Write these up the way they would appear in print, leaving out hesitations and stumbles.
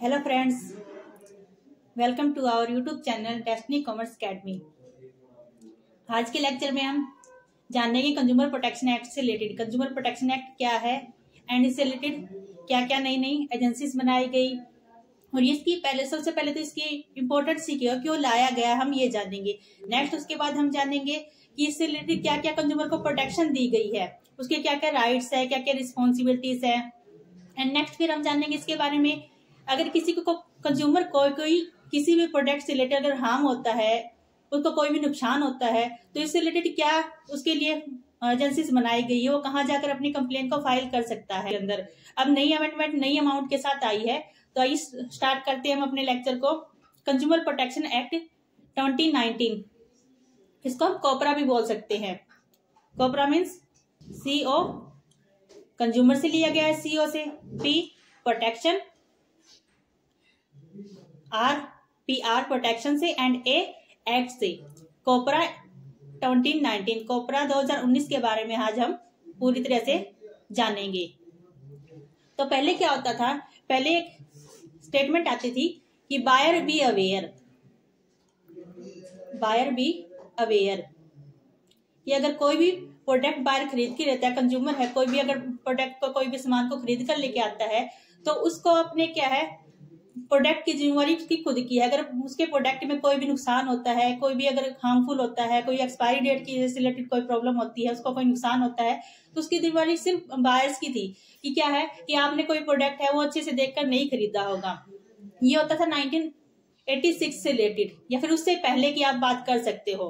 Hello friends, welcome to our YouTube channel Destiny Commerce Academy. आज के lecture में हम जानेंगे कंज्यूमर प्रोटेक्शन एक्ट से रिलेटेड। कंज्यूमर प्रोटेक्शन एक्ट क्या है एंड इससे रिलेटेड क्या क्या नई नई एजेंसीज बनाई गई और इसकी सबसे पहले तो इसकी इम्पोर्टेंस क्यों लाया गया हम ये जानेंगे। नेक्स्ट उसके बाद हम जानेंगे कि इससे रिलेटेड क्या क्या कंज्यूमर को प्रोटेक्शन दी गई है, उसके क्या क्या राइट्स है, क्या क्या रिस्पॉन्सिबिलिटीज है। एंड नेक्स्ट फिर हम जानेंगे इसके बारे में अगर किसी को कंज्यूमर कोई किसी भी प्रोडक्ट से रिलेटेड अगर हार्म होता है, उसको कोई भी नुकसान होता है, तो इससे रिलेटेड क्या उसके लिए एजेंसीज बनाई गई है, वो कहाँ जाकर अपनी कंप्लेन को फाइल कर सकता है। अंदर अब नई अमेंडमेंट नई अमाउंट के साथ आई है, तो आइए स्टार्ट करते हैं हम अपने लेक्चर को। कंज्यूमर प्रोटेक्शन एक्ट 2019, इसको हम कोपरा भी बोल सकते हैं। कोपरा मीन्स CO कंज्यूमर से लिया गया है, CO से, P प्रोटेक्शन, PR प्रोटेक्शन से एंड A एक्ट से। कोपरा 2019, कोपरा 2019 के बारे में आज हम पूरी तरह से जानेंगे। तो पहले क्या होता था, पहले एक स्टेटमेंट आती थी कि buyer be aware, buyer be aware, कि अगर कोई भी प्रोडक्ट बायर खरीद के रहता है, कंज्यूमर है, कोई भी अगर प्रोडक्ट को कोई भी सामान को खरीद कर लेके आता है, तो उसको अपने क्या है प्रोडक्ट की जिम्मेवारी उसकी खुद की है। अगर उसके प्रोडक्ट में कोई भी नुकसान होता है, कोई भी अगर हार्मफुल होता है, कोई एक्सपायरी डेट की रिलेटेड कोई प्रॉब्लम होती है, उसको कोई नुकसान होता है, तो उसकी जिम्मेवारी सिर्फ बायर्स की थी कि क्या है कि आपने कोई प्रोडक्ट है वो अच्छे से देखकर नहीं खरीदा होगा। ये होता था 1986 से रिलेटेड, या फिर उससे पहले की आप बात कर सकते हो।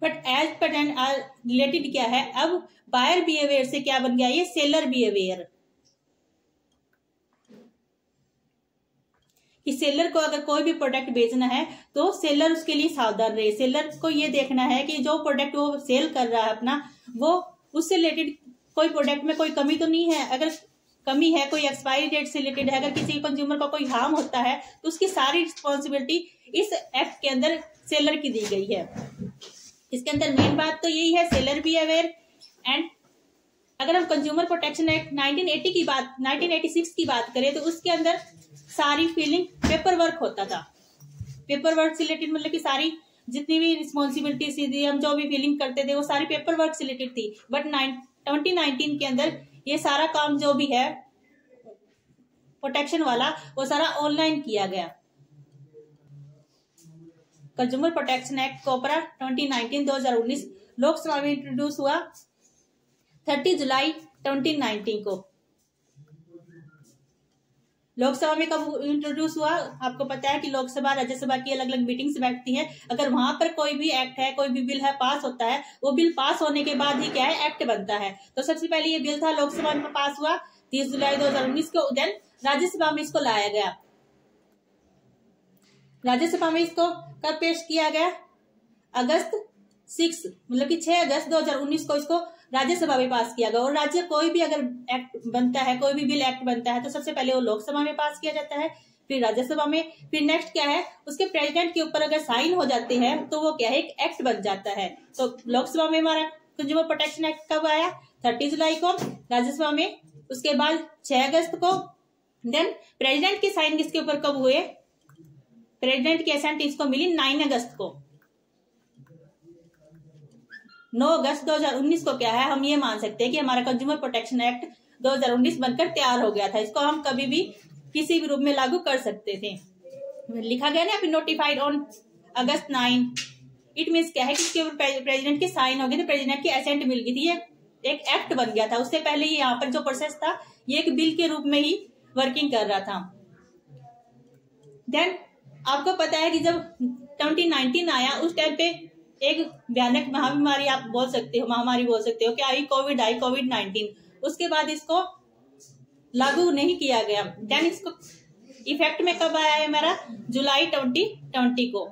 बट एज पर रिलेटेड क्या है, अब बायर बी अवेयर से क्या बन गया, ये सेलर बी अवेयर, कि सेलर को अगर कोई भी प्रोडक्ट बेचना है तो सेलर उसके लिए सावधान रहे। सेलर को ये देखना है कि जो प्रोडक्ट वो सेल कर रहा है अपना, वो उससे रिलेटेड कोई प्रोडक्ट में कोई कमी तो नहीं है। अगर कमी है, कोई एक्सपायरी डेट से रिलेटेड है, अगर किसी कंज्यूमर को कोई हार्म होता है, तो उसकी सारी रिस्पॉन्सिबिलिटी इस एक्ट के अंदर सेलर की दी गई है। इसके अंदर मेन बात तो यही है, सेलर बी अवेयर। एंड अगर हम कंज्यूमर प्रोटेक्शन एक्ट 1986 की बात करें, तो उसके अंदर सारी फीलिंग पेपर वर्क होता था। पेपर वर्क से रिलेटेड मतलब कि सारी जितनी भी रिस्पॉन्सिबिलिटी थी, हम जो भी फीलिंग करते थे, वो सारी पेपर वर्क से रिलेटेड थी। बट 2019 के अंदर ये सारा काम जो भी है प्रोटेक्शन वाला, वो सारा ऑनलाइन किया गया। कंज्यूमर प्रोटेक्शन एक्ट कोपरा 2019 लोकसभा में इंट्रोड्यूस हुआ 30 जुलाई 2019 को। लोकसभा में कब इंट्रोड्यूस हुआ, आपको पता है कि लोकसभा राज्यसभा की अलग अलग मीटिंग्स बैठती हैं। अगर वहां पर कोई भी एक्ट है, कोई भी बिल है पास होता है, वो बिल पास होने के बाद ही क्या है एक्ट बनता है। तो सबसे पहले ये बिल था, लोकसभा में पास हुआ 30 जुलाई 2019 को। देन राज्यसभा में इसको लाया गया। राज्यसभा में इसको कब पेश किया गया, अगस्त 6 मतलब कि 6 अगस्त 2019 को इसको राज्यसभा में पास किया गया। और राज्य कोई भी अगर एक्ट बनता है, कोई भी बिल एक्ट बनता है, तो सबसे पहले वो लोकसभा में पास किया जाता है, फिर राज्यसभा में, फिर नेक्स्ट क्या है उसके प्रेसिडेंट के ऊपर अगर साइन हो जाते हैं तो वो क्या है एक एक्ट बन जाता है। तो लोकसभा में हमारा कंज्यूमर प्रोटेक्शन एक्ट कब आया, 30 जुलाई को। राज्यसभा में उसके बाद 6 अगस्त को। देन प्रेसिडेंट के साइन किसके ऊपर कब हुए, प्रेसिडेंट की असेंट इसको मिली 9 अगस्त को। 9 अगस्त 2019 को क्या है हम ये मान सकते हैं कि हमारा कंज्यूमर प्रोटेक्शन एक्ट 2019 बनकर तैयार हो गया था। इसको हम कभी भी किसी भी रूप में लागू कर सकते थे। लिखा गया ना, notified on August 9। It means क्या है कि इसके ऊपर प्रेसिडेंट के साइन हो गए थे, प्रेसिडेंट की असेंट मिल गई थी, ये एक एक्ट बन गया था। उससे पहले ये यहाँ पर जो प्रोसेस था ये एक बिल के रूप में ही वर्किंग कर रहा था। देन आपको पता है कि जब 2019 आया, उस टाइम पे एक भयानक महामारी आप बोल सकते हो, महामारी बोल सकते हो, क्या आई, कोविड-19। उसके बाद इसको लागू नहीं किया गया। देन इसको इफेक्ट में कब आया है हमारा, जुलाई 2020 को।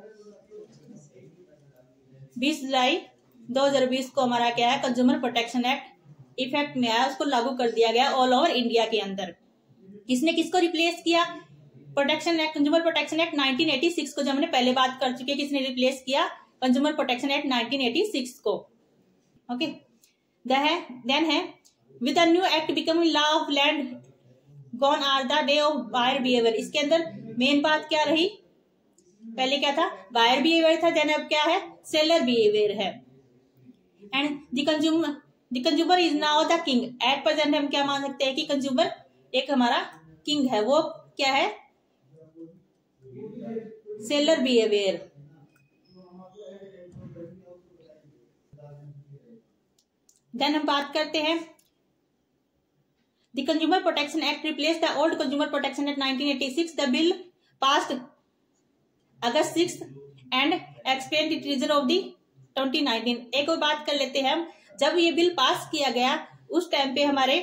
20 जुलाई 2020 को हमारा क्या है कंज्यूमर प्रोटेक्शन एक्ट इफेक्ट में आया, उसको लागू कर दिया गया ऑल ओवर इंडिया के अंदर। किसने किसको रिप्लेस किया, protection act, consumer protection act 1986 को, जो हमने पहले बात कर चुके हैं, किसने रिप्लेस किया, कंज्यूमर प्रोटेक्शन एक्ट 1986 को। ओके, देन है with the new act becoming law of land gone are the day of buyer behaviour. इसके अंदर मेन बात क्या रही, पहले क्या था, बायर बिहेवियर था, देन अब क्या है, सेलर बिहेवियर है। And the consumer is now the king. At present हम क्या मान सकते हैं कि कंज्यूमर एक हमारा किंग है, वो क्या है, सेलर बिहेवियर। देन हम बात करते हैं the consumer protection act replace the old consumer protection act 1986। The bill passed August 6 and explain the reason of the 2019। एक और बात कर लेते हैं हम, जब ये बिल पास किया गया उस टाइम पे हमारे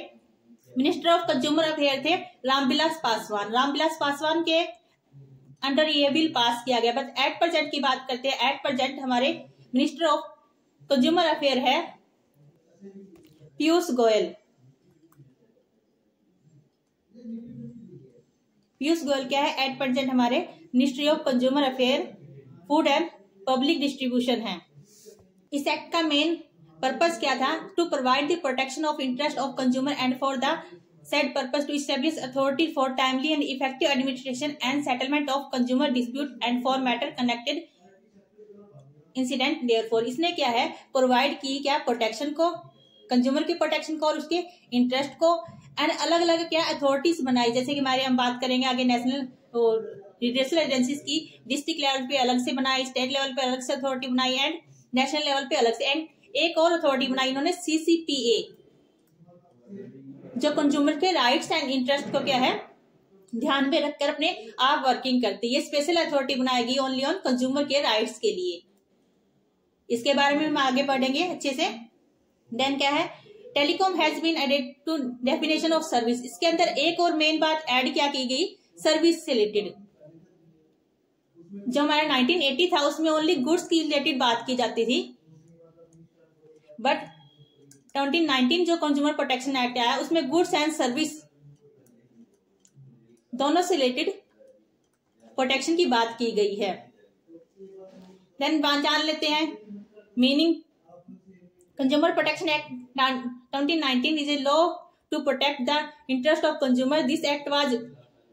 मिनिस्टर ऑफ कंज्यूमर अफेयर थे रामविलास पासवान। रामविलास पासवान के अंडर ये बिल पास किया गया। बट एट प्रेजेंट की बात करते हैं, एट प्रेजेंट हमारे मिनिस्टर ऑफ कंज्यूमर अफेयर है पीयूष गोयल। पीयूष गोयल क्या है, एट प्रेजेंट हमारे ministry of consumer affair, food and public distribution है। इस एक्ट का मेन पर्पस क्या था, to provide the protection of interest of consumer and for the said purpose to establish authority for timely and effective administration and settlement of consumer dispute and for matter connected incident। therefore इसने क्या है, provide की क्या, protection को, consumer की protection को और उसके इंटरेस्ट को, एंड अलग अलग क्या अथॉरिटीज बनाई, जैसे कि हमारे हम बात करेंगे आगे नेशनल रिड्रेसल एजेंसीज की, डिस्ट्रिक्ट लेवल पे अलग से बनाई, स्टेट लेवल पे अलग से अथॉरिटी बनाई एंड नेशनल लेवल पे अलग से, एंड एक और अथॉरिटी बनाई इन्होंने CCPA, जो कंज्यूमर के राइट्स एंड इंटरेस्ट को क्या है ध्यान में रखकर अपने आप वर्किंग करती है। ये स्पेशल अथॉरिटी बनाएगी ओनली ऑन कंज्यूमर के राइट्स के लिए। इसके बारे में हम आगे पढ़ेंगे अच्छे से। देन क्या है, telecom has been added to definition of service. इसके अंदर एक और मेन बात ऐड क्या की गई, सर्विस से रिलेटेड। जो हमारा 1980 था उसमें ओनली गुड्स की रिलेटेड बात की जाती थी, बट 2019 जो कंज्यूमर प्रोटेक्शन एक्ट आया उसमें गुड्स एंड सर्विस दोनों से रिलेटेड प्रोटेक्शन की बात की गई है। देन जान लेते हैं meaning. Consumer protection act 2019 is a law to protect the interest of consumer. This act was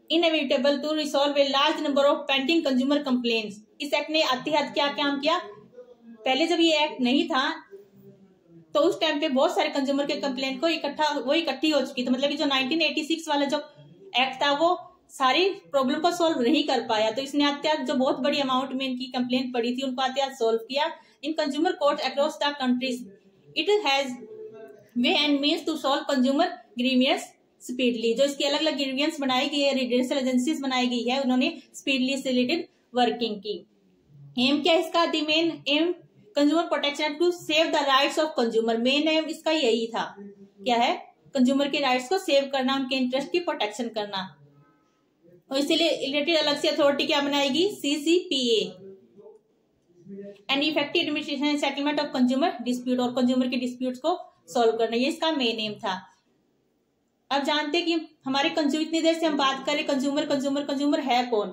inevitable to resolve a large number of pending consumer complaints. इस एक्ट ने आते हाथ क्या काम किया, पहले जब ये एक्ट नहीं था तो उस टाइम पे बहुत सारे कंज्यूमर के कंप्लेंट को इकट्ठी हो चुकी थी। मतलब कि जो 1986 वाला जो एक्ट था वो सारी प्रॉब्लम को सॉल्व नहीं कर पाया, तो इसने आते जो बहुत बड़ी अमाउंट में इनकी कंप्लेंट पड़ी थी उनको आते सॉल्व किया in consumer court across the countries. It has way and means to solve consumer grievances speedily. जो इसकी अलग अलग ग्रीवियंस बनाई गई है, रिड्रेसल एजेंसीज बनाई गई है, उन्होंने स्पीडली से रिलेटेड वर्किंग की। एम क्या इसका, the main aim consumer protection to save the rights of consumer. Main aim इसका यही था, क्या है, कंज्यूमर के राइट्स को सेव करना, उनके इंटरेस्ट की प्रोटेक्शन करना। और इसीलिए रिलेटेड अलग से अथॉरिटी क्या बनाएगी, CCPA and effective administration and settlement of consumer dispute, और कंज्यूमर के डिस्प्यूट्स को सॉल्व करना, ये इसका मेन एम था। अब जानते हैं कि हमारे कंज्यूमर, इतनी देर से हम बात करें कंज्यूमर है कौन।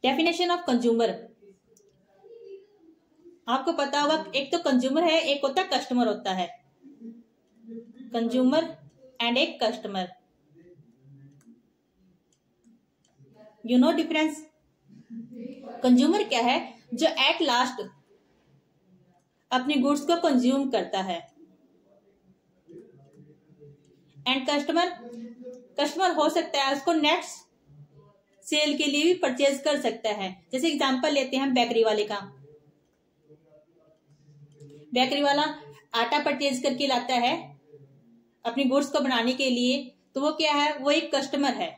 डेफिनेशन ऑफ कंज्यूमर आपको पता होगा, एक तो कंज्यूमर है, एक होता कस्टमर होता है, कंज्यूमर एंड एक customer. You know difference. Consumer क्या है, जो एट लास्ट अपने गुड्स को कंज्यूम करता है, एंड कस्टमर हो सकता है उसको नेक्स्ट सेल के लिए भी परचेज कर सकता है। जैसे एग्जांपल लेते हैं हम बेकरी वाले का, बेकरी वाला आटा परचेज करके लाता है अपनी गुड्स को बनाने के लिए, तो वो क्या है, वो एक कस्टमर है,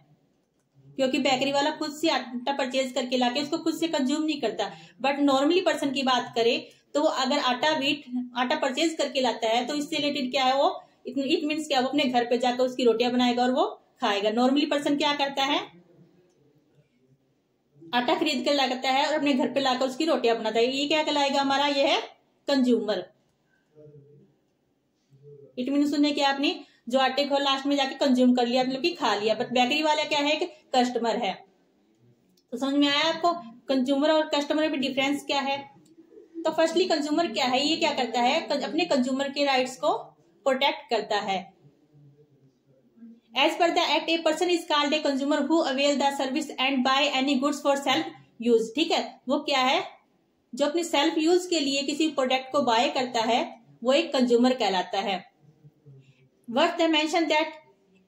क्योंकि बेकरी वाला खुद से आटा परचेज करके लाके उसको खुद से कंज्यूम नहीं करता। बट नॉर्मली पर्सन की बात करें तो वो अगर आटा परचेज करके लाता है तो इससे रिलेटेड क्या है, वो इट मीन्स क्या, वो अपने घर पे जाकर उसकी रोटियां बनाएगा और वो खाएगा। नॉर्मली पर्सन क्या करता है, आटा खरीद कर लाता है और अपने घर पे लाकर उसकी रोटियां बनाता है। ये क्या कहलाएगा हमारा, ये है कंज्यूमर। इट मीन्स उसने क्या, अपनी जो आटे को लास्ट में जाके कंज्यूम कर लिया, मतलब कि खा लिया। बट बेकरी वाला क्या है, कस्टमर है। तो समझ में आया आपको कंज्यूमर और कस्टमर में डिफरेंस क्या है। तो फर्स्टली कंज्यूमर क्या है, ये क्या करता है, अपने कंज्यूमर के राइट्स को प्रोटेक्ट करता है। As per the act a person is called a consumer who avail the service and buy any goods for self use. ठीक है, वो क्या है, जो अपने सेल्फ यूज के लिए किसी प्रोडक्ट को बाय करता है वो एक कंज्यूमर कहलाता है। Worth the mention that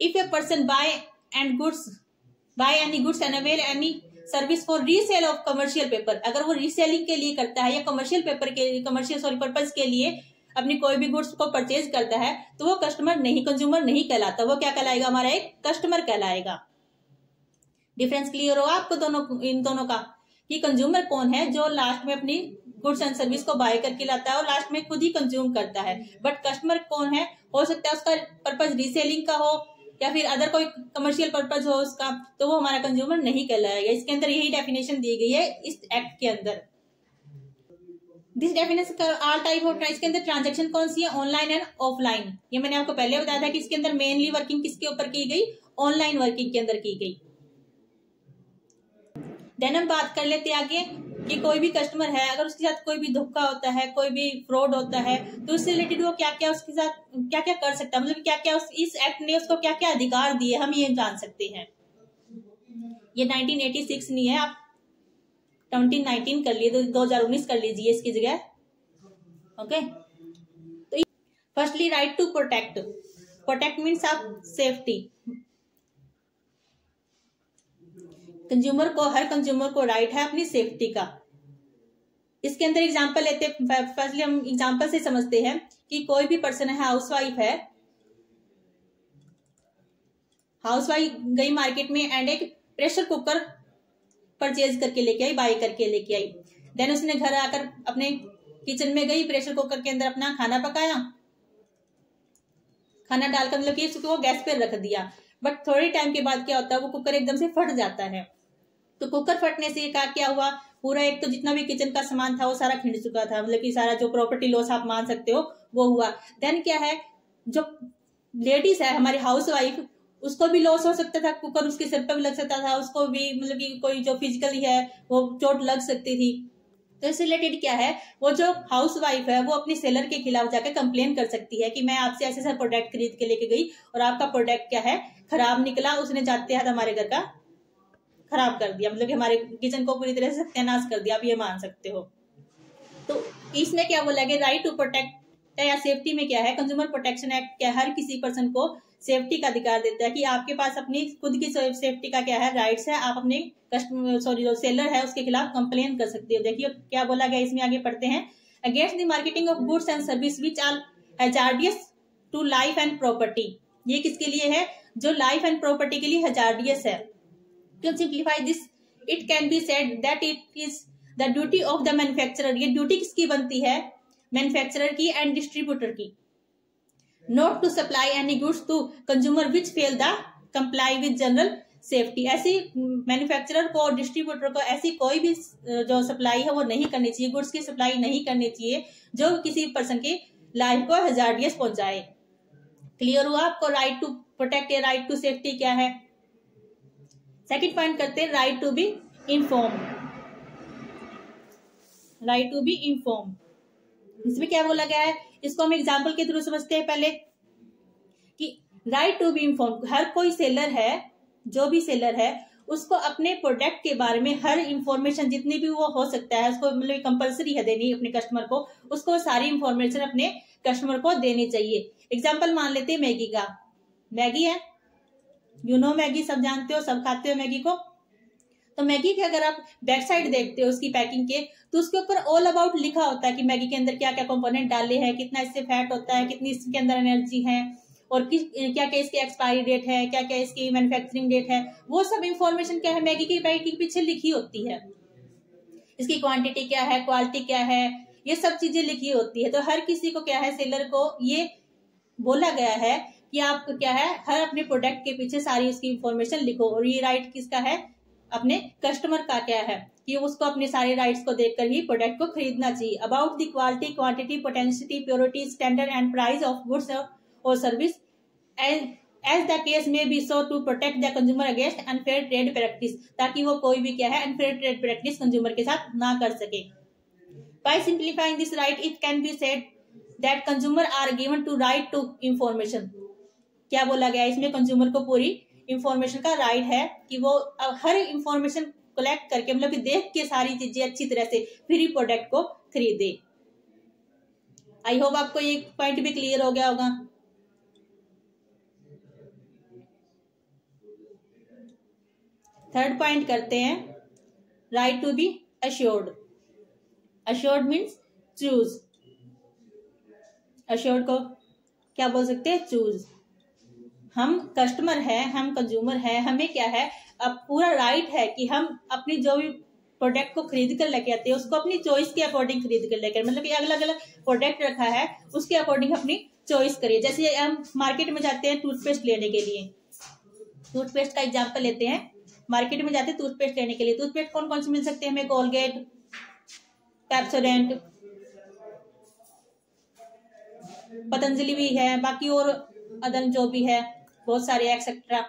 if a person by any goods and avail any service for resale of commercial paper, अगर वो रीसेलिंग के लिए करता है या कमर्शियल पर्पज के लिए अपनी कोई भी गुड्स को परचेज करता है, तो वो कस्टमर नहीं, कंज्यूमर नहीं कहलाता, वो क्या कहलाएगा, हमारा एक कस्टमर कहलाएगा। डिफरेंस क्लियर हो आपको इन दोनों का, कि कंज्यूमर कौन है, जो लास्ट में अपनी गुड्स एंड सर्विस को बाय करके लाता है और लास्ट में खुद ही कंज्यूम करता है। बट कस्टमर कौन है, हो सकता है उसका पर्पज रीसेलिंग का हो या फिर अदर कोई कमर्शियल पर्पज हो उसका, तो वो हमारा कंज्यूमर नहीं कहलाएगा। इसके अंदर यही डेफिनेशन दी गई है इस एक्ट के अंदर। दिस डेफिनेशन का ऑल टाइप ऑफ, इसके अंदर ट्रांजेक्शन कौन सी है, ऑनलाइन एंड ऑफलाइन। ये मैंने आपको पहले बताया था कि इसके अंदर मेनली वर्किंग किसके ऊपर की गई, ऑनलाइन वर्किंग के अंदर की गई। देन हम बात कर लेते हैं आगे कि कोई भी कस्टमर है, अगर उसके साथ कोई भी धोखा होता है, कोई भी फ्रॉड होता है, तो उससे रिलेटेड वो क्या क्या उसके साथ क्या क्या कर सकता है, मतलब क्या क्या इस एक्ट ने उसको क्या क्या अधिकार दिए, हम ये जान सकते हैं। ये 1986 नहीं है, आप 2019 कर लिए, 2019 कर लीजिए इसकी जगह। ओके, तो firstly right to protect, protect means of safety. Consumer को, हर कंज्यूमर को राइट है अपनी सेफ्टी का। इसके अंदर एग्जांपल लेते, फर्स्टली हम एग्जांपल से समझते हैं कि कोई भी पर्सन है, हाउसवाइफ है, हाउसवाइफ गई मार्केट में एंड एक प्रेशर कुकर परचेज करके लेके आई, बाय करके लेके आई। देन उसने घर आकर अपने किचन में गई, प्रेशर कुकर के अंदर अपना खाना पकाया, खाना डालकर मतलब कि उसको गैस पे रख दिया। बट थोड़े टाइम के बाद क्या होता है, वो कुकर एकदम से फट जाता है। तो कुकर फटने से क्या हुआ, पूरा एक तो जितना भी किचन का सामान था वो सारा खिंड चुका था, मतलब कि सारा जो प्रॉपर्टी लॉस आप मान सकते हो वो हुआ। देन क्या है, जो लेडीज है हमारी हाउसवाइफ, उसको भी लॉस हो सकता था, कुकर उसके सिर पर भी लग सकता था, उसको भी मतलब कि कोई जो फिजिकली है वो चोट लग सकती थी। तो इससे रिलेटेड क्या है, वो जो हाउसवाइफ है वो अपनी सेलर के खिलाफ जाकर कंप्लेन कर सकती है कि मैं आपसे ऐसे ऐसा प्रोडक्ट खरीद के लेके गई और आपका प्रोडक्ट क्या है, खराब निकला, उसने जाते हाथ हमारे घर का खराब कर दिया, मतलब कि हमारे किचन को पूरी तरह से सत्यानाश कर दिया, आप ये मान सकते हो। तो इसमें क्या बोला गया, राइट टू प्रोटेक्ट या सेफ्टी में क्या है, कंज्यूमर प्रोटेक्शन एक्ट क्या हर किसी पर्सन को सेफ्टी का अधिकार देता है कि आपके पास अपनी खुद की सेफ्टी का क्या है, राइट्स है। आप अपने जो सेलर है उसके खिलाफ कंप्लेन कर सकते हो। देखिए क्या बोला गया इसमें, आगे पढ़ते हैं। Against the marketing of goods and service which are hazardous to life and property. ये किसके लिए है, जो लाइफ एंड प्रॉपर्टी के लिए हैजार्डियस है। To simplify this, it can be said that it is the duty of the manufacturer, ये duty किसकी बनती है, मैन्युफैक्चरर की एंड डिस्ट्रीब्यूटर की, not to supply any goods to consumer which fail the comply with general safety। ऐसी manufacturer को और distributor को ऐसी कोई भी जो सप्लाई है वो नहीं करनी चाहिए, गुड्स की सप्लाई नहीं करनी चाहिए जो किसी पर्सन की लाइफ को हैजार्डियस पहुंचाए। क्लियर हुआ आपको, राइट टू प्रोटेक्ट या राइट टू सेफ्टी क्या है। सेकंड पॉइंट करते हैं, right to be inform. Right to be inform, इसमें क्या बोला गया है, इसको हम एग्जांपल के थ्रू समझते हैं पहले कि राइट टू बी इन्फॉर्म, हर कोई सेलर है, जो भी सेलर है उसको अपने प्रोडक्ट के बारे में हर इंफॉर्मेशन जितनी भी वो हो सकता है उसको, मतलब कंपलसरी है देनी अपने कस्टमर को, उसको सारी इंफॉर्मेशन अपने कस्टमर को देनी चाहिए। एग्जाम्पल मान लेते हैं मैगी का, मैगी है, यू नो मैगी, सब जानते हो, सब खाते हो मैगी को। तो मैगी के अगर आप बैक साइड देखते हो उसकी पैकिंग के, तो उसके ऊपर ऑल अबाउट लिखा होता है कि मैगी के अंदर क्या क्या कंपोनेंट डाले हैं, कितना इससे फैट होता है, कितनी इसके अंदर एनर्जी है और क्या क्या इसकी एक्सपायरी डेट है, क्या क्या इसकी मैन्युफैक्चरिंग डेट है, वो सब इंफॉर्मेशन क्या है मैगी की पैकिंग पीछे लिखी होती है। इसकी क्वांटिटी क्या है, क्वालिटी क्या है, ये सब चीजें लिखी होती है। तो हर किसी को क्या है, सेलर को ये बोला गया है कि आप क्या है, हर अपने प्रोडक्ट के पीछे सारी उसकी इंफॉर्मेशन लिखो। और ये राइट किसका है, अपने कस्टमर का क्या है कि उसको अपने सारे राइट्स को देखकर ही प्रोडक्ट को खरीदना चाहिए। About the quality, quantity, potentiality, purity, standard and price of goods और service as the case may be, so to protect the consumer against unfair trade practice, ताकि वो कोई भी क्या है अनफेयर ट्रेड प्रैक्टिस कंज्यूमर के साथ ना कर सके। By simplifying this right, it can be said that consumer are given to right to information। क्या बोला गया है इसमें, कंज्यूमर को पूरी इंफॉर्मेशन का राइट है कि वो हर इंफॉर्मेशन कलेक्ट करके, मतलब कि देख के सारी चीजें अच्छी तरह से फिर ही प्रोडक्ट को खरीदे। आई होप आपको ये पॉइंट भी क्लियर हो गया होगा। थर्ड पॉइंट करते हैं, right to be assured. Assured means choose. Assured को क्या बोल सकते हैं, चूज। हम कस्टमर है, हम कंज्यूमर है, हमें क्या है, अब पूरा राइट है कि हम अपनी जो भी प्रोडक्ट को खरीद कर लेके आते हैं उसको अपनी चॉइस के अकॉर्डिंग खरीद कर लेकर, मतलब कि अलग अलग प्रोडक्ट रखा है उसके अकॉर्डिंग अपनी चॉइस करिए। जैसे हम मार्केट में जाते हैं टूथपेस्ट लेने के लिए, टूथपेस्ट का एग्जांपल लेते हैं, मार्केट में जाते हैं टूथपेस्ट लेने के लिए, टूथपेस्ट कौन कौन से मिल सकते हैं हमें, कोलगेट, पेप्सोडेंट, पतंजलि भी है, बाकी और अदर जो भी है बहुत सारे एक्सेट्रा।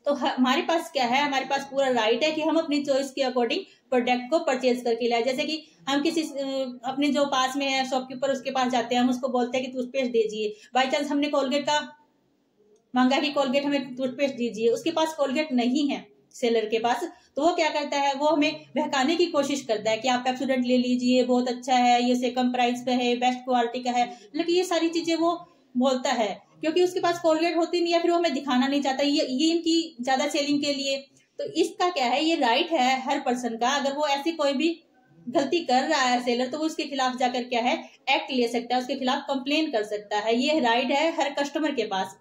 तो हमारे पास क्या है, हमारे पास पूरा राइट है कि हम अपनी चॉइस के अकॉर्डिंग प्रोडक्ट को परचेज करके लाए। जैसे कि हम किसी अपने जो पास में है शॉपकीपर, उसके पास जाते हैं, हम उसको बोलते हैं कि टूथपेस्ट दीजिए। बाई चांस हमने कोलगेट का मांगा कि कोलगेट हमें टूथपेस्ट दीजिए, उसके पास कोलगेट नहीं है सेलर के पास, तो वो क्या करता है, वो हमें बहकाने की कोशिश करता है कि आप पेप्सोडेंट ले लीजिए, बहुत अच्छा है, ये से कम प्राइस पे है, बेस्ट क्वालिटी का है, मतलब ये सारी चीजें वो बोलता है क्योंकि उसके पास कोलगेट होती नहीं है, फिर वो हमें दिखाना नहीं चाहता, ये इनकी ज्यादा सेलिंग के लिए। तो इसका क्या है, ये राइट है हर पर्सन का, अगर वो ऐसी कोई भी गलती कर रहा है सेलर, तो वो उसके खिलाफ जाकर क्या है, एक्ट ले सकता है, उसके खिलाफ कंप्लेन कर सकता है, ये राइट है हर कस्टमर के पास।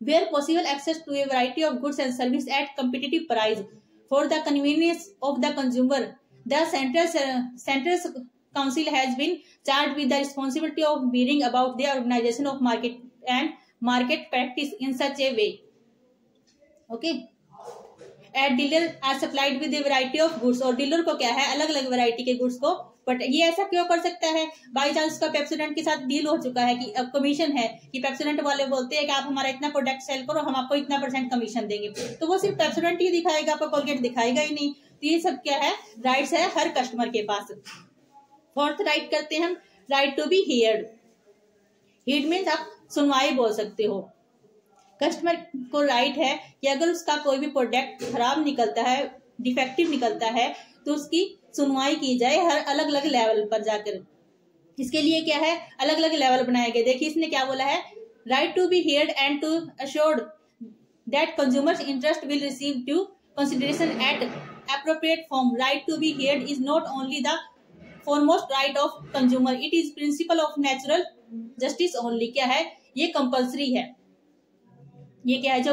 Where possible, access to a variety of goods and service at competitive price for the convenience of the consumer, the Central Council has been charged with the responsibility of bring about the organization of market and market practice in such a way. Okay. At dealer are supplied with a variety of goods, और dealer को क्या है, अलग अलग variety के goods को, but ये ऐसा क्यों कर सकता है, बाई चांस उसका पेप्सोडेंट के साथ डील हो चुका है कि अब कमीशन है, कि पेप्सोडेंट वाले बोलते हैं कि आप हमारा इतना प्रोडक्ट सेल करो, हम आपको इतना % कमीशन देंगे, तो वो सिर्फ पेप्सोडेंट ही दिखाएगा, आपको कोलगेट दिखाएगा ही नहीं। तो ये सब क्या है, राइट्स है हर कस्टमर के पास। फोर्थ राइट करते हैं हम, right to be heard. Heard means आप सुनवाई बोल सकते हो। कस्टमर को राइट है कि अगर उसका कोई भी प्रोडक्ट खराब निकलता है, डिफेक्टिव निकलता है, तो उसकी सुनवाई की जाए हर अलग अलग लेवल पर जाकर। इसके लिए क्या है, अलग अलग लेवल बनाए गए। देखिए इसने क्या बोला है, right to be heard and to assured that consumers interest will receive due consideration at appropriate form. Right to be heard is not only the foremost right of consumer, it is principle of natural justice only. क्या है, ये compulsory है, ये क्या है, जो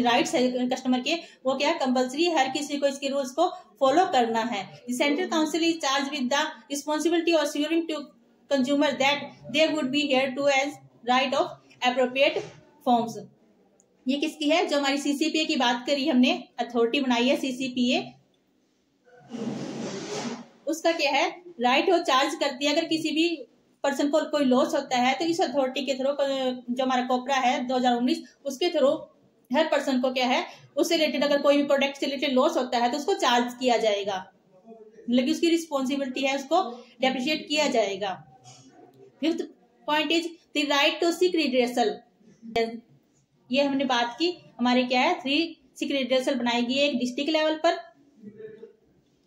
rights है customer के, वो क्या है, कंपल्सरी, हर किसी को इसके रूल्स को फॉलो करना है। Central council is charge with the responsibility of assuring to consumer that they would be hear to as right of appropriate forms. ये किसकी है, जो हमारी सीसीपीए की बात करी हमने, अथॉरिटी बनाई है सीसीपीए, उसका क्या है, राइट वो चार्ज करती है अगर किसी भी पर्सन को कोई लॉस होता है, तो इस अथॉरिटी के थ्रू, जो हमारा कोपरा है 2019, उसके थ्रू हर पर्सन को क्या है, उससे रिलेटेड अगर कोई भी प्रोडक्ट से रिलेटेड लॉस होता है तो उसको चार्ज किया जाएगा, मतलब उसकी रिस्पॉन्सिबिलिटी है, उसको डेप्रिशिएट किया जाएगा। Fifth point is the right to seek redressal. ये हमने बात की, हमारे क्या है, 3 सीक रिड्रेसल बनाई गई है, एक डिस्ट्रिक्ट लेवल पर,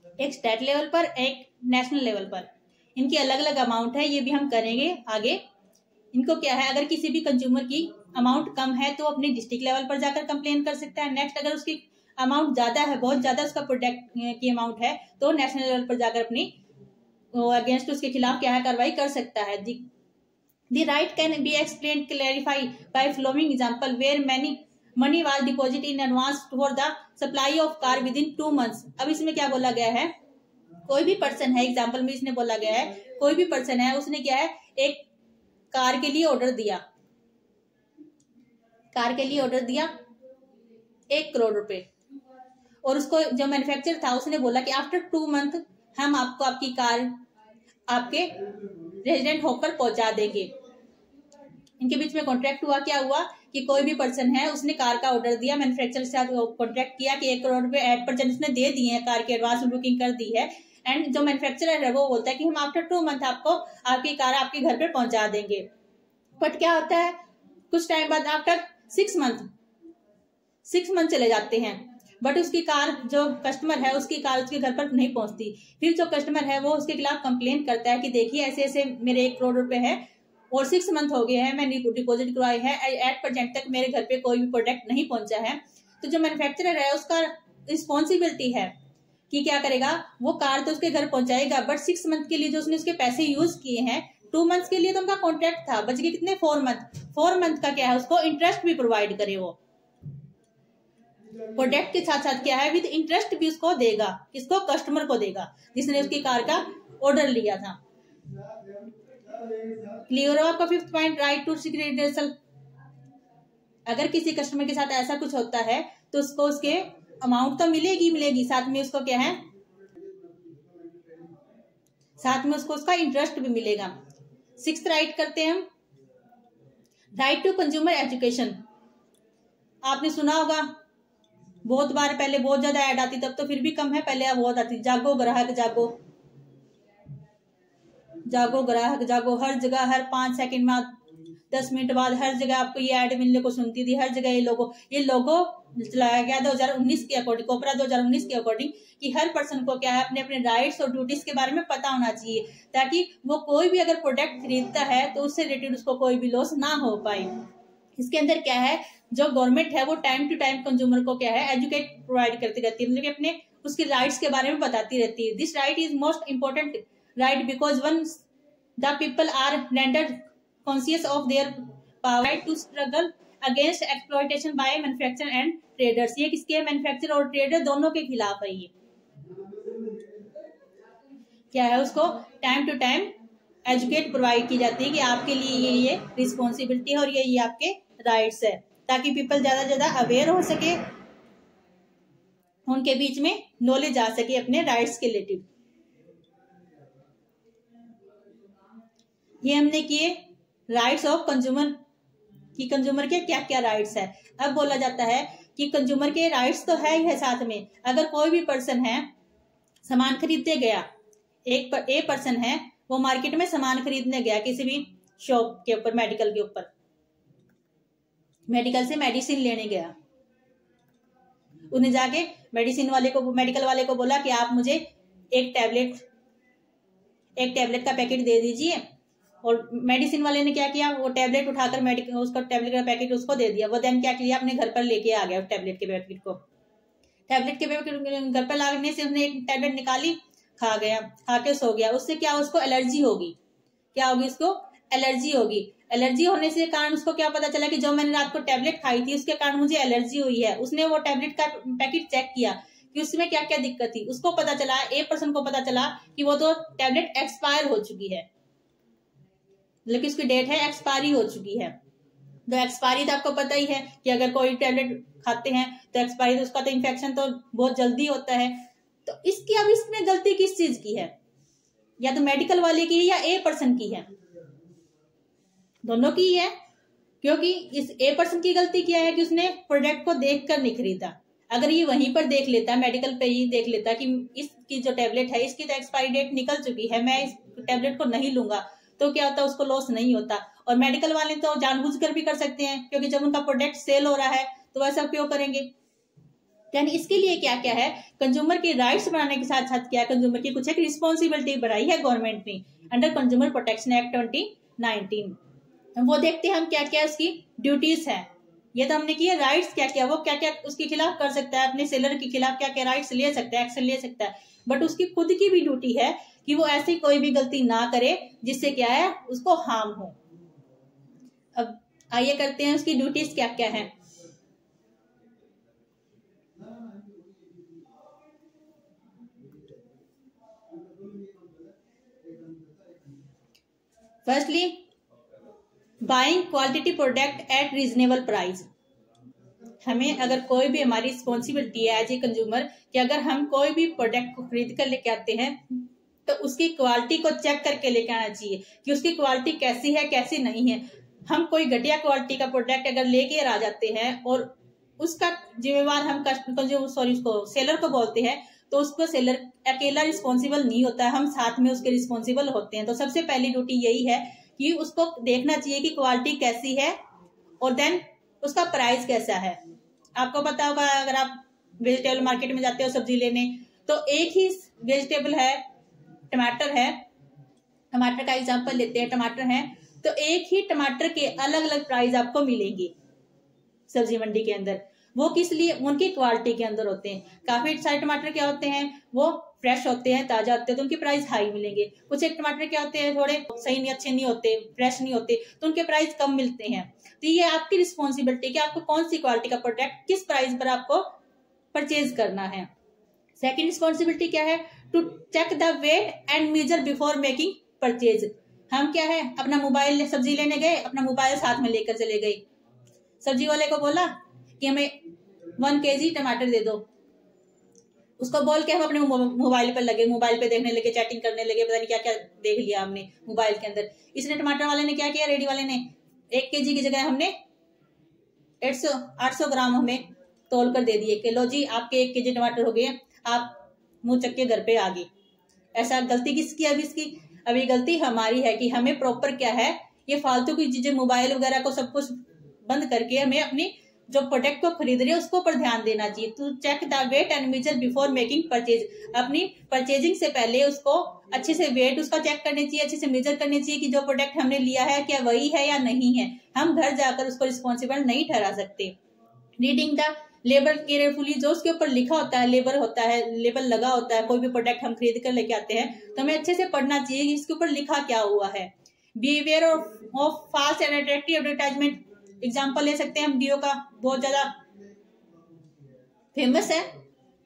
एक स्टेट लेवल पर, एक नेशनल लेवल पर। इनकी अलग अलग अमाउंट है, ये भी हम करेंगे आगे। इनको क्या है, अगर किसी भी कंज्यूमर की अमाउंट कम है तो अपने डिस्ट्रिक्ट लेवल पर जाकर कंप्लेन कर सकता है। नेक्स्ट, अगर उसकी अमाउंट ज्यादा है, बहुत ज्यादा उसका प्रोडक्ट की अमाउंट है, तो नेशनल लेवल पर जाकर अपनी अगेंस्ट उसके खिलाफ क्या है, कार्रवाई कर सकता है। The right can be explain clarify by following example where money was deposit in advance for the supply of car within 2 months। अब इसमें क्या बोला गया है, कोई भी पर्सन है, एग्जाम्पल में इसने बोला गया है, कोई भी पर्सन है, उसने क्या है, एक कार के लिए ऑर्डर दिया, कार के लिए ऑर्डर दिया 1 करोड़ रुपए, और उसको जो मैन्युफैक्चरर था उसने बोला कि आफ्टर 2 month हम आपको आपकी कार आपके रेजिडेंट होकर पहुंचा देंगे। इनके बीच में कॉन्ट्रैक्ट हुआ, क्या हुआ कि कोई भी पर्सन है, उसने कार का ऑर्डर दिया, मैन्युफैक्चरर से कॉन्ट्रैक्ट किया कि 1 करोड़ रुपए एड पर उसने दे दिए हैं, कार के एडवांस बुकिंग कर दी है, एंड जो मैन्युफैक्चरर है वो बोलता है कि हम आफ्टर 2 month आपको आपकी कार आपके घर पे पहुंचा देंगे। बट क्या होता है, कुछ टाइम बाद आफ्टर 6 मंथ चले जाते हैं, बट उसकी कार, जो कस्टमर है उसकी कार उसके घर पर नहीं पहुंचती। फिर जो कस्टमर है वो उसके खिलाफ कंप्लेन करता है कि देखिए ऐसे ऐसे मेरे 1 करोड़ रुपए है और 6 मंथ हो गए हैं, मैंने डिपॉजिट करवाई है, एट प्रेजेंट तक मेरे घर पे कोई भी प्रोडक्ट नहीं पहुंचा है। तो जो मैन्युफैक्चरर है उसका रिस्पॉन्सिबिलिटी है कि क्या करेगा, वो कार तो उसके घर पहुंचाएगा, बट 6 मंथ के लिए जो उसने उसके पैसे यूज किए हैं, 2 मंथ्स के लिए तो उनका कॉन्ट्रैक्ट था, बच गए कितने 4 मंथ। 4 मंथ का क्या है, उसको इंटरेस्ट भी प्रोवाइड करे, वो प्रोडक्ट के साथ साथ क्या है विद इंटरेस्ट भी उसको देगा, किसको, कस्टमर को देगा जिसने उसकी कार का ऑर्डर लिया था। क्लियर हो आपका 5th point, right to seek reversal. अगर किसी कस्टमर के साथ ऐसा कुछ होता है तो उसको उसके अमाउंट तो मिलेगी, साथ में उसको क्या है, साथ में उसको उसका इंटरेस्ट भी मिलेगा। 6th राइट करते हैं हम, राइट टू कंज्यूमर एजुकेशन। आपने सुना होगा बहुत बार, पहले बहुत ज्यादा ऐड आती, तब तो फिर भी कम है, पहले बहुत आती, जागो ग्राहक जागो, जागो ग्राहक जागो। हर जगह, हर 5 सेकंड में, 10 मिनट बाद हर जगह आपको ये ऐड मिलने को सुनती थी। हर जगह ये लोगो चलाया गया 2019 के अकॉर्डिंग, कोपरा 2019 के अकॉर्डिंग, कि हर पर्सन को क्या है अपने अपने राइट्स और ड्यूटीज के बारे में पता होना चाहिए, ताकि वो कोई भी अगर प्रोडक्ट खरीदता है तो उससे रिलेटेड उसको कोई भी लॉस ना हो पाए। इसके अंदर क्या है, जो गवर्नमेंट है वो टाइम टू टाइम कंज्यूमर को क्या है एजुकेट प्रोवाइड करती रहती है, मतलब कि अपने उसके राइट्स के बारे में बताती रहती है। This right is most important right because one the people are rendered conscious of their power to struggle against exploitation by manufacturer and traders. ये किसके है, मैन्युफैक्चरर और ट्रेडर दोनों के खिलाफ है। ये क्या है, उसको time to time educate provide की जाती है कि आपके लिए ये रिस्पॉन्सिबिलिटी है और ये आपके राइट्स है, ताकि पीपल ज्यादा से ज्यादा अवेयर हो सके, उनके बीच में नॉलेज आ सके अपने राइट्स के रिलेटेड। ये हमने किए राइट्स ऑफ कंज्यूमर, कि कंज्यूमर के क्या क्या राइट्स है। अब बोला जाता है कि कंज्यूमर के राइट्स तो है ही है, साथ में अगर कोई भी पर्सन है सामान खरीदने गया, एक पर्सन है वो मार्केट में सामान खरीदने गया किसी भी शॉप के ऊपर, मेडिकल के ऊपर, मेडिकल से मेडिसिन लेने गया, उन्हें जाके मेडिकल वाले को बोला कि आप मुझे एक टैबलेट का पैकेट दे दीजिए। और मेडिसिन वाले ने क्या किया, वो टैबलेट उठाकर उसका टैबलेट का पैकेट उसको दे दिया। वो देन क्या किया, अपने घर पर लेके आ गया टैबलेट के पैकेट को। टैबलेट के पैकेट घर पर लाने से उसने एक टैबलेट निकाली, खा गया, खा के सो गया। उससे क्या, उसको एलर्जी होगी। क्या होगी, उसको एलर्जी होगी। एलर्जी होने से कारण उसको क्या पता चला कि जो मैंने रात को टैबलेट खाई थी उसके कारण मुझे एलर्जी हुई है। उसने वो टैबलेट का पैकेट चेक किया कि उसमें क्या क्या दिक्कत थी। उसको पता चला, एक पर्सन को पता चला कि वो तो टैबलेट एक्सपायर हो चुकी है, मतलब उसकी डेट है एक्सपायरी हो चुकी है। तो एक्सपायरी तो आपको पता ही है कि अगर कोई टैबलेट खाते हैं तो एक्सपायरी, तो उसका तो इन्फेक्शन तो बहुत जल्दी होता है। तो अब इसमें गलती किस चीज की है, या तो मेडिकल वाले की है या ए पर्सन की है, दोनों की है। क्योंकि इस ए पर्सन की गलती क्या है कि उसने प्रोडक्ट को देखकर नहीं खरीदा। अगर ये वहीं पर देख लेता, मेडिकल पे ही देख लेता कि इसकी जो टैबलेट है इसकी तो एक्सपायरी डेट निकल चुकी है, मैं इस टैबलेट को नहीं लूंगा, तो क्या होता है, उसको लॉस नहीं होता। और मेडिकल वाले तो जानबूझकर भी कर सकते हैं, क्योंकि जब उनका प्रोडक्ट सेल हो रहा है तो वैसा क्यों करेंगे। यानी इसके लिए क्या क्या है, कंज्यूमर के राइट्स बनाने के साथ साथ क्या, कंज्यूमर की कुछ एक रिस्पॉन्सिबिलिटी बनाई है गवर्नमेंट ने अंडर कंज्यूमर प्रोटेक्शन एक्ट 2019। वो देखते हैं हम क्या क्या उसकी ड्यूटीज है। ये तो हमने किया राइट्स क्या क्या, वो क्या क्या उसके खिलाफ कर सकता है, अपने सेलर के खिलाफ क्या क्या राइट्स ले सकता है, एक्शन ले सकता है। बट उसकी खुद की भी ड्यूटी है कि वो ऐसी कोई भी गलती ना करे जिससे क्या है, उसको हार्म हो। अब आइए करते हैं उसकी ड्यूटीज क्या क्या है। Firstly, buying quality product at reasonable price. हमें अगर कोई भी, हमारी रिस्पॉन्सिबिलिटी है एज ए कंज्यूमर कि अगर हम कोई भी प्रोडक्ट को खरीद कर लेके आते हैं तो उसकी क्वालिटी को चेक करके लेके आना चाहिए कि उसकी क्वालिटी कैसी है कैसी नहीं है। हम कोई घटिया क्वालिटी का प्रोडक्ट अगर लेके आ जाते हैं और उसका जिम्मेवार हम उसको सेलर को बोलते हैं, तो उसको सेलर अकेला रिस्पॉन्सिबल नहीं होता है, हम साथ में उसके रिस्पॉन्सिबल होते हैं। तो सबसे पहली ड्यूटी यही है कि उसको देखना चाहिए कि क्वालिटी कैसी है और देन उसका प्राइस कैसा है। आपको पता होगा, अगर आप वेजिटेबल मार्केट में जाते हो सब्जी लेने, तो एक ही वेजिटेबल है, टमाटर है, टमाटर का एग्जांपल लेते हैं, टमाटर है तो एक ही टमाटर के अलग अलग प्राइस आपको मिलेंगे सब्जी मंडी के अंदर। वो किस लिए? उनकी क्वालिटी के अंदर होते हैं। काफी सारे टमाटर क्या होते हैं, वो फ्रेश होते हैं, ताजा होते हैं, तो उनके प्राइस हाई मिलेंगे। कुछ एक टमाटर क्या होते हैं, थोड़े सही नहीं, अच्छे नहीं होते, फ्रेश नहीं होते, तो उनके प्राइस कम मिलते हैं। तो ये आपकी रिस्पॉन्सिबिलिटी कि आपको कौन सी क्वालिटी का प्रोडक्ट किस प्राइस पर आपको परचेज करना है। सेकेंड रिस्पॉन्सिबिलिटी क्या है, to check the weight and measure before making purchase. हम क्या है, अपना मोबाइल, सब्जी लेने गए, अपना मोबाइल साथ में लेकर चले गए, सब्जी वाले को बोला कि हमें 1 kg टमाटर दे दो। उसको बोल के हम अपने मोबाइल पर लगे, मोबाइल पे देखने लगे, चैटिंग करने लगे, पता नहीं क्या क्या देख लिया हमने मोबाइल के अंदर। इसने टमाटर वाले ने क्या किया, रेडी वाले ने 1 kg की जगह हमने 800 ग्राम हमें तोल कर दे दिए कि लो जी आपके 1 kg टमाटर हो गए, आप मुंह चक्के घर पे आ गए। ऐसा गलती किसकी? अभी इसकी अभी गलती हमारी है कि हमें प्रॉपर क्या है, ये फालतू की चीजें, मोबाइल वगैरह को सब कुछ बंद करके हमें अपनी जो प्रोडक्ट को खरीद रहे हैं उसको पर ध्यान देना चाहिए। To check the weight and measure before making purchase. अपनी परचेजिंग से पहले उसको अच्छे से वेट उसका चेक करनी चाहिए, अच्छे से मेजर करनी चाहिए कि जो प्रोडक्ट हमने लिया है क्या वही है या नहीं है। हम घर जाकर उसको रिस्पॉन्सिबल नहीं ठहरा सकते। रीडिंग द लेबल केयरफुली, जो उसके ऊपर लिखा होता है, लेबल होता है, लेबल लगा होता है, कोई भी प्रोडक्ट हम खरीद कर लेके आते हैं तो हमें अच्छे से पढ़ना चाहिए कि इसके ऊपर लिखा क्या हुआ है। Behaviour of fast and attractive advertisement, example ले सकते हैं हम डियो का, बहुत ज्यादा फेमस है।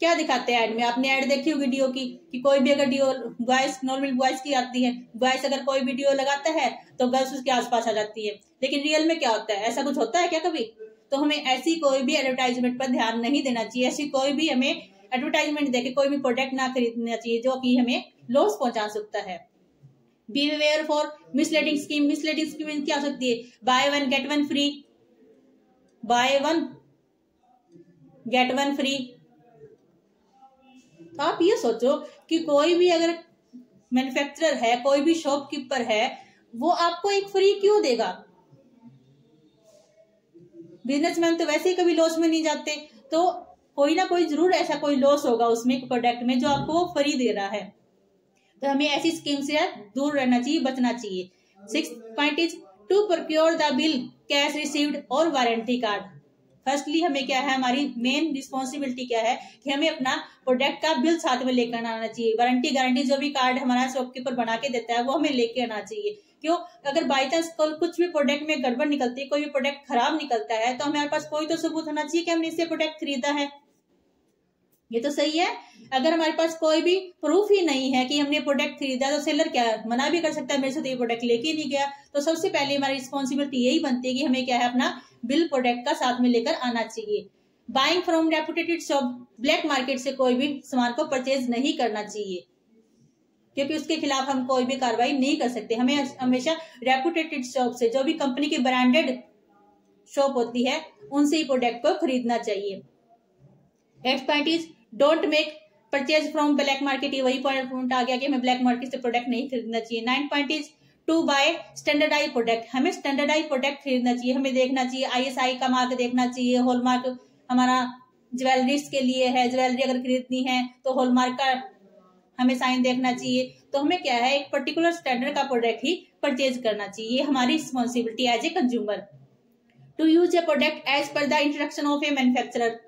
क्या दिखाते हैं एड में, आपने एड देखी होगी डियो की कि कोई भी अगर डियो बॉयज, नॉर्मल बॉयज की आती है, बॉयज अगर कोई भी डियो लगाता है तो गर्ल्स उसके आसपास आ जाती है, लेकिन रियल में क्या होता है, ऐसा कुछ होता है क्या कभी? तो हमें ऐसी कोई भी एडवर्टाइजमेंट पर ध्यान नहीं देना चाहिए, ऐसी कोई भी हमें एडवर्टाइजमेंट देके कोई भी प्रोडक्ट ना खरीदना चाहिए जो कि हमें लॉस पहुंचा सकता है। Be aware for misleading scheme. Misleading scheme क्या हो सकती है, buy 1 get 1 free, buy 1 get 1 free. तो आप ये सोचो कि कोई भी अगर मैन्युफैक्चरर है, कोई भी शॉपकीपर है, वो आपको एक फ्री क्यों देगा? बिजनेसमैन तो वैसे ही कभी लॉस में नहीं जाते, तो कोई ना कोई जरूर ऐसा कोई लॉस होगा उसमें प्रोडक्ट में जो आपको वो फ्री दे रहा है। तो हमें ऐसी स्कीम से दूर रहना चाहिए, बचना चाहिए। 6th point is to procure the bill, cash received और वारंटी कार्ड। फर्स्टली हमें क्या है, हमारी मेन रिस्पॉन्सिबिलिटी क्या है कि हमें अपना प्रोडक्ट का बिल साथ में लेकर आना चाहिए। वारंटी गारंटी जो भी कार्ड हमारा शॉपकीपर बना के देता है वो हमें लेके आना चाहिए। क्यों? अगर बाई चांस कुछ भी प्रोडक्ट में गड़बड़ निकलती है, कोई भी प्रोडक्ट खराब निकलता है, तो हमारे पास कोई तो सबूत होना चाहिए कि हमने इससे प्रोडक्ट खरीदा है। ये तो सही है। अगर हमारे पास कोई भी प्रूफ ही नहीं है कि हमने प्रोडक्ट खरीदा, तो सेलर क्या मना भी कर सकता है, मेरे से तो ये प्रोडक्ट लेके नहीं गया। तो सबसे पहले हमारी रिस्पॉन्सिबिलिटी यही बनती है कि हमें क्या है, अपना बिल प्रोडक्ट का साथ में लेकर आना चाहिए। Buying from reputed shop, black market से कोई भी सामान को परचेज नहीं करना चाहिए, क्योंकि उसके खिलाफ हम कोई भी कार्रवाई नहीं कर सकते। हमें हमेशा रेपुटेड शॉप से, जो भी कंपनी की ब्रांडेड शॉप होती है, उनसे ही प्रोडक्ट को खरीदना चाहिए। 8th point is don't make purchase from black market. ये वही पॉइंट आ गया कि हमें ब्लैक मार्केट से प्रोडक्ट नहीं खरीदना चाहिए। 9th point is to buy standardize product. हमें स्टैंडर्डाइज प्रोडक्ट खरीदना चाहिए। हमें देखना चाहिए ISI का मार्क देखना चाहिए। हॉलमार्क हमारा ज्वेलरीज के लिए है, ज्वेलरी अगर खरीदनी है तो हॉलमार्क का हमें साइन देखना चाहिए। तो हमें क्या है, एक पर्टिकुलर स्टैंडर्ड का प्रोडक्ट ही परचेज करना चाहिए। ये हमारी responsibility as a consumer. To use a product as per the instruction of a manufacturer.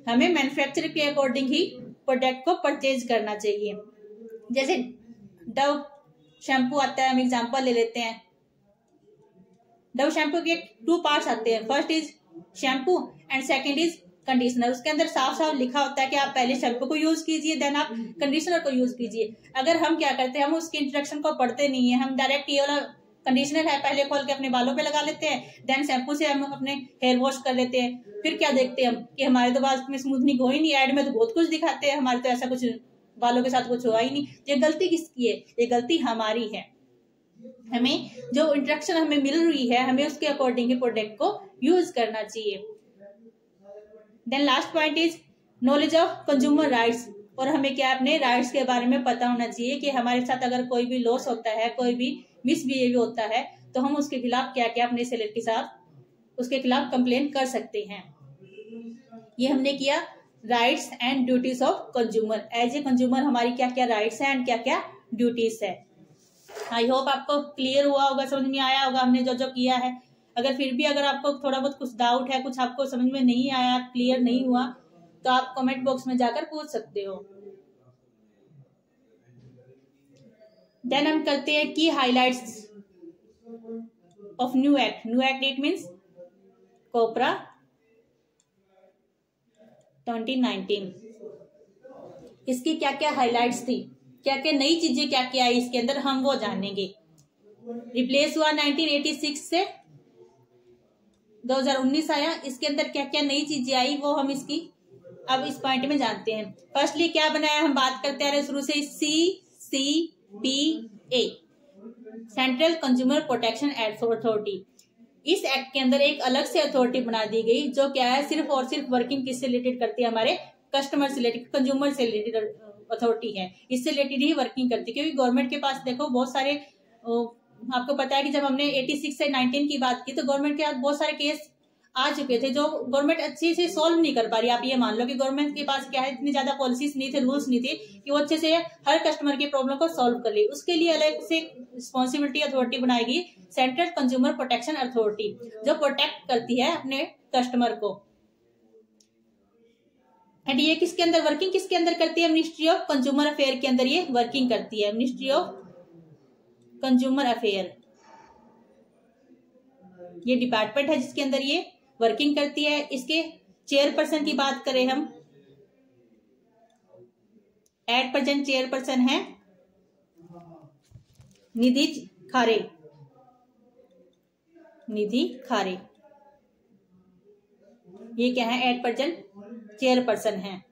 हमें मैन्युफैक्चरर के अकॉर्डिंग ही प्रोडक्ट को परचेज करना चाहिए। जैसे डव शैम्पू आता है, हम एग्जांपल ले लेते हैं। डव शैम्पू के 2 पार्ट्स आते हैं, first is shampoo and second is conditioner. उसके अंदर साफ साफ लिखा होता है कि आप पहले शैम्पू को यूज कीजिए, देन आप कंडीशनर को यूज कीजिए। अगर हम क्या करते हैं, हम उसकी इंस्ट्रक्शन को पढ़ते नहीं है, हम डायरेक्ट ये वाला कंडीशनर है पहले खोल के अपने बालों पे लगा लेते हैं, देन शैम्पू से हम अपने हेयर वॉश कर लेते हैं। फिर क्या देखते हैं हम कि हमारे तो बाल में स्मूथनिंग हो ही नहीं, एड में तो बहुत कुछ दिखाते हैं, हमारे तो ऐसा कुछ बालों के साथ कुछ हुआ ही नहीं। ये गलती किसकी है? ये गलती हमारी है। हमें जो इंस्ट्रक्शन हमें मिल रही है, हमें उसके अकॉर्डिंग ही प्रोडक्ट को यूज करना चाहिए। Then last point is knowledge of consumer rights. और हमें क्या, अपने राइट्स के बारे में पता होना चाहिए कि हमारे साथ अगर कोई भी लॉस होता है, कोई भी मिसबिहेवियर होता है, तो हम उसके खिलाफ क्या क्या अपने सेलर के साथ उसके खिलाफ कंप्लेन कर सकते हैं। ये हमने किया rights and duties of consumer. As a consumer हमारी क्या क्या राइट्स हैं एंड क्या क्या ड्यूटीज है। आई होप आपको क्लियर हुआ होगा, समझ में आया होगा हमने जो जो किया है। अगर फिर भी अगर आपको थोड़ा बहुत कुछ डाउट है, कुछ आपको समझ में नहीं आया, क्लियर नहीं हुआ, तो आप कमेंट बॉक्स में जाकर पूछ सकते हो। देन हम करते हैं की highlights of new act. New act it means COPRA 2019। इसकी क्या क्या हाइलाइट्स थी, क्या क्या नई चीजें क्या क्या आई इसके अंदर, हम वो जानेंगे। रिप्लेस हुआ 1986 से 2019 आया, इसके अंदर क्या क्या नई चीजें आई वो हम इसकी अब इस पॉइंट में जानते हैं। फर्स्टली क्या बनाया, हम बात करते आ रहे शुरू से, CCPA central consumer protection authority. इस एक्ट के अंदर एक अलग से अथॉरिटी बना दी गई जो क्या है, सिर्फ और सिर्फ वर्किंग किससे रिलेटेड करती है, हमारे कस्टमर से रिलेटेड, कंज्यूमर से रिलेटेड अथॉरिटी है, इससे रिलेटेड ही वर्किंग करती है। क्योंकि गवर्नमेंट के पास देखो बहुत सारे, आपको पता है कि जब हमने 86 से 19 की बात की तो गवर्नमेंट के पास बहुत सारे केस आ चुके थे जो गवर्नमेंट अच्छे से सॉल्व नहीं कर पा रही। आप ये मान लो कि गवर्नमेंट के पास क्या है, इतनी ज्यादा पॉलिसीज नहीं थे, रूल्स नहीं थे कि वो अच्छे से हर कस्टमर की प्रॉब्लम को सॉल्व कर ले। उसके लिए अलग से रिस्पॉन्सिबिलिटी अथॉरिटी बनाएगी, सेंट्रल कंज्यूमर प्रोटेक्शन अथॉरिटी, जो प्रोटेक्ट करती है अपने कस्टमर को। एंड ये किसके अंदर वर्किंग, किसके अंदर करती है, मिनिस्ट्री ऑफ कंज्यूमर अफेयर के अंदर ये वर्किंग करती है। मिनिस्ट्री ऑफ कंज्यूमर अफेयर ये डिपार्टमेंट है जिसके अंदर ये वर्किंग करती है। इसके चेयरपर्सन की बात करें हम, एट प्रेजेंट चेयरपर्सन है निधि खारे। निधि खारे ये क्या है, एट प्रेजेंट चेयरपर्सन है।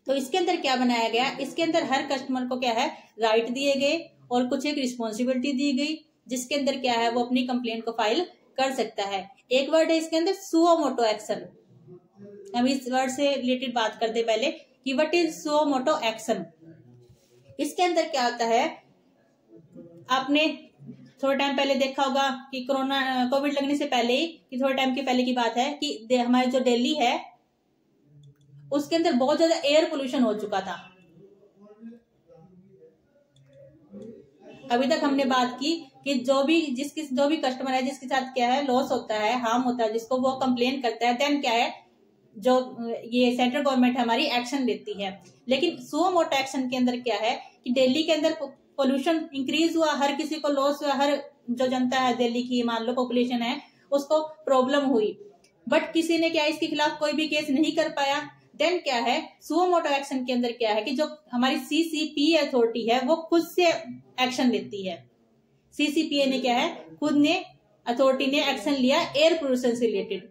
तो इसके अंदर क्या बनाया गया, इसके अंदर हर कस्टमर को क्या है, राइट दिए गए और कुछ एक रिस्पॉन्सिबिलिटी दी गई, जिसके अंदर क्या है वो अपनी कंप्लेंट को फाइल कर सकता है। एक वर्ड है इसके अंदर सुओ मोटो एक्शन। हम इस वर्ड से रिलेटेड बात करते पहले कि what is suo motu action. इसके अंदर क्या होता है, आपने थोड़ा टाइम पहले देखा होगा कि कोविड लगने से पहले ही, कि थोड़े टाइम के पहले की बात है कि हमारे जो दिल्ली है उसके अंदर बहुत ज्यादा एयर पोल्यूशन हो चुका था। अभी तक हमने बात की कि जो भी कस्टमर है जिसके साथ क्या है लॉस होता है, हार्म होता है, जिसको वो कंप्लेन करता है, देन क्या है जो ये सेंट्रल गवर्नमेंट हमारी एक्शन लेती है। लेकिन सुओ मोटो एक्शन के अंदर क्या है कि दिल्ली के अंदर पोल्यूशन इंक्रीज हुआ, हर किसी को लॉस हुआ, हर जो जनता है दिल्ली की मान लो पॉपुलेशन है उसको प्रॉब्लम हुई, बट किसी ने क्या इसके खिलाफ कोई भी केस नहीं कर पाया। देन क्या है, सुओ मोटो एक्शन के अंदर क्या है कि जो हमारी CCPA अथॉरिटी है वो खुद से एक्शन लेती है। CCPA ने क्या है, खुद ने अथॉरिटी ने एक्शन लिया एयर पोल्यूशन से रिलेटेड।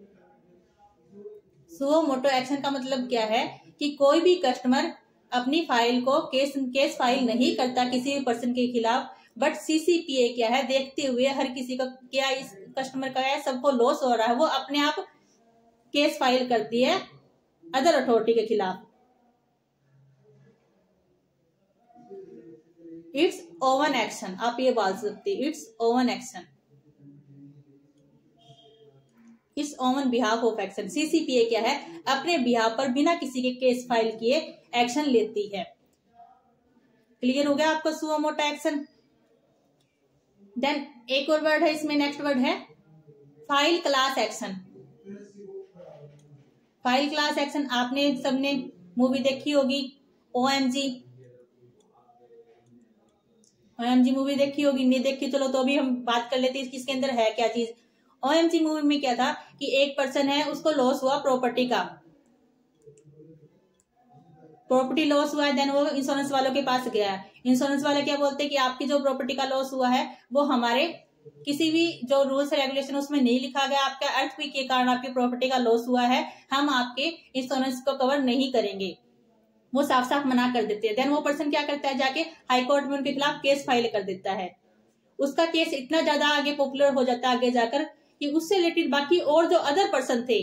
सुओ मोटो एक्शन का मतलब क्या है कि कोई भी कस्टमर अपनी फाइल को केस फाइल नहीं करता किसी भी पर्सन के खिलाफ, बट CCPA क्या है, देखते हुए हर किसी का क्या इस कस्टमर का है, सबको लॉस हो रहा है, वो अपने आप केस फाइल करती है अदर अथॉरिटी के खिलाफ। इट्स ओवन एक्शन, आप ये बोल सकते हैं, it's oven action, it's oven behalf of action. CCPA क्या है, अपने बिहाफ पर बिना किसी के केस फाइल किए एक्शन लेती है। क्लियर हो गया आपको सुओ मोटो एक्शन। देन एक और वर्ड है इसमें, नेक्स्ट वर्ड है file class action. File class action आपने सबने मूवी देखी होगी, OMG मूवी देखी होगी, नहीं देखी चलो तो अभी हम बात कर लेते हैं इसके अंदर है क्या चीज। OMG मूवी में क्या था कि एक पर्सन है उसको लॉस हुआ प्रॉपर्टी का, प्रॉपर्टी लॉस हुआ है, देन वो इंश्योरेंस वालों के पास गया। इंश्योरेंस वाले क्या बोलते हैं कि आपकी जो प्रॉपर्टी का लॉस हुआ है वो हमारे किसी भी जो रूल्स रेगुलेशन उसमें नहीं लिखा गया, आपका अर्थक्वेक के कारण आपकी प्रॉपर्टी का लॉस हुआ है, हम आपके इंश्योरेंस को कवर नहीं करेंगे, वो साफ साफ मना कर देते हैं। देन वो पर्सन क्या करता है, जाके हाई कोर्ट में उनके खिलाफ केस फाइल कर देता है। उसका केस इतना ज्यादा आगे पॉपुलर हो जाता है आगे जाकर कि उससे रिलेटेड बाकी और जो अदर पर्सन थे,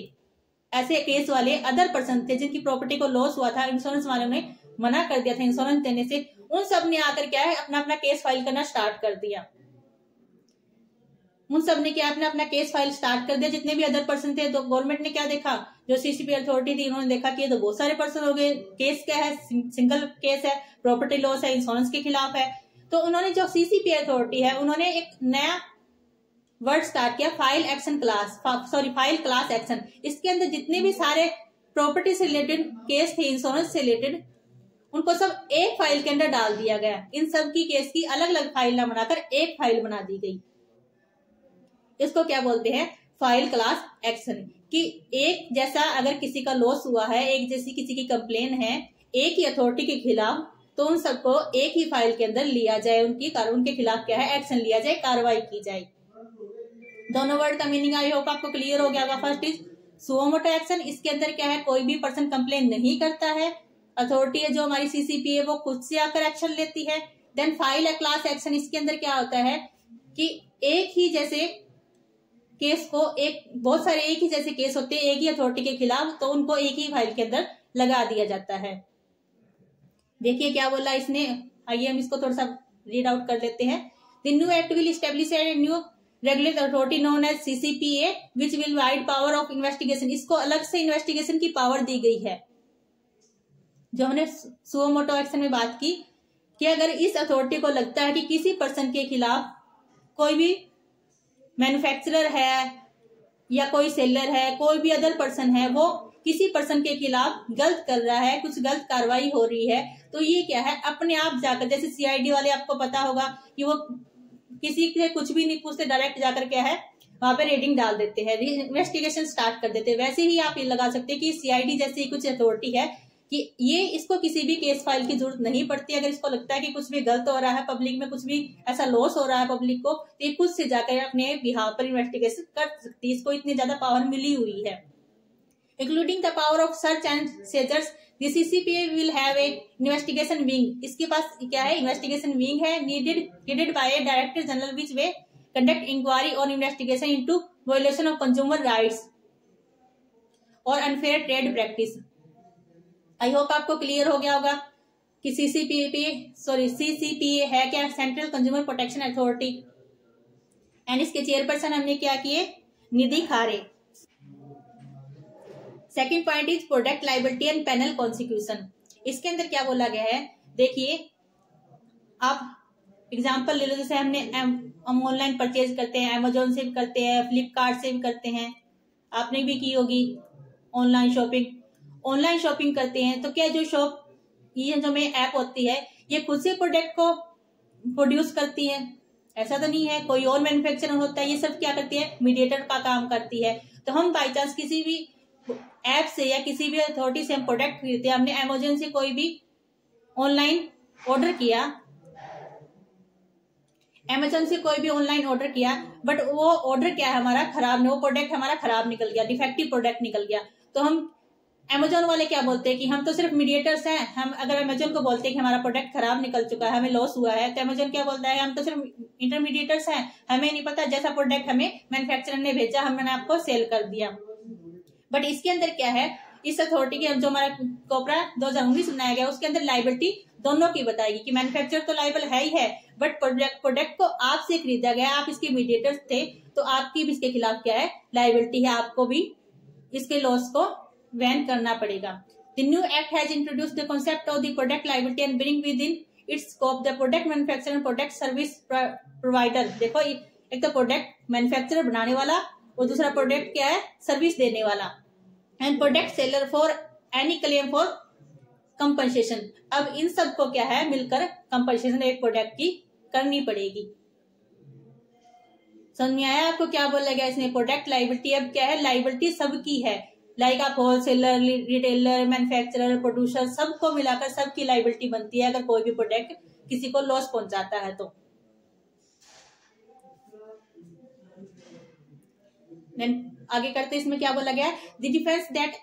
ऐसे केस वाले अदर पर्सन थे जिनकी प्रॉपर्टी को लॉस हुआ था, इंश्योरेंस वालों ने मना कर दिया था इंश्योरेंस देने से, उन सब ने आकर क्या है अपना अपना केस फाइल करना स्टार्ट कर दिया। उन सब ने क्या अपना अपना केस फाइल स्टार्ट कर दिया, जितने भी अदर पर्सन थे। तो गवर्नमेंट ने क्या देखा, जो सीसीपी अथॉरिटी थी उन्होंने देखा कि ये तो बहुत सारे पर्सन हो गए, केस क्या है, सिंगल केस है, प्रॉपर्टी लॉस है, इंश्योरेंस के खिलाफ है। तो उन्होंने जो सीसीपी अथॉरिटी है उन्होंने एक नया वर्ड स्टार्ट किया, file action class, file class action. इसके अंदर जितने भी सारे प्रॉपर्टी से रिलेटेड केस थे, इंश्योरेंस से रिलेटेड, उनको सब एक फाइल के अंदर डाल दिया गया। इन सब की केस की अलग अलग फाइल ना बनाकर एक फाइल बना दी गई। इसको क्या बोलते हैं, फाइल क्लास एक्शन। कि एक जैसा अगर किसी का लॉस हुआ है, एक जैसी किसी की कंप्लेन है एक ही अथॉरिटी के खिलाफ, तो उन सबको एक ही फाइल के अंदर लिया जाए, उनके खिलाफ क्या है, एक्शन लिया जाए, कार्रवाई की जाए। दोनों वर्ड का मीनिंग आई होप आपको क्लियर हो गया होगा। First is suo motu action, इसके अंदर क्या है, कोई भी पर्सन कंप्लेन नहीं करता है, अथॉरिटी है जो हमारी सीसीपी है वो खुद से आकर एक्शन लेती है। देन फाइल क्लास एक्शन, इसके अंदर क्या होता है कि एक ही जैसे केस को बहुत सारे एक ही जैसे केस होते हैं एक ही अथॉरिटी के खिलाफ, तो उनको एक ही फाइल के अंदर लगा दिया जाता है। देखिए क्या बोला इसने, आइए हम इसको थोड़ा सा रीड आउट कर लेते हैं। The new act will establish a new regulatory authority known as CCPA which will wide power of investigation. इसको अलग से इन्वेस्टिगेशन की पावर दी गई है। जो हमने सुओ मोटो एक्शन में बात की कि अगर इस अथॉरिटी को लगता है कि किसी पर्सन के खिलाफ कोई भी मैन्युफैक्चरर है या कोई सेलर है, कोई भी अदर पर्सन है, वो किसी पर्सन के खिलाफ गलत कर रहा है, कुछ गलत कार्रवाई हो रही है, तो ये क्या है, अपने आप जाकर, जैसे सीआईडी वाले आपको पता होगा कि वो किसी से कुछ भी नहीं पूछते, डायरेक्ट जाकर क्या है वहां पे रेडिंग डाल देते हैं, इन्वेस्टिगेशन स्टार्ट कर देते हैं। वैसे ही आप ये लगा सकते हैं कि सीआईडी जैसी कुछ अथॉरिटी है कि ये इसको किसी भी केस फाइल की जरूरत नहीं पड़ती। अगर इसको लगता है कि कुछ भी गलत हो रहा है, पब्लिक में कुछ भी ऐसा लॉस हो रहा है पब्लिक को, तो ये खुद से जाकर अपने बिहाफ पर इन्वेस्टिगेशन कर सकती है। इसको इतनी ज्यादा पावर मिली हुई है। Including the power of search and seizures, the CCPA will have a investigation wing. इसके पास क्या है, इन्वेस्टिगेशन विंग है, needed by a director general which we conduct inquiry on investigation into violation of consumer rights और unfair trade practice. I hope आपको clear हो गया होगा कि सीसीपीए है क्या, central consumer protection authority, and इसके चेयरपर्सन हमने क्या किए, Nidhi Khare. Second point is product liability and penal consecution. इसके अंदर क्या बोला गया है, देखिए आप एग्जांपल ले लो, जैसे हम ऑनलाइन परचेज करते हैं, अमेजोन से भी करते हैं, फ्लिपकार्ट से भी करते हैं, आपने भी की होगी ऑनलाइन शॉपिंग करते हैं। तो क्या जो ये जो में ऐप होती है ये खुद से प्रोडक्ट को प्रोड्यूस करती है, ऐसा तो नहीं है, कोई और मैन्युफैक्चरर होता है। ये सब क्या करती है, मीडिएटर का काम करती है। तो हम बाई चांस किसी भी ऐप से या किसी भी अथॉरिटी से हम प्रोडक्ट खरीदते हैं, हमने अमेजोन से कोई भी ऑनलाइन ऑर्डर किया, बट वो ऑर्डर क्या है हमारा खराब नहीं, वो प्रोडक्ट हमारा खराब निकल गया, डिफेक्टिव प्रोडक्ट निकल गया। तो हम अमेजोन वाले क्या बोलते हैं कि हम तो सिर्फ मीडिएटर्स हैं। हम अगर अमेजोन को बोलते हैं कि हमारा प्रोडक्ट खराब निकल चुका है, हमें लॉस हुआ है, तो अमेजोन क्या बोलता है, हम तो सिर्फ इंटरमीडिएटर्स हैं, हमें नहीं पता, जैसा प्रोडक्ट हमें मैन्युफैक्चरर ने भेजा हमने आपको सेल कर दिया। बट इसके अंदर क्या है, इस अथॉरिटी के जो हमारा कोपरा 2019 बनाया गया उसके अंदर लाइबिलिटी दोनों की बताएगी कि मैन्युफैक्चरर तो लाइबल है ही है, बट प्रोडक्ट को आपसे खरीदा गया, आप इसके मीडिएटर्स थे, तो आपकी भी इसके खिलाफ क्या है, लाइबिलिटी है, आपको भी इसके लॉस को वैन करना पड़ेगा। The new act has introduced the concept of the product liability and bring within its scope the product manufacturer and product service provider। देखो एक तो प्रोडक्ट मैन्युफैक्चरर बनाने वाला और दूसरा प्रोडक्ट क्या है, सर्विस देने वाला, and product seller for any claim for compensation. अब इन सबको क्या है, मिलकर कंपनसेशन एक प्रोडक्ट की करनी पड़ेगी। समझ में आया आपको क्या बोला गया इसने, प्रोडक्ट लाइबिलिटी अब क्या है, लाइबिलिटी सबकी है, लाइक आप होलसेलर, रिटेलर, मैन्युफैक्चरर, प्रोड्यूसर, सबको मिलाकर सबकी लाइबिलिटी बनती है अगर कोई भी प्रोडक्ट किसी को लॉस पहुंचाता है तो। आगे करते इसमें क्या बोला गया, the defence that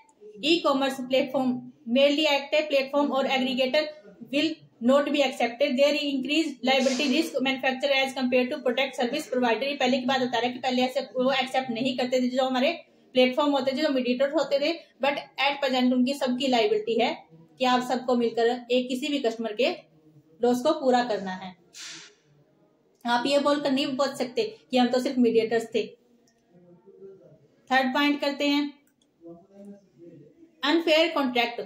e commerce platform merely act a platform और aggregator will not be accepted, there increase liability risk manufacturer as compare to product service provider. ये पहले की बात बता रहा है कि पहले ऐसे वो एक्सेप्ट नहीं करते थे जो हमारे प्लेटफॉर्म होते थे, जो मीडिएटर्स होते थे, बट एट प्रेजेंट उनकी सबकी लाइबिलिटी है कि आप सबको मिलकर एक किसी भी कस्टमर के लॉस को पूरा करना है। आप ये बोलकर नहीं बोल सकते कि हम तो सिर्फ मीडिएटर्स थे। थर्ड पॉइंट करते हैं, अनफेयर कॉन्ट्रैक्ट।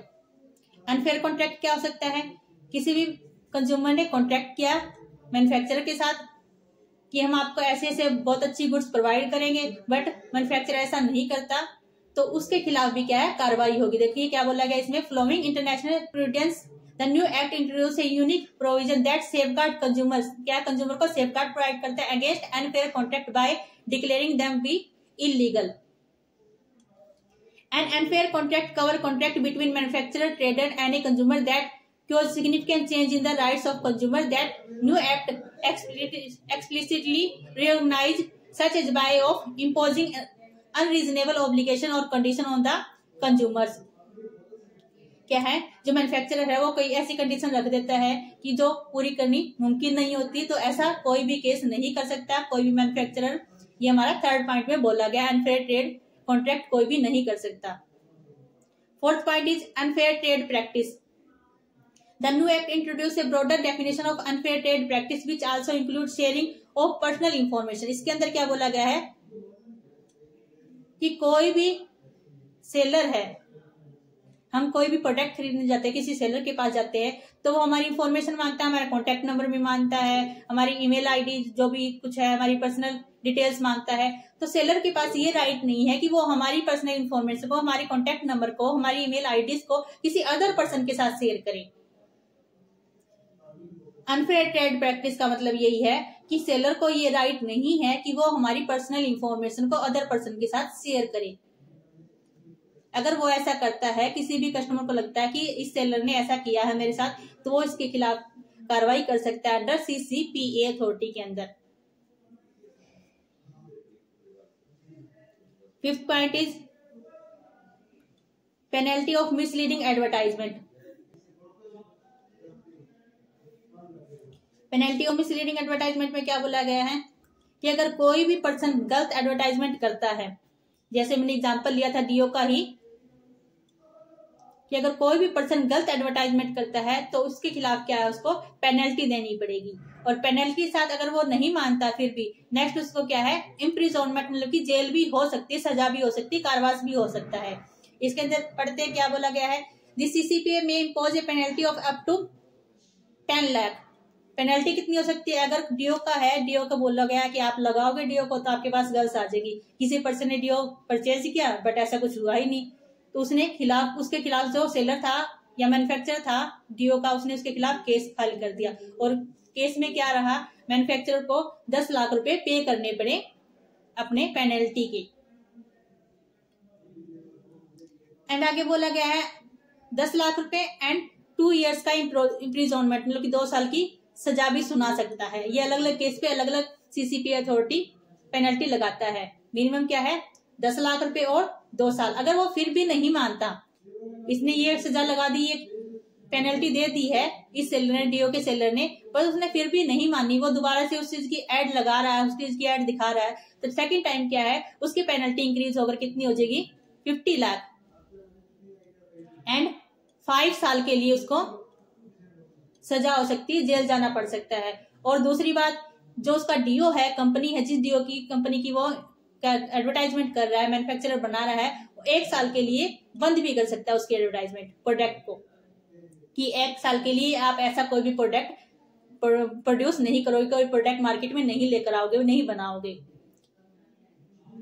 अनफेयर कॉन्ट्रैक्ट क्या हो सकता है? किसी भी कंज्यूमर ने कॉन्ट्रैक्ट किया मैन्युफैक्चरर के साथ कि हम आपको ऐसे ऐसे बहुत अच्छी गुड्स प्रोवाइड करेंगे, बट मैन्युफैक्चरर ऐसा नहीं करता, तो उसके खिलाफ भी क्या है, कार्रवाई होगी। देखिए क्या बोला गया इसमें, following international prudence the new act introduce a unique provision that safeguard consumers. क्या कंज्यूमर को सेफगार्ड प्रोवाइड करता है against unfair contract by declaring them be illegal. An unfair contract cover contract between manufacturer, trader, and a consumer that cause significant change in the rights of consumer. That new act explicitly recognize such as by of imposing unreasonable obligation or condition on the consumers. क्या है, जो manufacturer है वो कोई ऐसी condition रख देता है कि जो पूरी करनी मुमकिन नहीं होती, तो ऐसा कोई भी केस नहीं कर सकता कोई भी मैन्युफैक्चरर। ये हमारा थर्ड पॉइंट में बोला गया, अनफेयर ट्रेड कॉन्ट्रैक्ट कोई भी नहीं कर सकता। Fourth point is unfair trade practice. The new act introduce A broader definition of unfair trade practice which also include sharing of personal information. इसके अंदर क्या बोला गया है कि कोई भी सेलर है, हम कोई भी प्रोडक्ट खरीदने जाते हैं, किसी सेलर के पास जाते हैं, तो वो हमारी इंफॉर्मेशन मांगता है, हमारा कॉन्टैक्ट नंबर भी मांगता है, हमारी ईमेल आईडी जो भी कुछ है, हमारी पर्सनल डिटेल्स मांगता है। तो सेलर के पास ये राइट नहीं है कि वो हमारी पर्सनल इंफॉर्मेशन को, हमारे कॉन्टैक्ट नंबर को, हमारी ईमेल आईडीज को किसी अदर पर्सन के साथ शेयर करे। अनफेयर ट्रेड प्रैक्टिस का मतलब यही है कि सेलर को ये राइट नहीं है कि वो हमारी पर्सनल इंफॉर्मेशन को अदर पर्सन के साथ शेयर करे। अगर वो ऐसा करता है, किसी भी कस्टमर को लगता है कि इस सेलर ने ऐसा किया है मेरे साथ, तो वो इसके खिलाफ कार्रवाई कर सकता है अंडर CCPA अथॉरिटी के अंदर। Fifth point is penalty of misleading advertisement. Penalty of misleading advertisement में क्या बोला गया है कि अगर कोई भी पर्सन गलत एडवर्टाइजमेंट करता है, जैसे मैंने एग्जांपल लिया था डियो का ही, कि अगर कोई भी पर्सन गलत एडवर्टाइजमेंट करता है तो उसके खिलाफ क्या है, उसको पेनल्टी देनी पड़ेगी। और पेनल्टी के साथ अगर वो नहीं मानता फिर भी नेक्स्ट उसको क्या है, इम्प्रिजोनमेंट, मतलब कि जेल भी हो सकती है, सजा भी हो सकती है, कारावास भी हो सकता है। इसके अंदर पढ़ते हैं क्या बोला गया है, दिस CCPA में impose a penalty of up to 10 lakh. Penalty कितनी हो सकती है? अगर डियो का है, डियो का बोला गया कि आप लगाओगे डियो को तो आपके पास गर्ल्स आ जाएगी। किसी पर्सन ने डियो परचेज किया बट ऐसा कुछ हुआ ही नहीं, तो उसके खिलाफ जो सेलर था या मैन्युफैक्चरर था डियो का, उसने उसके खिलाफ केस फाइल कर दिया। और केस में क्या रहा, मैन्युफैक्चरर को 10 लाख रुपए पे करने पड़े अपने पेनल्टी के। एंड आगे बोला गया है 10 लाख रुपए एंड 2 इयर्स का इम्प्रिजोनमेंट, मतलब कि 2 साल की सजा भी सुना सकता है। ये अलग अलग केस पे अलग अलग CCPA अथॉरिटी पेनल्टी लगाता है। मिनिमम क्या है, 10 लाख रुपए और 2 साल। अगर वो फिर भी नहीं मानता, इसने ये सजा लगा दी, ये पेनल्टी दे दी है इस सेलर ने, डियो के सेलर ने, पर उसने फिर भी नहीं मानी, वो दोबारा से उस चीज की एड लगा रहा है, उस चीज की एड दिखा रहा है, तो सेकंड टाइम क्या है, उसकी पेनल्टी इंक्रीज होकर कितनी हो जाएगी, 50 लाख एंड 5 साल के लिए उसको सजा हो सकती है, जेल जाना पड़ सकता है। और दूसरी बात, जो उसका डियो है, कंपनी है, जिस डियो की कंपनी की वो एडवर्टाइजमेंट कर रहा है, मैन्युफैक्चरर बना रहा है, 1 साल के लिए बंद भी कर सकता है उसकी एडवर्टाइजमेंट प्रोडक्ट को, कि 1 साल के लिए आप ऐसा कोई भी प्रोडक्ट प्रोड्यूस नहीं करोगे, कोई प्रोडक्ट मार्केट में नहीं लेकर आओगे, नहीं बनाओगे।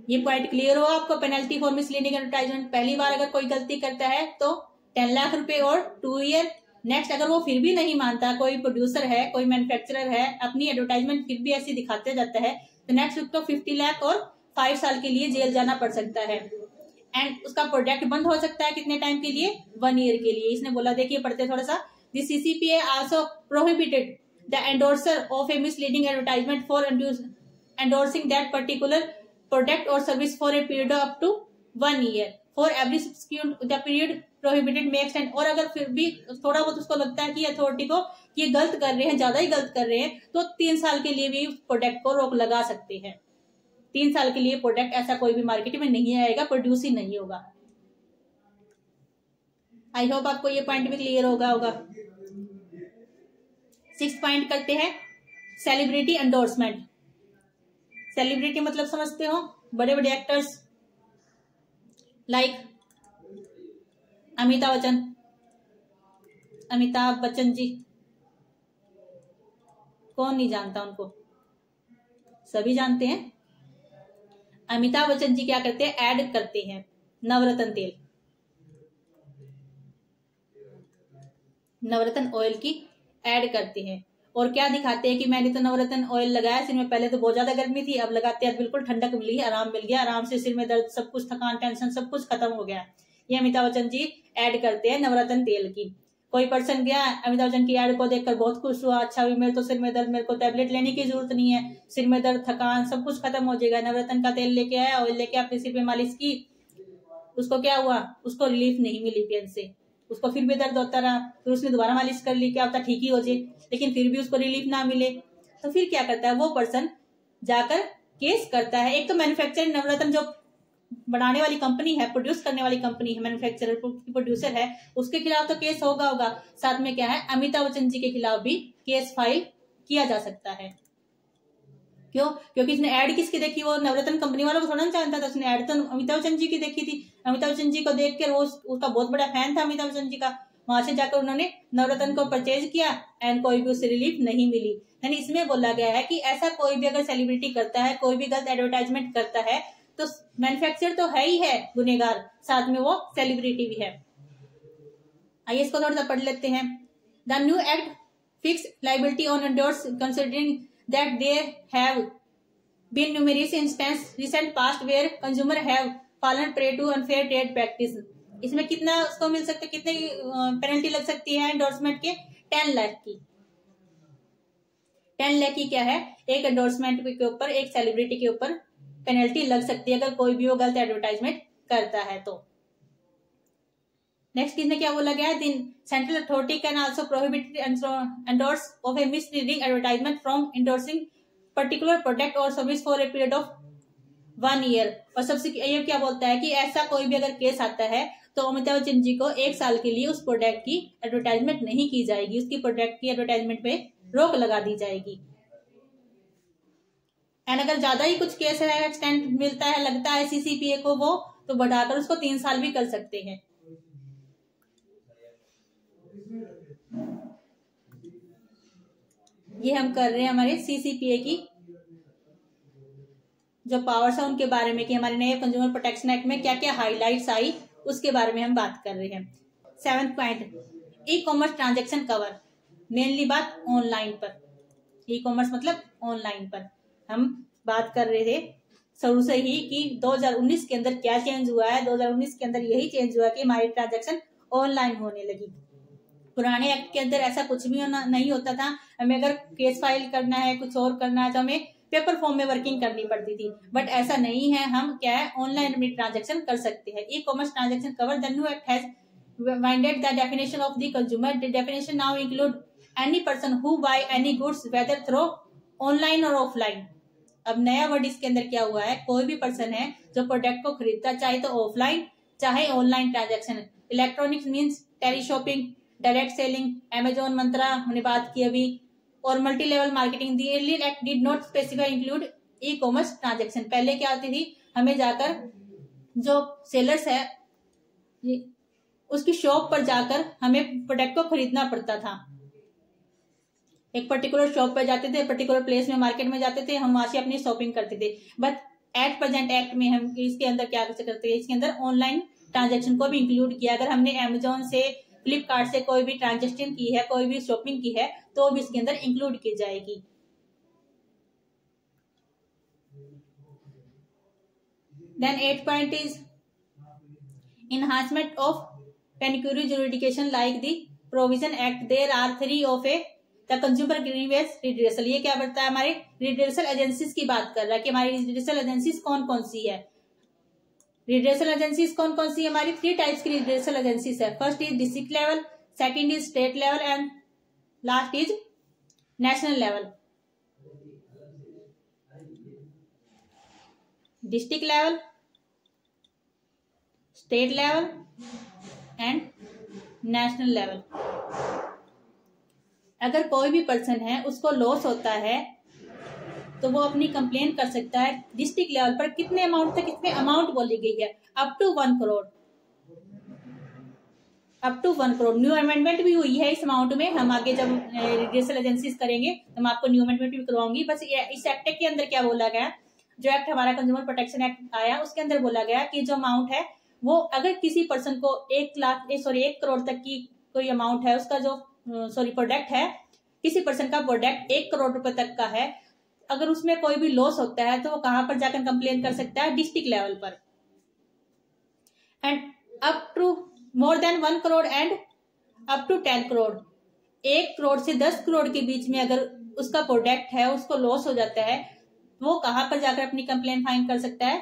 ये पॉइंट क्लियर हो आपको। पेनल्टी फॉर मिसलीडिंग एडवर्टाइजमेंट, पहली बार अगर कोई गलती करता है तो 10 लाख रुपए और 2 ईयर। नेक्स्ट, अगर वो फिर भी नहीं मानता, कोई प्रोड्यूसर है, कोई मैन्युफैक्चरर है, अपनी एडवर्टाइजमेंट फिर भी ऐसी दिखाते जाता है, तो नेक्स्ट उसको 50 लाख और 5 साल के लिए जेल जाना पड़ सकता है। एंड उसका प्रोडक्ट बंद हो सकता है कितने टाइम के लिए, 1 ईयर के लिए। इसने बोला, देखिए पढ़ते थोड़ा सा, this CCPA also prohibited the endorser of a misleading advertisement for endorsing that particular product और service for a period up to 1 year for every subsequent the period prohibited may extend. और अगर फिर भी थोड़ा बहुत उसको लगता है कि अथॉरिटी को ये गलत कर रहे हैं, ज्यादा ही गलत कर रहे हैं, तो 3 साल के लिए भी प्रोडक्ट को रोक लगा सकते हैं। 3 साल के लिए प्रोडक्ट ऐसा कोई भी मार्केट में नहीं आएगा, प्रोड्यूस ही नहीं होगा। आई होप आपको ये पॉइंट भी क्लियर होगा। 6th पॉइंट करते हैं, सेलिब्रिटी एंडोर्समेंट। सेलिब्रिटी मतलब समझते हो, बड़े बड़े एक्टर्स लाइक अमिताभ बच्चन जी। कौन नहीं जानता उनको, सभी जानते हैं। अमिताभ बच्चन जी क्या करते हैं, ऐड करते हैं नवरत्न तेल, नवरत्न ऑयल की ऐड करते हैं। और क्या दिखाते हैं कि मैंने तो नवरत्न ऑयल लगाया सिर में, पहले तो बहुत ज्यादा गर्मी थी, अब लगाते हैं बिल्कुल ठंडक मिली, आराम मिल गया, आराम से सिर में दर्द सब कुछ, थकान, टेंशन सब कुछ खत्म हो गया। ये अमिताभ बच्चन जी ऐड करते हैं नवरत्न तेल की। कोई पर्सन गया अमिताभ बच्चन की ऐड को देखकर बहुत खुश हुआ, अच्छा भी मेरे तो सिर में दर्द, मेरे को टैबलेट लेने की जरूरत नहीं है, सिर में दर्द, थकान सब कुछ खत्म हो जाएगा। नवरत्न का तेल लेके आया, ऑयल लेके अपने सिर पे मालिश की, उसको क्या हुआ, उसको रिलीफ नहीं मिली पेन से, उसको फिर भी दर्द होता रहा, फिर उसने दोबारा मालिश कर ली, क्या होता ठीक ही हो जाए, लेकिन फिर भी उसको रिलीफ ना मिले, तो फिर क्या करता है वो पर्सन, जाकर केस करता है। एक तो मैन्युफैक्चर नवरत्न जो बनाने वाली कंपनी है, प्रोड्यूस करने वाली कंपनी है, मैन्युफैक्चरर प्रोड्यूसर है, उसके खिलाफ तो केस होगा। साथ में क्या है, अमिताभ बच्चन जी के खिलाफ भी केस फाइल किया जा सकता है। क्यों? क्योंकि इसने ऐड किसकी देखी, वो नवरत्न कंपनी वालों को थोड़ा जानता था, उसने ऐड तो अमिताभ बच्चन जी की देखी थी। अमिताभ बच्चन जी को देखकर वो उसका बहुत बड़ा फैन था अमिताभ बच्चन जी का, वहां से जाकर उन्होंने नवरत्न को परचेज किया एंड कोई भी उससे रिलीफ नहीं मिली। यानी इसमें बोला गया है कि ऐसा कोई भी अगर सेलिब्रिटी करता है, कोई भी गलत एडवर्टाइजमेंट करता है, तो मैन्युफैक्चरर तो है ही है गुनहगार, साथ में वो सेलिब्रिटी भी है। आइए इसको थोड़ा सा पढ़ लेते हैं। The new act fix liability on endorse considering that there have been numerous instances recent past where consumer have fallen prey to unfair trade practice। इसमें कितना उसको मिल सकता है, कितने पेनल्टी लग सकती है एंडोर्समेंट के, 10 लाख की। 10 लाख की क्या है, एक एंडोर्समेंट के ऊपर, एक सेलिब्रिटी के ऊपर पेनल्टी लग सकती है अगर कोई भी वो गलत एडवर्टाइजमेंट करता है तो। नेक्स्ट इसमें क्या बोला गया है, central authority can also prohibit endorse of a misleading advertisement from endorsing particular product और service for a period of 1 year. और सबसे ये क्या बोलता है कि ऐसा कोई भी अगर केस आता है तो अमिताभ बच्चन जी को 1 साल के लिए उस प्रोडक्ट की एडवर्टाइजमेंट नहीं की जाएगी, उसकी प्रोडक्ट की एडवर्टाइजमेंट पे रोक लगा दी जाएगी। एंड अगर ज्यादा ही कुछ केस है, एक्सटेंड मिलता है, लगता है सीसीपीए को, वो तो बढ़ाकर उसको 3 साल भी कर सकते हैं। ये हम कर रहे हैं हमारे सीसीपीए की जो पावर्स है उनके बारे में, कि हमारे नए कंज्यूमर प्रोटेक्शन एक्ट में क्या क्या हाइलाइट्स आई उसके बारे में हम बात कर रहे हैं। 7th पॉइंट, ई कॉमर्स ट्रांजेक्शन कवर। मेनली बात ऑनलाइन पर, ई कॉमर्स मतलब ऑनलाइन पर हम बात कर रहे थे शुरू से ही कि 2019 के अंदर क्या चेंज हुआ है। 2019 के अंदर यही चेंज हुआ कि हमारी ट्रांजेक्शन ऑनलाइन होने लगी। पुराने एक्ट के अंदर ऐसा कुछ भी नहीं होता था, हमें अगर केस फाइल करना है, कुछ और करना है तो हमें पेपर फॉर्म में वर्किंग करनी पड़ती थी, बट ऐसा नहीं है, हम क्या है ऑनलाइन अपनी ट्रांजेक्शन कर सकते हैं। E commerce transaction cover. The new act has वाइडेड the definition of the consumer. The definition now include any person who buy any goods whether through online और ऑफलाइन। अब नया वर्ड इसके अंदर क्या हुआ है, कोई भी पर्सन है जो प्रोडक्ट को खरीदता, चाहे तो ऑफलाइन चाहे online transaction. Electronics means teleshopping, direct selling, Amazon, Myntra हमने बात की अभी, और multi level marketing. The earlier act did not specify include e commerce transaction. पहले क्या होती थी, हमें जाकर जो सेलर्स है उसकी शॉप पर जाकर हमें प्रोडक्ट को खरीदना पड़ता था। एक पर्टिकुलर शॉप पर जाते थे, पर्टिकुलर प्लेस में मार्केट में जाते थे, हम वहां से अपनी शॉपिंग करते थे। बट एट प्रेजेंट एक्ट में हम इसके अंदर क्या करते हैं, इसके अंदर ऑनलाइन ट्रांजेक्शन को भी इंक्लूड किया। अगर हमने अमेजोन से, फ्लिपकार्ट से कोई भी ट्रांजेक्शन की है, कोई भी शॉपिंग की है, तो भी इसके अंदर इंक्लूड की जाएगी। Then 8th point is enhancement of pecuniary jurisdiction like the provision act. There are 3 of a the consumer grievance redressal। ये क्या बढ़ता है, हमारे रिड्रेसल एजेंसीज की बात कर रहा है कि हमारी रिड्रेसल एजेंसीज कौन कौन सी है। रिड्रेसल एजेंसीज कौन कौन सी है, हमारी 3 टाइप्स की रिड्रेसल एजेंसीज है। First is district level, second is state level and last is national level. District level, state level and national level. अगर कोई भी पर्सन है उसको लॉस होता है तो वो अपनी कंप्लेन कर सकता है डिस्ट्रिक्ट लेवल पर। कितने अमाउंट तक, कितने अमाउंट बोली गई है, up to 1 crore, up to 1 crore. New amendment भी हुई है इस अमाउंट में। हम आगे जब रिड्रेसल एजेंसीज करेंगे तो मैं आपको न्यू अमेंडमेंट भी करवाऊंगी। बस इस एक्ट के अंदर क्या बोला गया, जो एक्ट हमारा कंज्यूमर प्रोटेक्शन एक्ट आया उसके अंदर बोला गया कि जो अमाउंट है वो अगर किसी पर्सन को 1 करोड़ तक की कोई अमाउंट है, उसका जो प्रोडक्ट है, किसी पर्सन का प्रोडक्ट 1 करोड़ रुपए तक का है, अगर उसमें कोई भी लॉस होता है तो वो कहां पर जाकर कंप्लेन कर सकता है, डिस्ट्रिक्ट लेवल पर। And up to more than 1 crore and up to 10 crore, 1 crore से 10 करोड़ के बीच में अगर उसका प्रोडक्ट है, उसको लॉस हो जाता है, वो कहां पर जाकर अपनी कंप्लेन फाइल कर सकता है,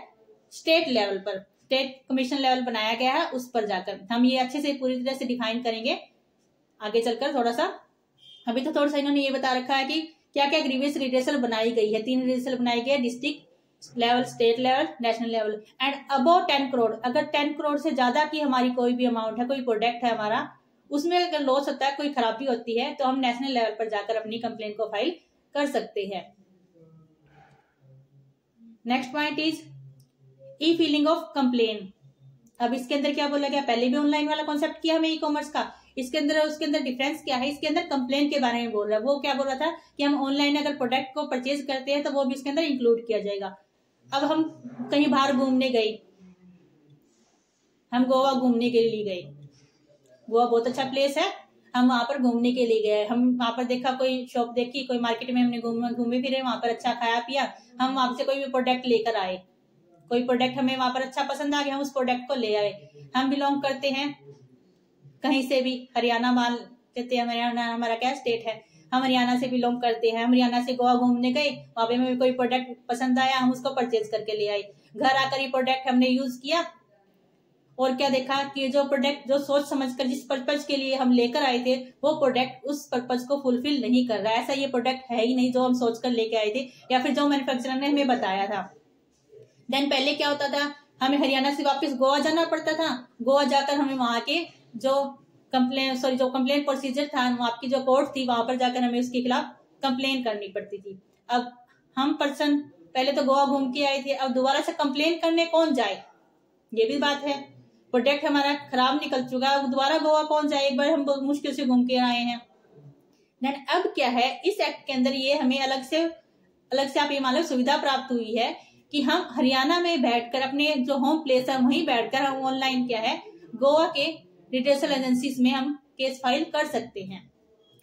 स्टेट लेवल पर। स्टेट कमीशन लेवल बनाया गया है, उस पर जाकर हम ये अच्छे से पूरी तरह से डिफाइन करेंगे आगे चलकर। थोड़ा सा अभी तो थोड़ा सा इन्होंने ये बता रखा है कि क्या क्या ग्रीवियस रिड्रेसल बनाई गई है। 3 रिड्रेसल बनाई गई है, district level, state level, national level. And above 10 crore, अगर 10 करोड़ से ज्यादा की हमारी कोई भी अमाउंट है, कोई प्रोडक्ट है हमारा, उसमें अगर लॉस होता है, कोई खराबी होती है, तो हम नेशनल लेवल पर जाकर अपनी कंप्लेन को फाइल कर सकते हैं। Next point is E feeling of complain. अब इसके अंदर क्या बोला गया, पहले भी ऑनलाइन वाला कॉन्सेप्ट किया हमें ई कॉमर्स का, इसके अंदर उसके अंदर डिफरेंस क्या है, इसके अंदर कंप्लेन के बारे में बोल रहा है। वो क्या बोल रहा था कि हम ऑनलाइन अगर प्रोडक्ट को परचेज करते हैं तो वो भी इसके अंदर इंक्लूड किया जाएगा। अब हम कहीं बाहर घूमने गए, हम गोवा घूमने के लिए गए, गोवा बहुत अच्छा प्लेस है, हम वहां पर घूमने के लिए गए, हम वहां पर देखा, कोई शॉप देखी, कोई मार्केट में हमने घूमे फिरे, वहां पर अच्छा खाया पिया, हम वहां से कोई भी प्रोडक्ट लेकर आए, कोई प्रोडक्ट हमें वहां पर अच्छा पसंद आ गया, हम उस प्रोडक्ट को ले आए। हम बिलोंग करते हैं कहीं से भी, हरियाणा मान कहते हैं, हरियाणा हमारा क्या स्टेट है, हम हरियाणा से बिलोंग करते हैं, हम हरियाणा से गोवा घूमने गए, वहां पे हमें कोई प्रोडक्ट पसंद आया, हम उसको परचेज करके ले आए। घर आकर ये प्रोडक्ट हमने यूज किया और क्या देखा कि जो प्रोडक्ट, जो सोच समझकर जिस पर्पज के लिए हम लेकर आए थे, वो प्रोडक्ट उस पर्पज को फुलफिल नहीं कर रहा है। ऐसा ये प्रोडक्ट है ही नहीं जो हम सोचकर लेके आए थे, या फिर जो मैन्युफैक्चरर ने हमें बताया था। देन पहले क्या होता था, हमें हरियाणा से वापस गोवा जाना पड़ता था, गोवा जाकर हमें वहां के जो कंप्लेन प्रोसीजर था, वहां की जो कोर्ट थी, वहां पर जाकर हमें उसके खिलाफ कंप्लेन करनी पड़ती थी। अब हम पर्सन पहले तो गोवा घूम के आए थे, अब दोबारा से कंप्लेन करने कौन जाए, ये भी बात है। प्रोडक्ट हमारा खराब निकल चुका है, अब दोबारा गोवा कौन जाए, एक बार हम बहुत मुश्किल से घूम के आए हैं। देन अब क्या है, इस एक्ट के अंदर ये हमें अलग से आप ये मान लो सुविधा प्राप्त हुई है कि हम हरियाणा में बैठकर, अपने जो होम प्लेस है वहीं बैठकर हम ऑनलाइन क्या है, गोवा के रिड्रेसल एजेंसीज में हम केस फाइल कर सकते हैं।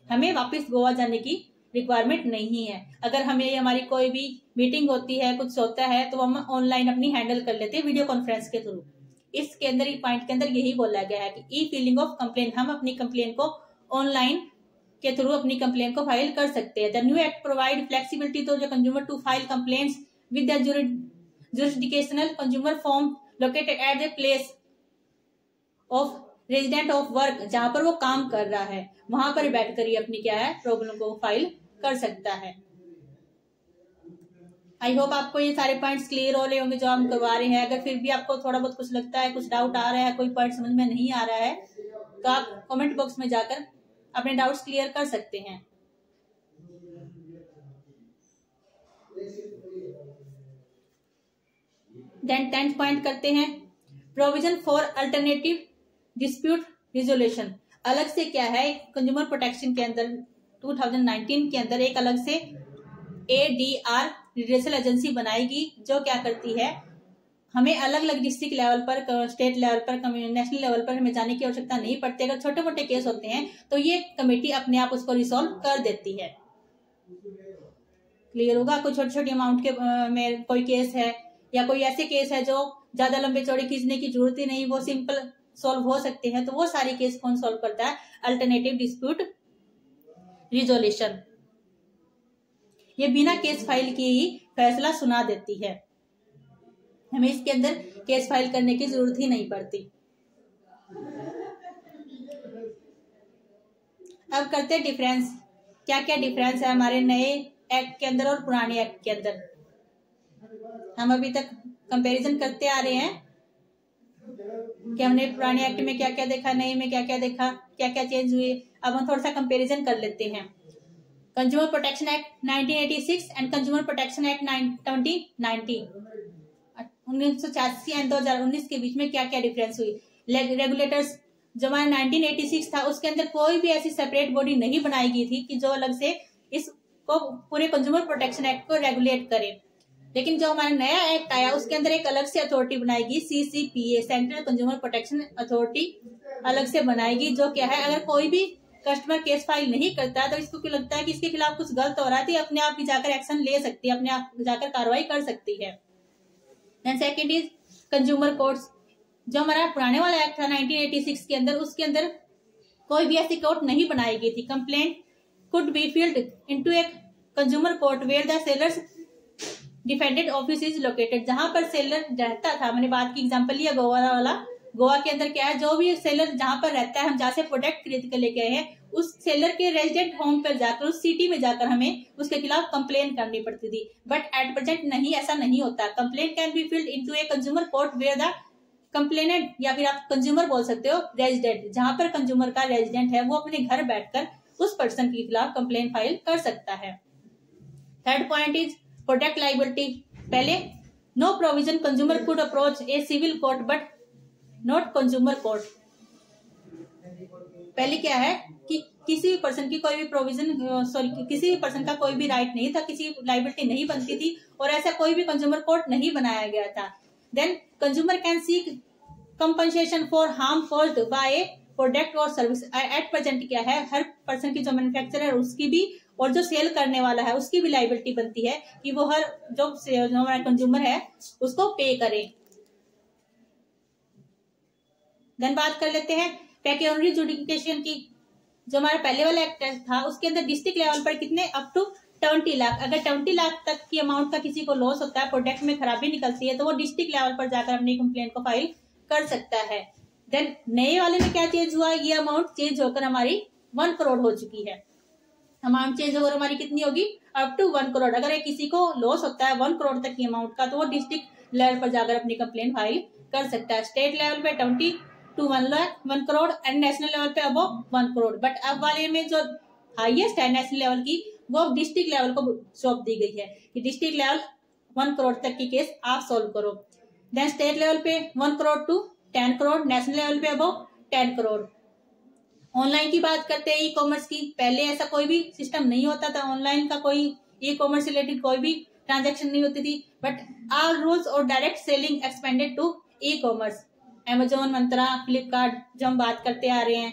हमें वापस गोवा जाने की रिक्वायरमेंट नहीं है। अगर हमें हमारी कोई भी मीटिंग होती है, कुछ होता है, तो हम ऑनलाइन अपनी हैंडल कर लेते हैं वीडियो कॉन्फ्रेंस के थ्रू। इसके अंदर पॉइंट के अंदर यही बोला गया है कि ई फीलिंग ऑफ कंप्लेन, हम अपनी कंप्लेन को ऑनलाइन के थ्रू अपनी कंप्लेन को फाइल कर सकते हैं। The new act provide flexibility to the consumer to file complaints with the jurisdictional consumer form located at the place of resident of work, जहां पर वो काम कर रहा है वहां पर बैठकर ही अपनी क्या है, प्रॉब्लम को फाइल कर सकता है। आई होप आपको ये सारे पॉइंट्स क्लियर हो रहे होंगे जो हम करवा रहे हैं। अगर फिर भी आपको थोड़ा बहुत कुछ लगता है, कुछ डाउट आ रहा है, कोई पॉइंट समझ में नहीं आ रहा है, तो आप कमेंट बॉक्स में जाकर अपने डाउट्स क्लियर कर सकते हैं। देन 10th पॉइंट करते हैं, provision for alternative dispute resolution. अलग से क्या है, कंज्यूमर प्रोटेक्शन के अंदर 2019 के अंदर एक अलग से ADR रिड्रेसल एजेंसी बनाएगी, जो क्या करती है, हमें अलग अलग डिस्ट्रिक्ट लेवल पर, स्टेट लेवल पर, नेशनल लेवल पर हमें जाने की आवश्यकता नहीं पड़ती। अगर छोटे मोटे केस होते हैं तो ये कमेटी अपने आप उसको रिसॉल्व कर देती है। क्लियर होगा? कोई छोटी छोटी अमाउंट के में कोई केस है, या कोई ऐसे केस है जो ज्यादा लंबे चौड़े खींचने की जरूरत ही नहीं, वो सिंपल सॉल्व हो सकते हैं, तो वो सारी केस कौन सॉल्व करता है, अल्टरनेटिव डिस्प्यूट रिजोल्यूशन। ये बिना केस फाइल किए ही फैसला सुना देती है, हमें इसके अंदर केस फाइल करने की जरूरत ही नहीं पड़ती। अब करते हैं डिफरेंस, क्या क्या डिफरेंस है हमारे नए एक्ट के अंदर और पुराने एक्ट के अंदर। हम अभी तक कंपैरिजन करते आ रहे हैं कि हमने पुराने एक्ट में क्या क्या देखा, नए में क्या क्या देखा, क्या क्या चेंज हुए। अब हम थोड़ा सा कंपैरिजन कर लेते हैं। Consumer protection act 1986 and consumer protection act 2019 1986 and 2019 के बीच में क्या क्या डिफरेंस हुई। रेगुलेटर्स जो हमारा 1986 था उसके अंदर कोई भी ऐसी सेपरेट बॉडी नहीं बनाई गई थी कि जो अलग से इसको पूरे कंज्यूमर प्रोटेक्शन एक्ट को रेगुलेट करे। लेकिन जो हमारा नया एक्ट आया उसके अंदर एक अलग से अथॉरिटी बनाएगी, CCPA central consumer protection authority अलग से बनाएगी, जो क्या है अगर कोई भी कस्टमर केस फाइल नहीं करता तो इसको क्यों लगता है कि इसके खिलाफ कुछ गलत हो रहा है तो अपने आप ही जाकर एक्शन ले सकती है, अपने आप जाकर कार्रवाई कर सकती है। Then second is consumer courts. जो हमारा पुराने वाला एक्ट था 1986 के अंदर, उसके अंदर कोई भी ऐसी कोर्ट नहीं बनाई गई थी। Complaint could be filed into a consumer court where the sellers defended office is located. जहां पर सेलर रहता था, मैंने बात की एग्जांपल लिया गोवा वाला, गोवा के अंदर क्या है जो भी सेलर जहां पर रहता है, हम जहां से प्रोडक्ट खरीद कर लेके आए हैं उस सेलर के रेजिडेंट होम पर जाकर, उस सिटी में जाकर हमें उसके खिलाफ कंप्लेन करनी पड़ती थी। बट एट प्रेजेंट नहीं, ऐसा नहीं होता। Complaint can be filed into a consumer court where the complainant, या फिर आप कंज्यूमर बोल सकते हो, रेजिडेंट, जहां पर कंज्यूमर का रेजिडेंट है वो अपने घर बैठकर उस पर्सन के खिलाफ कंप्लेन फाइल कर सकता है। Third point is product liability. पहले no provision consumer could approach a civil court but not consumer court. पहले क्या है कि किसी भी पर्सन की कोई भी प्रोविजन किसी भी पर्सन का कोई भी राइट नहीं था, किसी लाइबिलिटी नहीं बनती थी और ऐसा कोई भी कंज्यूमर कोर्ट नहीं बनाया गया था। Then consumer can seek compensation for harm caused by a product और सर्विस। एट प्रेजेंट क्या है, हर पर्सन की जो मैन्युफैक्चरर है उसकी भी और जो सेल करने वाला है उसकी भी लाइबिलिटी बनती है कि वो हर जो हमारा कंज्यूमर है उसको पे करे। देन बात कर लेते हैं पेक्यूनियरी जुडिकेशन की। जो हमारा पहले वाला एक्ट था उसके अंदर डिस्ट्रिक्ट लेवल पर कितने अप टू 20 लाख, अगर 20 लाख तक की अमाउंट का किसी को लॉस होता है, प्रोडक्ट में खराबी निकलती है, तो वो डिस्ट्रिक्ट लेवल पर जाकर अपनी कंप्लेंट को फाइल कर सकता है। देन नए वाले में क्या चेंज हुआ, ये अमाउंट चेंज होकर हमारी 1 करोड़ हो चुकी है। अमाउंट चेंज होकर हमारी कितनी होगी, अप टू 1 करोड़। अगर किसी को लॉस होता है 1 करोड़ तक की अमाउंट का तो वो डिस्ट्रिक्ट लेवल पर जाकर अपनी कंप्लेंट फाइल कर सकता है। स्टेट लेवल पे 20 to 1 lakh 1 crore and national level पे अबव 1 करोड़। बट अब वाले में जो हाईएस्ट है नेशनल लेवल की वो अब डिस्ट्रिक्ट लेवल को सौंप दी गई है कि डिस्ट्रिक्ट लेवल 1 करोड़ तक की केस आप सोल्व करो। देन स्टेट लेवल पे 1 crore to 10 crore, national level पे अबव 10 करोड़। ऑनलाइन की बात करते हैं ई कॉमर्स की, पहले ऐसा कोई भी सिस्टम नहीं होता था, ऑनलाइन का कोई ई कॉमर्स रिलेटेड कोई भी ट्रांजेक्शन नहीं होती थी। बट ऑल रूल्स और direct selling expanded to e commerce. Amazon, Myntra, Flipkart जो हम बात करते आ रहे हैं।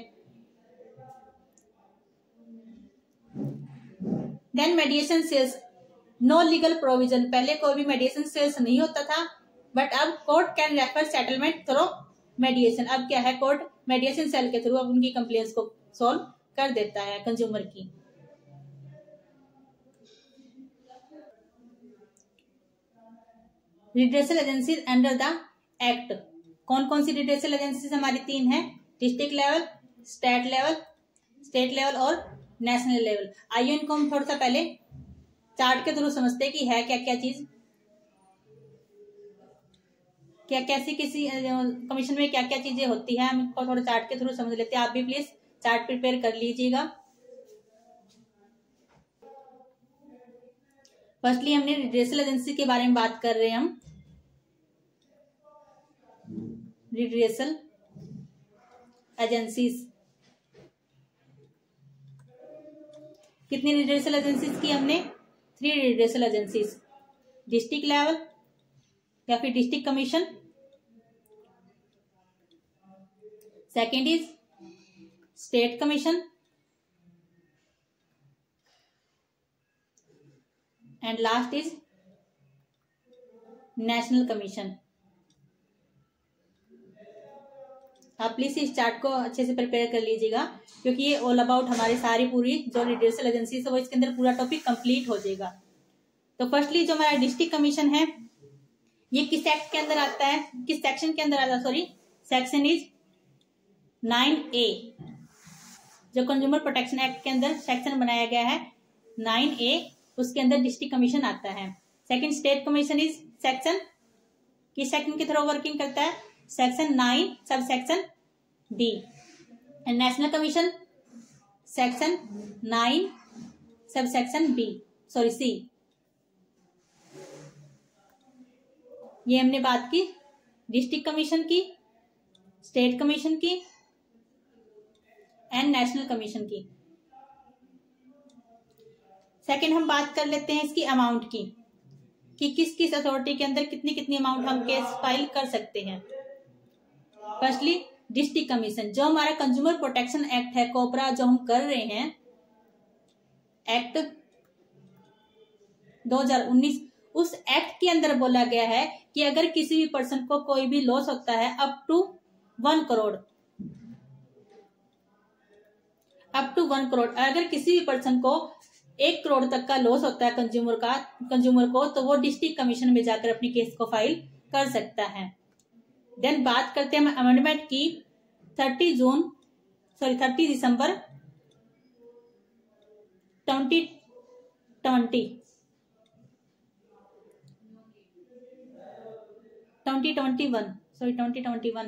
Then mediation sales, no legal provision. पहले कोई भी मेडिएशन सेल्स नहीं होता था बट अब court can refer settlement through मेडिएशन। अब क्या है, कोर्ट मेडिएशन सेल के थ्रू अब उनकी कंप्लेंट्स को सॉल्व कर देता है कंज्यूमर की। Redressal agencies under the act. कौन कौन सी रिड्रेसल एजेंसीज हमारी 3 है, डिस्ट्रिक्ट लेवल, स्टेट लेवल और नेशनल लेवल। आइए इनको हम थोड़ा सा पहले चार्ट के थ्रू समझते हैं कि है क्या क्या चीज, क्या कैसी किसी कमीशन में क्या क्या चीजें होती है, हम इनको थोड़ा चार्ट के थ्रू समझ लेते हैं। आप भी प्लीज चार्ट प्रिपेयर कर लीजिएगा। फर्स्टली हमने रिड्रेसल एजेंसी के बारे में बात कर रहे हैं। हम रिड्रेसल एजेंसीज, कितनी रिड्रेसल एजेंसीज की हमने, 3 रिड्रेसल एजेंसीज, डिस्ट्रिक्ट लेवल या फिर district commission, second is state commission and last is national commission. आप प्लीज इस चार्ट को अच्छे से प्रिपेयर कर लीजिएगा क्योंकि ये ऑल अबाउट हमारी सारी पूरी जो रिड्रेसल एजेंसी है वो इसके अंदर पूरा टॉपिक कंप्लीट हो जाएगा। तो फर्स्टली जो हमारा डिस्ट्रिक्ट कमीशन है ये किस एक्ट के अंदर आता है, किस सेक्शन के अंदर आता है, सॉरी सेक्शन इज 9A। जो कंज्यूमर प्रोटेक्शन एक्ट के अंदर सेक्शन बनाया गया है 9A, उसके अंदर डिस्ट्रिक्ट कमीशन आता है। Second state commission is section, किस सेक्शन के थ्रू वर्किंग करता है, section 9 subsection D। And national commission section 9 subsection C. ये हमने बात की डिस्ट्रिक्ट कमीशन की, स्टेट कमीशन की एंड नेशनल कमीशन की। सेकंड हम बात कर लेते हैं इसकी अमाउंट की, कि किस किस अथॉरिटी के अंदर कितनी कितनी अमाउंट हम केस फाइल कर सकते हैं। फर्स्टली डिस्ट्रिक्ट कमीशन, जो हमारा कंज्यूमर प्रोटेक्शन एक्ट है कोपरा जो हम कर रहे हैं, एक्ट 2019, उस एक्ट के अंदर बोला गया है कि अगर किसी भी पर्सन को कोई भी लॉस होता है अप टू 1 करोड़, अगर किसी भी पर्सन को 1 करोड़ तक का लॉस होता है कंज्यूमर को, तो वो डिस्ट्रिक्ट कमीशन में जाकर अपनी केस को फाइल कर सकता है। देन बात करते हैं अमेंडमेंट की 30 दिसंबर 2021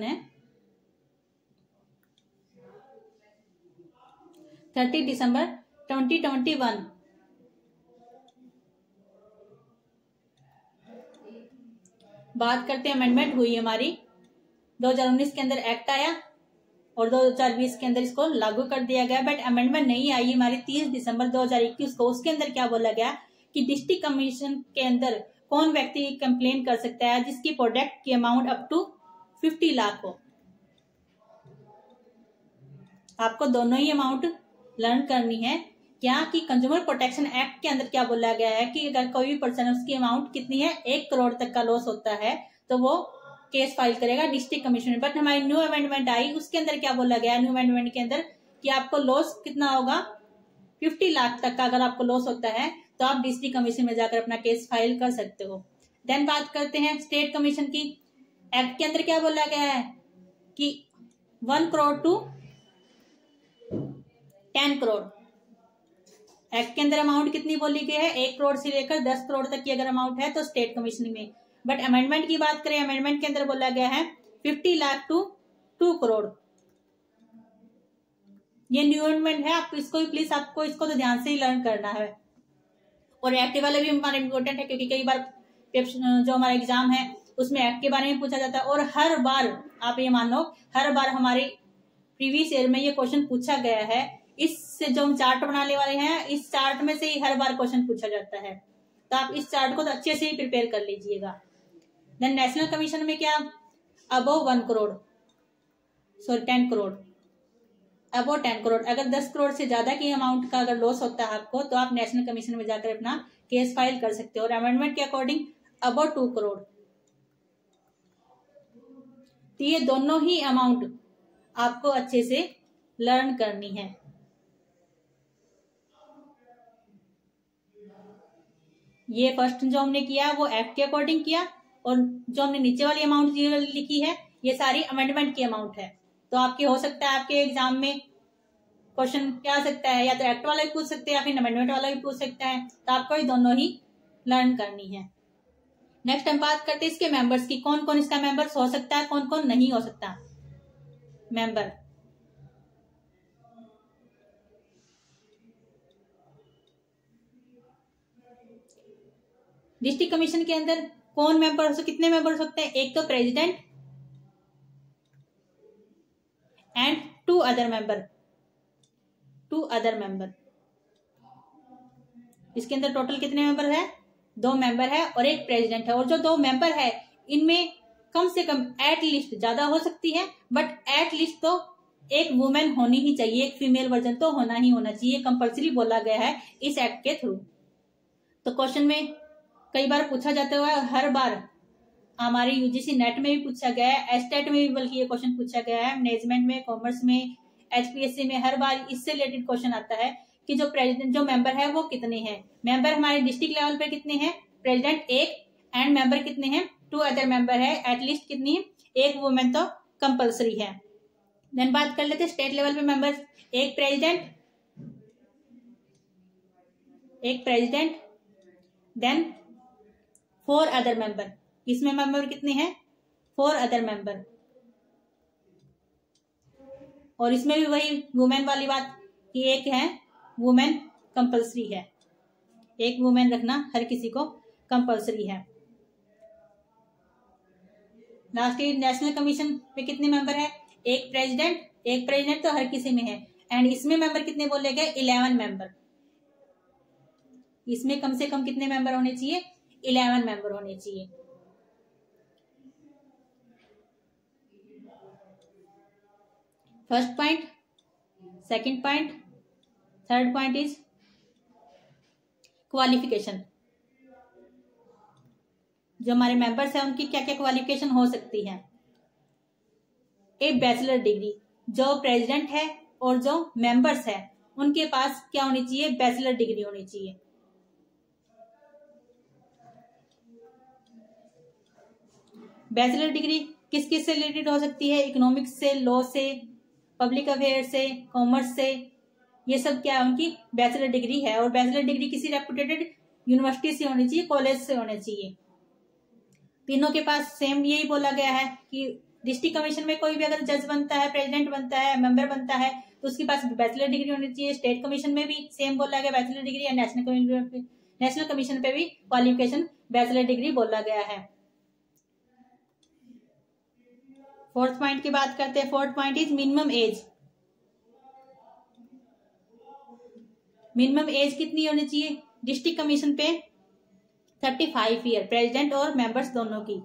है, 30 दिसंबर 2021 बात करते हैं अमेंडमेंट हुई हमारी 2019 के अंदर एक्ट आया और 2020 के अंदर इसको लागू कर दिया गया, बट अमेंडमेंट नहीं आई हमारी 30 दिसंबर 2021 को। उसके अंदर क्या बोला गया कि डिस्ट्रिक्ट कमीशन के अंदर कौन व्यक्ति कंप्लेन कर सकता है जिसकी प्रोडक्ट की अमाउंट अप टू 50 लाख हो। आपको दोनों ही अमाउंट लर्न करनी है। क्या कि कंज्यूमर प्रोटेक्शन एक्ट के अंदर क्या बोला गया है कि अगर कोई भी पर्सन उसकी अमाउंट कितनी है 1 करोड़ तक का लॉस होता है तो वो केस फाइल करेगा डिस्ट्रिक्ट कमीशन में। बट हमारी न्यू अमेंडमेंट आई, उसके अंदर क्या बोला गया न्यू अमेंडमेंट के अंदर कि आपको लॉस कितना होगा 50 लाख तक का अगर आपको लॉस होता है तो आप डिस्ट्रिक्ट कमीशन में जाकर अपना केस फाइल कर सकते हो। देन बात करते हैं स्टेट कमीशन की। एक्ट के अंदर क्या बोला गया है कि 1 करोड़ टू 10 करोड़। एक्ट के अंदर अमाउंट कितनी बोली गई है 1 करोड़ से लेकर 10 करोड़ तक की अगर अमाउंट है तो स्टेट कमीशन में। बट अमेंडमेंट की बात करें, अमेंडमेंट के अंदर बोला गया है 50 लाख टू 2 करोड़। ये न्यू अमेंडमेंट है, आप इसको भी प्लीज आपको इसको तो ध्यान से ही लर्न करना है। और एक्ट वाले भी हमारे इम्पोर्टेंट है क्योंकि कई बार जो हमारा एग्जाम है उसमें एक्ट के बारे में पूछा जाता है और हर बार आप ये मान लो हर बार हमारे प्रीवियस ईयर में ये क्वेश्चन पूछा गया है। इससे जो हम चार्ट बनाने वाले हैं इस चार्ट में से ही हर बार क्वेश्चन पूछा जाता है, तो आप इस चार्ट को तो अच्छे से ही प्रिपेयर कर लीजिएगा। देन नेशनल कमीशन में क्या अबव 10 करोड़, अबव 10 करोड़। अगर 10 करोड़ से ज्यादा की अमाउंट का अगर लॉस होता है आपको तो आप नेशनल कमीशन में जाकर अपना केस फाइल कर सकते हो। और अमेंडमेंट के अकॉर्डिंग अबव 2 करोड़। तो ये दोनों ही अमाउंट आपको अच्छे से लर्न करनी है। ये फर्स्ट जो हमने किया वो एक्ट के अकॉर्डिंग किया और जो हमने नीचे वाली अमाउंट लिखी है ये सारी अमेंडमेंट की अमाउंट है। तो आपके हो सकता है आपके एग्जाम में क्वेश्चन क्या आ सकता है, या तो एक्ट वाला भी पूछ सकते हैं या फिर अमेंडमेंट वाला भी पूछ सकता है। तो आपको ये दोनों ही लर्न करनी है। नेक्स्ट हम बात करते हैं इसके मेंबर्स की, कौन कौन इसका मेंबर्स हो सकता है, कौन कौन नहीं हो सकता मेंबर। डिस्ट्रिक्ट कमीशन के अंदर कौन मेंबर हो सकते, कितने मेंबर हो सकते हैं, एक तो प्रेसिडेंट एंड 2 अदर मेंबर। इसके अंदर टोटल कितने मेंबर है, 2 मेंबर है और एक प्रेसिडेंट है। और जो 2 मेंबर है इनमें कम से कम एट लिस्ट ज्यादा हो सकती है, बट एट लिस्ट तो एक वुमेन होनी ही चाहिए, एक फीमेल वर्जन तो होना ही होना चाहिए, कंपल्सरी बोला गया है इस एक्ट के थ्रू। तो क्वेश्चन में कई बार पूछा जाता है, हर बार हमारे यूजीसी नेट में भी पूछा गया है, एस्टेट में भी बल्कि ये क्वेश्चन पूछा गया है, मैनेजमेंट में, कॉमर्स में, एचपीएससी में हर बार इससे रिलेटेड क्वेश्चन आता है कि जो प्रेसिडेंट जो मेंबर है वो कितने हैं। मेंबर हमारे डिस्ट्रिक्ट लेवल पे कितने हैं, प्रेसिडेंट 1 एंड मेंबर कितने हैं 2 अदर मेंबर है, एटलीस्ट कितनी है, एक वुमेन तो कंपल्सरी है। देन बात कर लेते हैं स्टेट लेवल पे मेंबर्स, एक प्रेसिडेंट देन 4 अदर मेंबर। इसमें मेंबर कितने हैं 4 अदर मेंबर। और इसमें भी वही वुमेन वाली बात कि एक है वुमेन कंपल्सरी है। एक वुमेन रखना हर किसी को कंपलसरी है। लास्ट ईयर नेशनल कमीशन पे कितने मेंबर है? एक प्रेसिडेंट तो हर किसी में है। एंड इसमें मेंबर कितने बोले गए? 11 मेंबर। इसमें कम से कम कितने मेंबर होने चाहिए? 11 मेंबर होने चाहिए। First point, second point, third point is qualification. जो हमारे मेंबर्स हैं उनकी क्या क्या क्वालिफिकेशन हो सकती है? ए बैचलर डिग्री, जो प्रेसिडेंट है और जो मेंबर्स है उनके पास क्या होनी चाहिए? बैचलर डिग्री होनी चाहिए। बैचलर डिग्री किस किस से रिलेटेड हो सकती है? इकोनॉमिक्स से, लॉ से, पब्लिक अफेयर से, कॉमर्स से, ये सब क्या है? उनकी बैचलर डिग्री है। और बैचलर डिग्री किसी रेपुटेटेड यूनिवर्सिटी से होनी चाहिए, कॉलेज से होनी चाहिए। तीनों के पास सेम यही बोला गया है कि डिस्ट्रिक्ट कमीशन में कोई भी अगर जज बनता है, प्रेसिडेंट बनता है, मेंबर बनता है तो उसके पास बैचलर डिग्री होनी चाहिए। स्टेट कमीशन में भी सेम बोला गया बैचलर डिग्री, या नेशनल कमीशन पे भी क्वालिफिकेशन बैचलर डिग्री बोला गया है। फोर्थ पॉइंट की बात करते हैं। Fourth point is minimum age. Minimum age कितनी होनी चाहिए? डिस्ट्रिक्ट कमीशन पे 35 ईयर, प्रेसिडेंट और मेंबर्स दोनों की।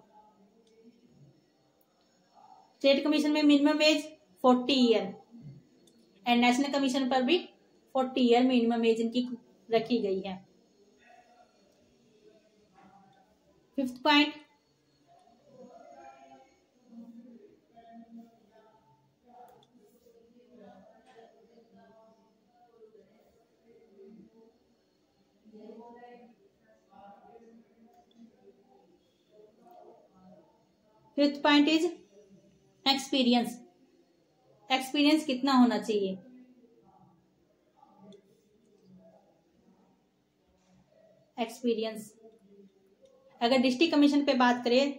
स्टेट कमीशन में minimum age 40 year and national commission पर भी 40 ईयर मिनिमम एज इनकी रखी गई है। Fifth point, fifth point is experience. Experience कितना होना चाहिए? एक्सपीरियंस अगर डिस्ट्रिक्ट कमीशन पे बात करें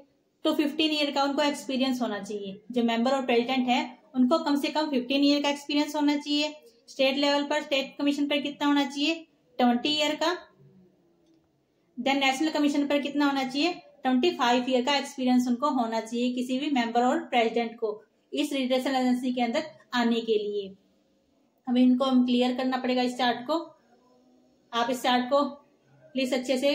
तो 15 ईयर का उनको एक्सपीरियंस होना चाहिए। जो मेंबर और प्रेसिडेंट है उनको कम से कम 15 ईयर का एक्सपीरियंस होना चाहिए। स्टेट लेवल पर, स्टेट कमीशन पर कितना होना चाहिए? 20 ईयर का। देन नेशनल कमीशन पर कितना होना चाहिए? 25 ईयर का एक्सपीरियंस उनको होना चाहिए, किसी भी मेंबर और प्रेसिडेंट को इस रिलेशनल एजेंसी के अंदर आने के लिए। अब इनको हम क्लियर करना पड़ेगा इस चार्ट को। आप इस चार्ट को प्लीज अच्छे से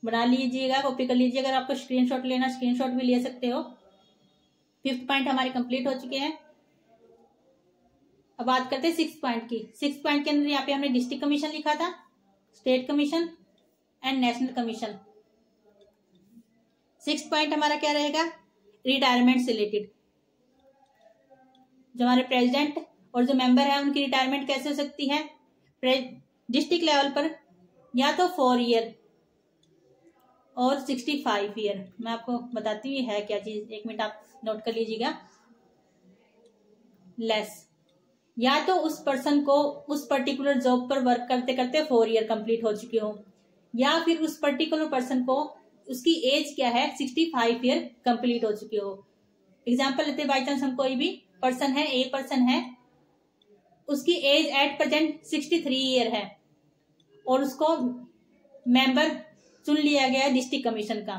बना लीजिएगा, कॉपी कर लीजिए। अगर आपको स्क्रीनशॉट लेना, स्क्रीनशॉट भी ले सकते हो। फिफ्थ पॉइंट हमारे कंप्लीट हो चुके हैं। अब बात करते हैं सिक्स पॉइंट की। सिक्स पॉइंट के अंदर यहाँ पे हमने डिस्ट्रिक्ट कमीशन लिखा था, state commission and national commission. Six point हमारा क्या रहेगा? रिटायरमेंट से रिलेटेड। जो हमारे प्रेसिडेंट और जो मेंबर है उनकी रिटायरमेंट कैसे हो सकती है? डिस्ट्रिक्ट लेवल पर या तो 4 ईयर और 65 ईयर। मैं आपको बताती हूँ है क्या चीज, एक मिनट आप नोट कर लीजिएगा। लेस, या तो उस पर्सन को उस पर्टिकुलर जॉब पर वर्क करते करते 4 ईयर कंप्लीट हो चुके हो, या फिर उस पर्टिकुलर पर्सन को उसकी एज क्या है? 65 ईयर कंप्लीट हो चुके हो। एग्जाम्पल लेते बाई चांस हम कोई भी पर्सन है, ए पर्सन है, उसकी एज एट प्रेजेंट 63 ईयर है और उसको मेंबर चुन लिया गया है डिस्ट्रिक्ट कमीशन का।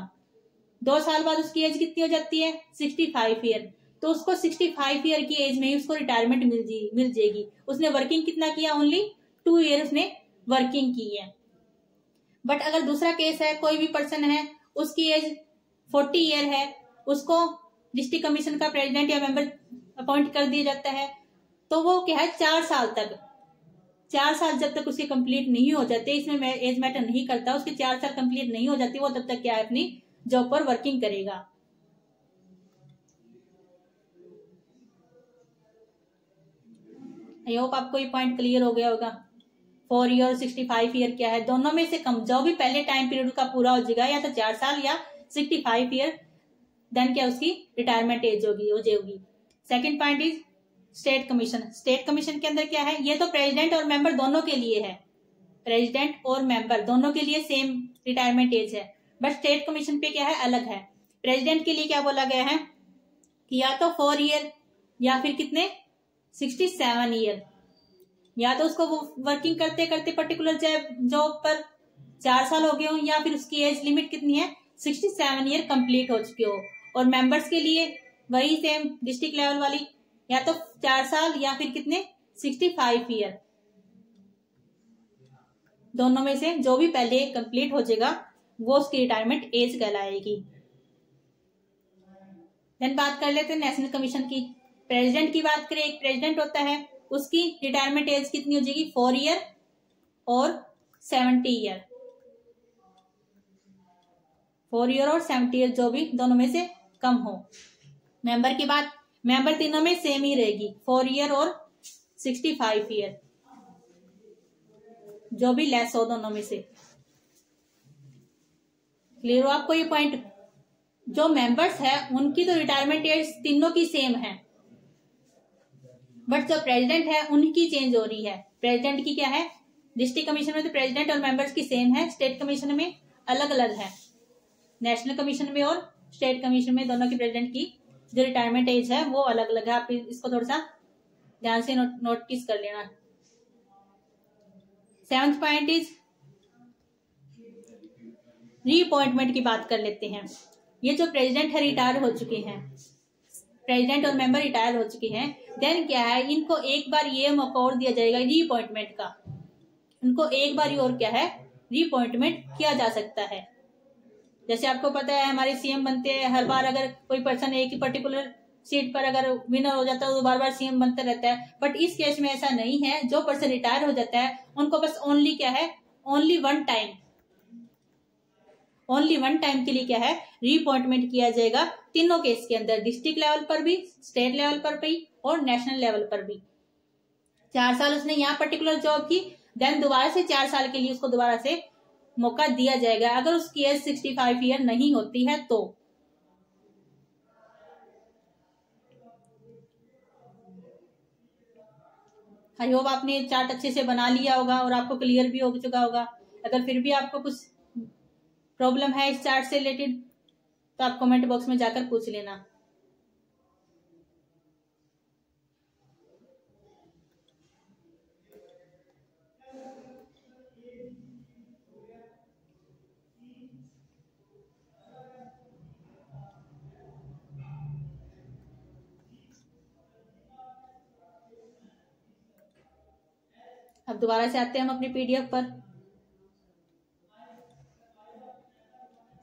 2 साल बाद उसकी एज कितनी हो जाती है? 65 ईयर। तो उसको 65 ईयर की एज में ही उसको रिटायरमेंट मिल जाएगी। उसने वर्किंग कितना किया? ओनली 2 ईयर उसने वर्किंग की है। बट अगर दूसरा केस है, कोई भी पर्सन है उसकी एज 40 ईयर है, उसको डिस्ट्रिक्ट कमीशन का प्रेसिडेंट या मेंबर अपॉइंट कर दिया जाता है, तो वो क्या है 4 साल तक, 4 साल जब तक उसके कंप्लीट नहीं हो जाते, इसमें एज मैटर नहीं करता, उसके 4 साल कंप्लीट नहीं हो जाती, वो तब तक क्या है अपनी जॉब पर वर्किंग करेगा। आई होप आपको ये पॉइंट क्लियर हो गया होगा। 4 ईयर और 65 ईयर क्या है? दोनों में से कम जो भी पहले टाइम पीरियड का पूरा हो जाएगा, या तो 4 साल या 65 ईयर, देन क्या उसकी रिटायरमेंट एज होगी। Second point is state commission. State commission के अंदर क्या है? ये तो प्रेसिडेंट और मेंबर दोनों के लिए है, प्रेसिडेंट और मेंबर दोनों के लिए सेम रिटायरमेंट एज है। बट स्टेट कमीशन पे क्या है? अलग है। प्रेसिडेंट के लिए क्या बोला गया है कि या तो 4 ईयर या फिर कितने 67 ईयर, या तो उसको वो वर्किंग करते करते पर्टिकुलर जॉब पर 4 साल हो गए हो या फिर उसकी एज लिमिट कितनी है 67 ईयर कंप्लीट हो चुके हो। और मेंबर्स के लिए वही सेम डिस्ट्रिक्ट लेवल वाली, या तो 4 साल या फिर कितने 65 ईयर, दोनों में से जो भी पहले कंप्लीट हो जाएगा वो उसकी रिटायरमेंट एज कहलाएगी। देन बात कर लेते हैं नेशनल कमीशन की। प्रेसिडेंट की बात करें, एक प्रेसिडेंट होता है, उसकी रिटायरमेंट एज कितनी हो जाएगी 4 ईयर और 70 ईयर, 4 ईयर और 70 ईयर, जो भी दोनों में से कम हो। मेंबर की बात, मेंबर तीनों में सेम ही रहेगी 4 ईयर और 65 ईयर, जो भी लेस हो दोनों में से। क्लियर हो आपको ये पॉइंट? जो मेंबर्स है उनकी तो रिटायरमेंट एज तीनों की सेम है, बट जो प्रेसिडेंट है उनकी चेंज हो रही है। प्रेसिडेंट की क्या है, डिस्ट्रिक्ट कमीशन में तो प्रेसिडेंट और मेंबर्स की सेम है, स्टेट कमीशन में अलग अलग है। नेशनल कमीशन में और स्टेट कमीशन में दोनों की प्रेसिडेंट की जो रिटायरमेंट एज है वो अलग अलग है। आप इसको थोड़ा सा ध्यान से नोटिस कर लेना। 7th पॉइंट इज रीअपॉइंटमेंट की बात कर लेते हैं। ये जो प्रेसिडेंट है रिटायर हो चुके हैं, प्रेसिडेंट और मेंबर रिटायर हो चुके हैं, देन क्या है, इनको एक बार ये मौका और दिया जाएगा रीअपॉइंटमेंट का। इनको एक बार और क्या है रीअपॉइंटमेंट किया जा सकता है। जैसे आपको पता है हमारे सीएम बनते हैं, हर बार अगर कोई पर्सन एक ही पर्टिकुलर सीट पर अगर विनर हो जाता है तो बार बार सीएम बनता रहता है, बट इस केस में ऐसा नहीं है। जो पर्सन रिटायर हो जाता है उनको बस ओनली क्या है, ओनली वन टाइम के लिए क्या है रीअपॉइंटमेंट किया जाएगा। तीनों केस के अंदर, डिस्ट्रिक्ट लेवल पर भी, स्टेट लेवल पर भी और नेशनल लेवल पर भी। 4 साल उसने यहाँ पर्टिकुलर जॉब की, देन दोबारा से 4 साल के लिए उसको दोबारा से मौका दिया जाएगा अगर उसकी एज 65 ईयर नहीं होती है तो। आई होप आपने चार्ट अच्छे से बना लिया होगा और आपको क्लियर भी हो चुका होगा। अगर फिर भी आपको कुछ प्रॉब्लम है इस चार्ट से रिलेटेड तो आप कमेंट बॉक्स में जाकर पूछ लेना। अब दोबारा से आते हैं हम अपनी पीडीएफ पर।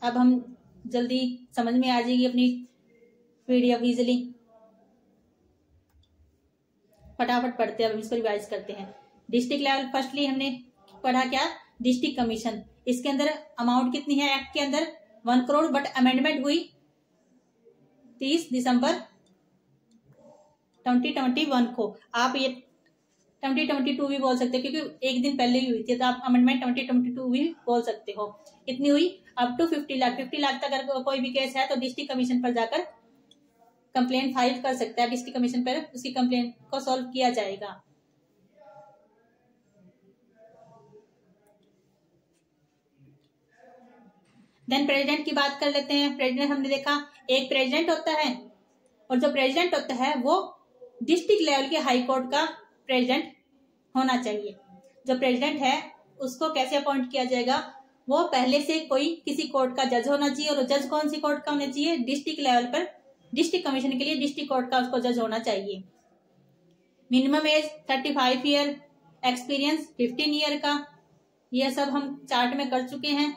अब हम जल्दी समझ में आ जाएगी अपनी पीडीएफ इजिली। फटाफट पढ़ते हैं, अब इसको रिवाइज करते हैं। डिस्ट्रिक्ट लेवल फर्स्टली हमने पढ़ा क्या, डिस्ट्रिक्ट कमीशन। इसके अंदर अमाउंट कितनी है एक्ट के अंदर 1 करोड़, बट अमेंडमेंट हुई 30 दिसंबर 2021 को। आप ये 2022 भी बोल सकते हो क्योंकि एक दिन पहले ही हुई थी, तो आप अमेंडमेंट 2022 भी बोल सकते हो। कितनी हुई, अप टू 50 लाख। 50 लाख तक अगर कोई भी केस है तो डिस्ट्रिक्ट कमीशन पर जाकर कंप्लेंट फाइल कर सकता है। डिस्ट्रिक्ट कमीशन पर उसकी कंप्लेंट को सॉल्व किया जाएगा। देन प्रेसिडेंट की बात कर लेते हैं। प्रेसिडेंट हमने देखा एक प्रेसिडेंट होता है, और जो प्रेसिडेंट होता है वो डिस्ट्रिक्ट लेवल के हाई कोर्ट का प्रेसिडेंट होना चाहिए। जो प्रेसिडेंट है उसको कैसे अपॉइंट किया जाएगा, वो पहले से कोई किसी कोर्ट का जज होना चाहिए, और जज कौन सी कोर्ट का होना चाहिए, डिस्ट्रिक्ट लेवल पर डिस्ट्रिक्ट कमीशन के लिए डिस्ट्रिक्ट कोर्ट का उसको जज होना चाहिए। Minimum as 35 year, experience 15 year का, यह सब हम चार्ट में कर चुके हैं।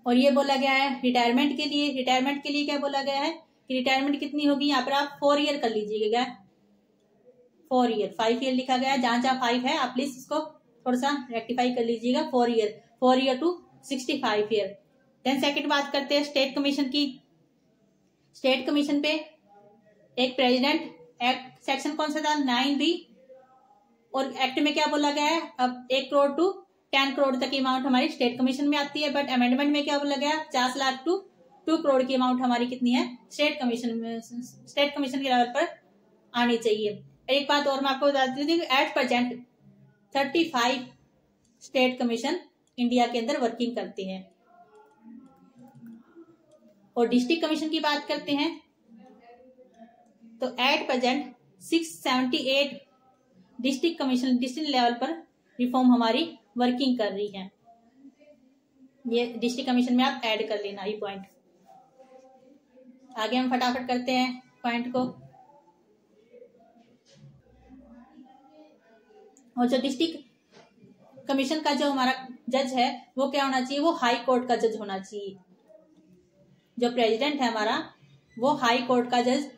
और ये बोला गया है रिटायरमेंट के लिए। रिटायरमेंट के लिए क्या बोला गया है कि रिटायरमेंट कितनी होगी, यहाँ पर आप 4 ईयर कर लीजिएगा। 4 ईयर, 5 ईयर लिखा गया है, जहां जहां 5 है आप प्लीज इसको थोड़ा सा रेक्टिफाई कर लीजिएगा। 4 year to 65 year. Then second बात करते हैं स्टेट कमीशन की। स्टेट कमीशन पे एक प्रेसिडेंट, एक्ट सेक्शन कौन सा था 9B, और एक्ट में क्या बोला गया है, अब 1 करोड़ टू 10 करोड़ तक की अमाउंट हमारी स्टेट कमीशन में आती है, बट अमेंडमेंट में क्या बोला गया 50 लाख टू 2 करोड़ की अमाउंट हमारी कितनी है स्टेट कमीशन के लेवल पर आनी चाहिए। एक बात और मैं आपको बता देती हूँ, at present 35 state commission India के अंदर वर्किंग करते हैं। और डिस्ट्रिक्ट कमीशन की बात करते हैं तो at present 678 district commission district level पर रिफॉर्म हमारी वर्किंग कर रही है। ये डिस्ट्रिक्ट कमीशन में आप ऐड कर लेना ये पॉइंट। आगे हम फटाफट करते हैं पॉइंट को। और जो डिस्ट्रिक्ट कमीशन का जो हमारा जज है वो क्या होना चाहिए, वो हाई कोर्ट का जज होना चाहिए। जो प्रेसिडेंट है हमारा वो हाई कोर्ट का जज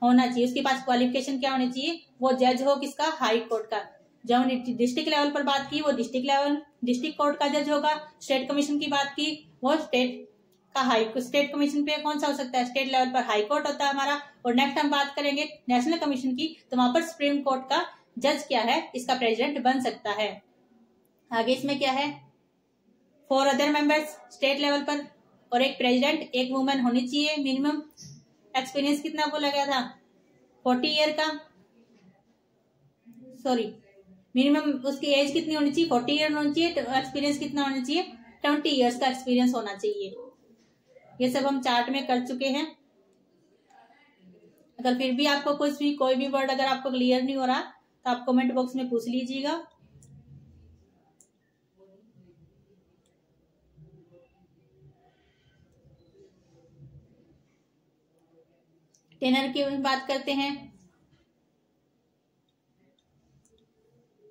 होना चाहिए। उसके पास क्वालिफिकेशन क्या होनी चाहिए, वो जज हो किसका, हाई कोर्ट का। जब हमने डिस्ट्रिक्ट लेवल पर बात की वो डिस्ट्रिक्ट कोर्ट का जज होगा। स्टेट कमीशन की बात की वो स्टेट कमीशन पे कौन सा हो सकता है, स्टेट लेवल पर हाई कोर्ट होता है हमारा। और नेक्स्ट हम बात करेंगे नेशनल कमीशन की, तो वहां पर सुप्रीम कोर्ट का जज क्या है, इसका प्रेसिडेंट बन सकता है। आगे इसमें क्या है, 4 अदर मेंबर्स स्टेट लेवल पर और एक प्रेसिडेंट, एक वुमेन होनी चाहिए। मिनिमम एक्सपीरियंस कितना बोला गया था, 40 ईयर का, सॉरी मिनिमम उसकी एज कितनी होनी चाहिए, 40 ईयर होनी चाहिए। तो एक्सपीरियंस कितना होना चाहिए, 20 ईयर्स का एक्सपीरियंस होना चाहिए। ये सब हम चार्ट में कर चुके हैं। अगर फिर भी आपको कोई भी वर्ड अगर आपको क्लियर नहीं हो रहा तो आप कमेंट बॉक्स में पूछ लीजिएगा। टेनर की बात करते हैं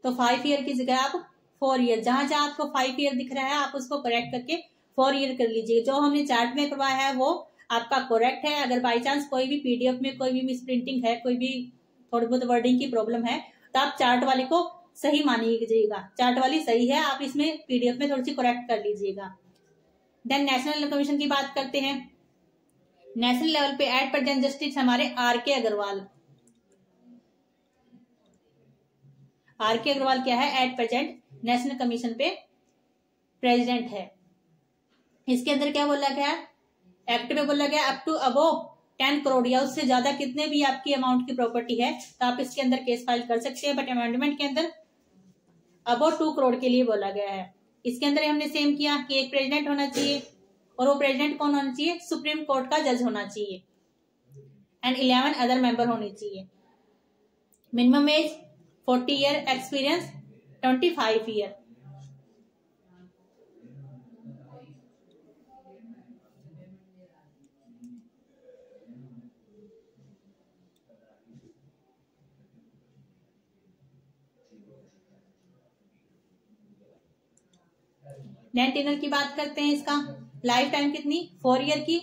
तो 5 ईयर की जगह आप 4 ईयर, जहां जहां आपको 5 ईयर दिख रहा है आप उसको करेक्ट करके 4 ईयर कर लीजिए। जो हमने चार्ट में करवाया है वो आपका करेक्ट है। अगर बाई चांस कोई भी पीडीएफ में कोई भी मिस प्रिंटिंग है, कोई भी थोड़ी बहुत वर्डिंग की प्रॉब्लम है, तो आप चार्ट वाली को सही मानिएगा। चार्ट वाली सही है, आप इसमें पीडीएफ में थोड़ी सी करेक्ट कर लीजिएगा। देन नेशनल कमीशन की बात करते हैं। नेशनल लेवल पे एट प्रेजेंट जस्टिस हमारे आर.के. अग्रवाल। आर.के. अग्रवाल क्या है, एट प्रेजेंट नेशनल कमीशन पे प्रेसिडेंट है। इसके अंदर क्या बोला गया, एक्ट में बोला गया अप टू अबोव 10 करोड़ या उससे ज्यादा कितने भी आपकी अमाउंट की प्रॉपर्टी है तो आप इसके अंदर केस फाइल कर सकते हैं। बट अमेंडमेंट के अंदर अबोव 2 करोड़ के लिए बोला गया है। इसके अंदर हमने सेम किया कि एक प्रेसिडेंट होना चाहिए और वो प्रेसिडेंट कौन होना चाहिए, सुप्रीम कोर्ट का जज होना चाहिए एंड 11 अदर मेंबर होने चाहिए। Minimum age 40 year, experience 25 year. Net tenure की बात करते हैं, इसका लाइफ टाइम कितनी, 4 ईयर की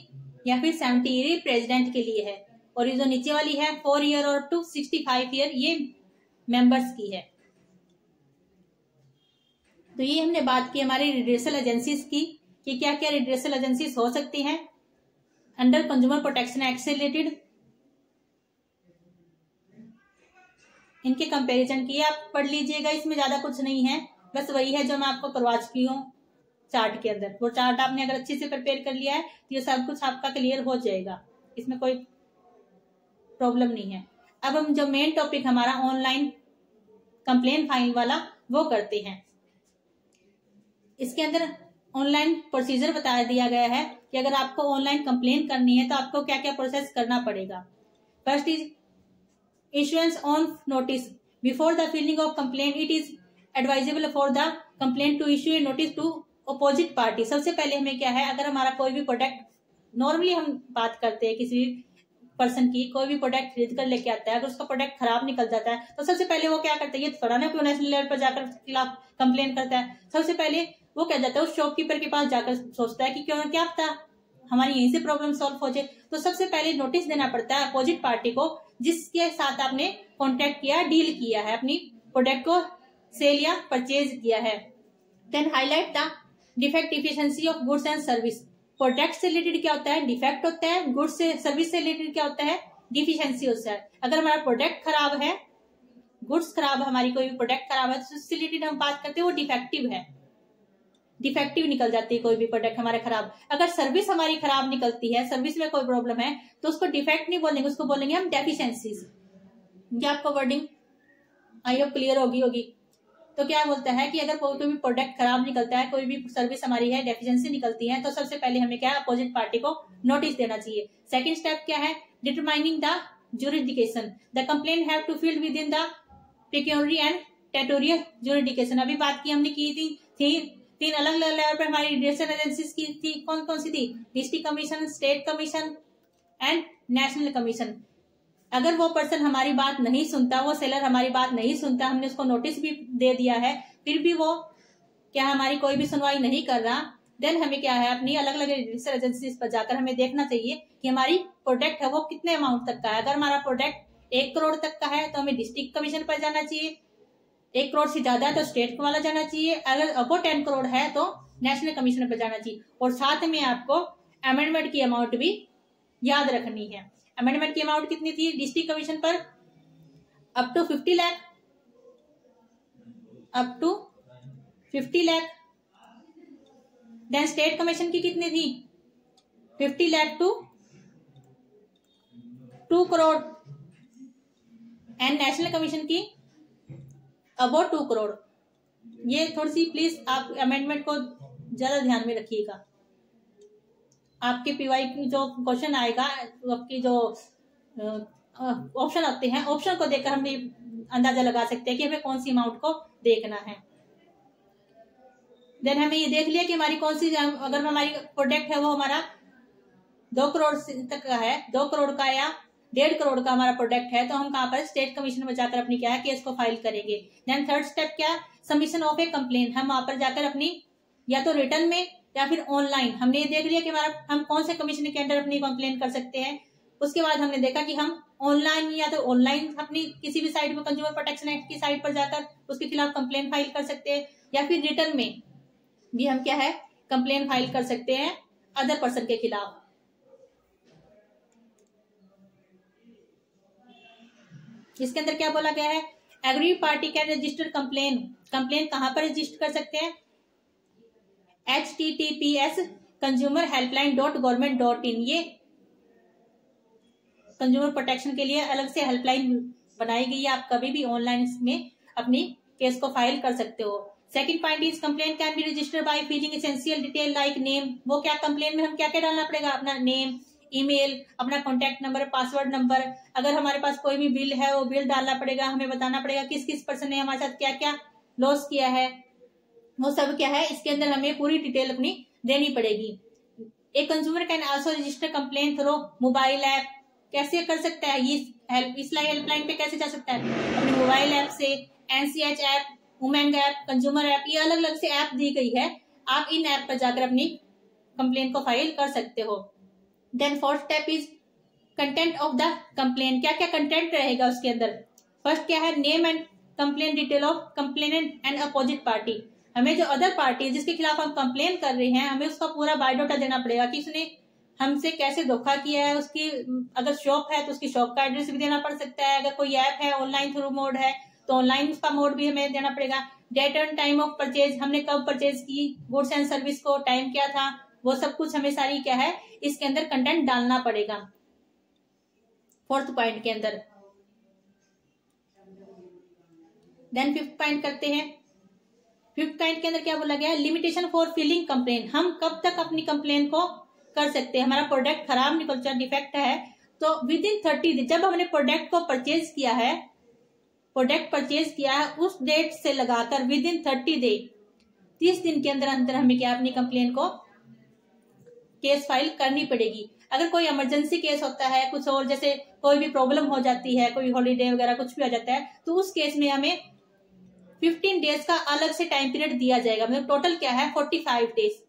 या फिर 70 ईयर प्रेसिडेंट के लिए है। और ये जो नीचे वाली है 4 ईयर और टू 65 ईयर ये मेंबर्स की है। तो ये हमने बात की हमारी रिड्रेसल एजेंसीज की कि क्या क्या रिड्रेसल एजेंसीज हो सकती हैं अंडर कंज्यूमर प्रोटेक्शन एक्ट से रिलेटेड। इनके कंपैरिजन किए आप पढ़ लीजिएगा, इसमें ज्यादा कुछ नहीं है, बस वही है जो मैं आपको करवा चुकी हूँ चार्ट के अंदर। वो चार्ट आपने अगर अच्छे से प्रिपेयर कर लिया है तो ये सब कुछ आपका क्लियर हो जाएगा, इसमें कोई प्रॉब्लम नहीं है। अब हम जो मेन टॉपिक हमारा ऑनलाइन कंप्लेन फाइल वाला वो करते हैं। इसके अंदर ऑनलाइन प्रोसीजर बता दिया गया है कि अगर आपको ऑनलाइन कंप्लेन करनी है तो आपको क्या क्या प्रोसेस करना पड़ेगा। First is issuance on notice before the filing of complaint. It is advisable for the complaint to issue a notice to opposite party. सबसे पहले हमें क्या है, अगर हमारा कोई भी प्रोडक्ट, नॉर्मली हम बात करते हैं किसी भी पर्सन की, कोई भी प्रोडक्ट खरीद कर लेके आता है, अगर उसका प्रोडक्ट खराब निकल जाता है तो सबसे पहले वो क्या करता है, ये थोड़ा ना क्यों नेशनल लेवल पर जाकर खिलाफ कंप्लेन करता है। सबसे पहले वो क्या जाता है उस शॉपकीपर के पास जाकर सोचता है कि क्यों क्या पता हमारी यहीं से प्रॉब्लम सॉल्व हो जाए। तो सबसे पहले नोटिस देना पड़ता है अपोजिट पार्टी को जिसके साथ आपने कॉन्टेक्ट किया, डील किया है, अपनी प्रोडक्ट को सेल या परचेज किया है। Then highlight the defect efficiency of goods and service. Product से रिलेटेड क्या होता है, डिफेक्ट होता है। गुड्स से सर्विस से रिलेटेड क्या होता है, डिफिशिएंसी होता है। अगर हमारा प्रोडक्ट खराब है, गुड्स खराब है, हमारी कोई भी प्रोडक्ट खराब है तो उससे रिलेटेड हम बात करते हैं वो डिफेक्टिव है, डिफेक्टिव निकल जाती है कोई भी प्रोडक्ट हमारे खराब। अगर सर्विस हमारी खराब निकलती है, सर्विस में कोई प्रॉब्लम है तो उसको डिफेक्ट नहीं बोलेंगे, उसको बोलेंगे हम डेफिशिएंसीज। क्या आपको वर्डिंग आई होप क्लियर होगी। तो क्या बोलता है कि अगर कोई भी प्रोडक्ट खराब निकलता है, कोई भी सर्विस हमारी है डेफिशिएंसी निकलती है, तो सबसे पहले हमें क्या है, अपोजिट पार्टी को नोटिस देना चाहिए। सेकंड स्टेप क्या है, determining the jurisdiction, the complaint have to filed within the pecuniary and territorial jurisdiction. अभी बात की हमने की थी तीन अलग अलग लेवल पर हमारी रेजिस्ट्रेशन एजेंसीज की थी, कौन कौन सी थी, district commission, state commission and national commission. अगर वो पर्सन हमारी बात नहीं सुनता, वो सेलर हमारी बात नहीं सुनता, हमने उसको नोटिस भी दे दिया है, फिर भी वो क्या हमारी कोई भी सुनवाई नहीं कर रहा, देन हमें क्या है, अपनी अलग अलग रजिस्टर एजेंसीज पर जाकर हमें देखना चाहिए कि हमारी प्रोडक्ट है वो कितने अमाउंट तक का है। अगर हमारा प्रोडक्ट 1 करोड़ तक का है तो हमें डिस्ट्रिक्ट कमीशन पर जाना चाहिए, 1 करोड़ से ज्यादा है तो स्टेट वाला जाना चाहिए, अगर अबो 10 करोड़ है तो नेशनल कमीशन पर जाना चाहिए। और साथ में आपको अमेंडमेंट की अमाउंट भी याद रखनी है। अमेंडमेंट की अमाउंट कितनी थी डिस्ट्रिक्ट कमीशन पर, up to 50 lakh, up to 50 lakh. Then state commission की कितनी थी, 50 lakh to 2 crore and national commission की अबाउट 2 करोड़। ये थोड़ी सी प्लीज आप अमेंडमेंट को ज्यादा ध्यान में रखिएगा। आपके पीवाई की जो क्वेश्चन आएगा, आपकी जो ऑप्शन आते हैं, ऑप्शन को देखकर हम भी अंदाजा लगा सकते हैं कि हमें कौन सी अमाउंट को देखना है। देन हमें ये देख लिया कि हमारी कौन सी, अगर हमारी प्रोडक्ट है वो हमारा 2 करोड़ तक का है, 2 करोड़ का या 1.5 करोड़ का हमारा प्रोडक्ट है, तो हम कहाँ पर स्टेट कमीशन में जाकर अपनी क्या है केस को फाइल करेंगे। देन थर्ड स्टेप क्या, सबमिशन ऑफ ए कंप्लेन। हम वहां पर जाकर अपनी या तो रिटर्न में या फिर ऑनलाइन, हमने ये देख लिया कि हमारा हम कौन से कमीशन के अंडर अपनी कंप्लेन कर सकते हैं। उसके बाद हमने देखा कि हम ऑनलाइन या तो ऑनलाइन अपनी किसी भी साइट पर, कंज्यूमर प्रोटेक्शन एक्ट की साइट पर जाकर उसके खिलाफ कंप्लेन फाइल कर सकते हैं, या फिर रिटर्न में भी हम क्या है कंप्लेन फाइल कर सकते हैं अदर पर्सन के खिलाफ। इसके अंदर क्या बोला गया है, aggrieved party can register complain. Complain कहां पर रजिस्टर कर सकते हैं, https:/consumerhelpline.government.in। ये कंज्यूमर प्रोटेक्शन के लिए अलग से हेल्पलाइन बनाई गई है, आप कभी भी ऑनलाइन इसमें अपनी केस को फाइल कर सकते हो। Second point is complain can be registered by filling essential detail like name. वो क्या कंप्लेन में हम क्या क्या डालना पड़ेगा, अपना नेम, ईमेल, अपना कॉन्टैक्ट नंबर, पासवर्ड नंबर। अगर हमारे पास कोई भी बिल है वो बिल डालना पड़ेगा, हमें बताना पड़ेगा किस किस पर्सन ने हमारे साथ क्या क्या लॉस किया है, वो सब क्या है इसके अंदर हमें पूरी डिटेल अपनी देनी पड़ेगी। एक consumer can also register complain through mobile app. कैसे कर सकता है, ये हेल्पलाइन पे कैसे जा सकता है, अपने मोबाइल ऐप से, एनसीएच ऐप, उमंग ऐप, कंज्यूमर ऐप, ये अलग अलग से ऐप दी गई है, आप इन ऐप पर जाकर अपनी कंप्लेन को फाइल कर सकते हो। Then fourth step is content of the complain. क्या क्या कंटेंट रहेगा उसके अंदर, फर्स्ट क्या है, name and complain detail of complainant and opposite party. हमें जो अदर पार्टी जिसके खिलाफ हम कंप्लेन कर रहे हैं, हमें उसका पूरा बायोडाटा देना पड़ेगा कि उसने हमसे कैसे धोखा किया है। उसकी अगर शॉप है तो उसकी शॉप का एड्रेस भी देना पड़ सकता है, अगर कोई ऐप है ऑनलाइन थ्रू मोड है तो ऑनलाइन उसका मोड भी हमें देना पड़ेगा। Date and time of purchase, हमने कब परचेज की, गुड्स एंड सर्विस को टाइम क्या था, वो सब कुछ हमें सारी क्या है इसके अंदर कंटेंट डालना पड़ेगा फोर्थ पॉइंट के अंदर। देन फिफ्थ पॉइंट करते हैं। फिफ्थ पॉइंट के अंदर क्या बोला गया है, लिमिटेशन फॉर फिलिंग कंप्लेन। हम कब तक अपनी कंप्लेन को कर सकते हैं, हमारा प्रोडक्ट खराब निकल चुका, डिफेक्ट है, तो विद इन 30 दिन, जब हमने प्रोडक्ट को परचेज किया है, प्रोडक्ट परचेज किया है उस डेट से लगाकर विद इन 30 डे, 30 दिन के अंदर अंदर हमें क्या अपनी कंप्लेन को केस फाइल करनी पड़ेगी। अगर कोई इमरजेंसी केस होता है, कुछ और जैसे कोई भी प्रॉब्लम हो जाती है, कोई हॉलीडे वगैरह कुछ भी आ जाता है, तो उस केस में हमें 15 डेज का अलग से टाइम पीरियड दिया जाएगा। मतलब टोटल क्या है 45 डेज।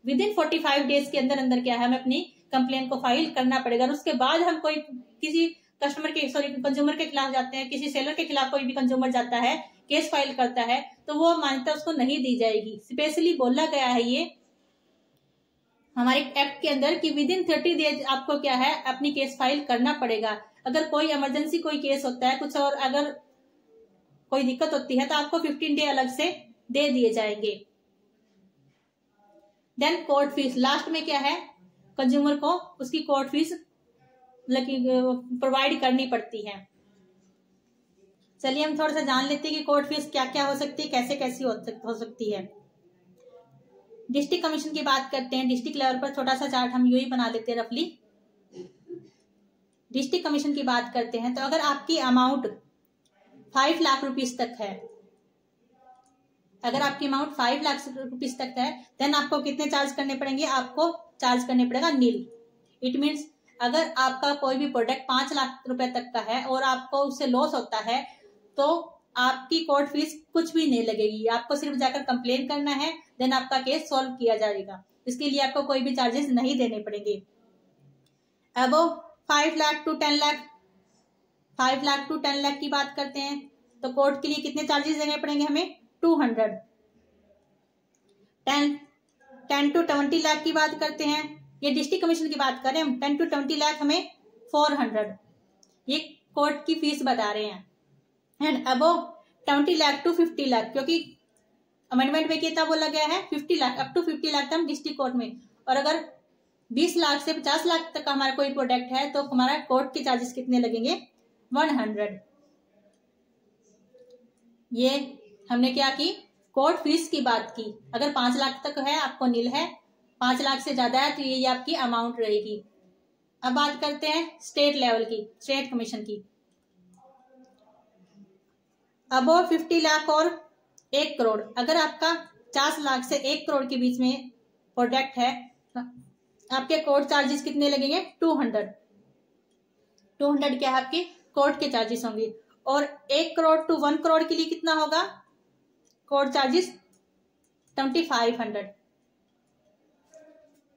विद इन 45 डेज के अंदर अंदर क्या है हमें अपनी कंप्लेन को फाइल करना पड़ेगा। और उसके बाद हम कोई किसी कस्टमर के कंज्यूमर के खिलाफ जाते हैं, किसी सेलर के खिलाफ कोई भी कंज्यूमर जाता है, केस फाइल करता है, तो वो मान्यता उसको नहीं दी जाएगी। स्पेशली बोला गया है ये हमारे एक्ट के अंदर कि विद इन 30 डेज आपको क्या है अपनी केस फाइल करना पड़ेगा। अगर कोई इमरजेंसी कोई केस होता है कुछ और अगर कोई दिक्कत होती है तो आपको 15 डे अलग से दे दिए जाएंगे। देन कोर्ट फीस, लास्ट में क्या है कंज्यूमर को उसकी कोर्ट फीस प्रोवाइड करनी पड़ती है। चलिए हम थोड़ा सा जान लेते हैं कि कोर्ट फीस क्या क्या हो सकती है, कैसे कैसी हो सकती है। डिस्ट्रिक्ट कमीशन की बात करते हैं। डिस्ट्रिक्ट लेवल पर छोटा सा चार्ट हम यूं ही बना लेते हैं रफली। डिस्ट्रिक्ट कमीशन की बात करते हैं तो अगर आपकी अमाउंट 5 लाख रुपीस तक है, अगर आपकी अमाउंट 5 लाख रुपीस तक है, देन आपको कितने चार्ज करने पड़ेंगे? आपको चार्ज करने पड़ेगा नील। इट मीन्स अगर आपका कोई भी प्रोडक्ट 5 लाख रुपए तक का है और आपको उससे लॉस होता है तो आपकी कोर्ट फीस कुछ भी नहीं लगेगी। आपको सिर्फ जाकर कंप्लेन करना है, देन आपका केस सॉल्व किया जाएगा। इसके लिए आपको कोई भी चार्जेस नहीं देने पड़ेंगे। अबो 5 लाख टू 10 लाख, 5 लाख टू 10 लाख की बात करते हैं तो कोर्ट के लिए कितने चार्जेस देने पड़ेंगे हमें? 200। 10 टू 20 लाख की बात करते हैं, ये डिस्ट्रिक्ट कमीशन की बात करें हम, 10 टू 20 लाख हमें 400, ये कोर्ट की फीस बता रहे हैं। And above 20 lakh to 50 lakh, क्योंकि अमेंडमेंट में कितना बोला गया है? 50 लाख, अप टू 50 लाख हम डिस्ट्रिक्ट कोर्ट में। और अगर 20 लाख से 50 लाख तक का हमारा कोई प्रोडक्ट है तो हमारा कोर्ट के चार्जेस कितने लगेंगे? 100। ये हमने क्या की? कोर्ट फीस की बात की। अगर 5 लाख तक है आपको नील है, 5 लाख से ज्यादा है तो ये आपकी अमाउंट रहेगी। अब बात करते हैं स्टेट लेवल की, स्टेट कमीशन की। अबव 50 लाख और 1 करोड़, अगर आपका 50 लाख से 1 करोड़ के बीच में प्रोडक्ट है, आपके कोर्ट चार्जेस कितने लगेंगे? 200। 200 क्या है? आपके कोर्ट के चार्जेस होंगे। और 1 करोड़ टू 1 करोड़ के लिए कितना होगा कोर्ट चार्जेस? 2500।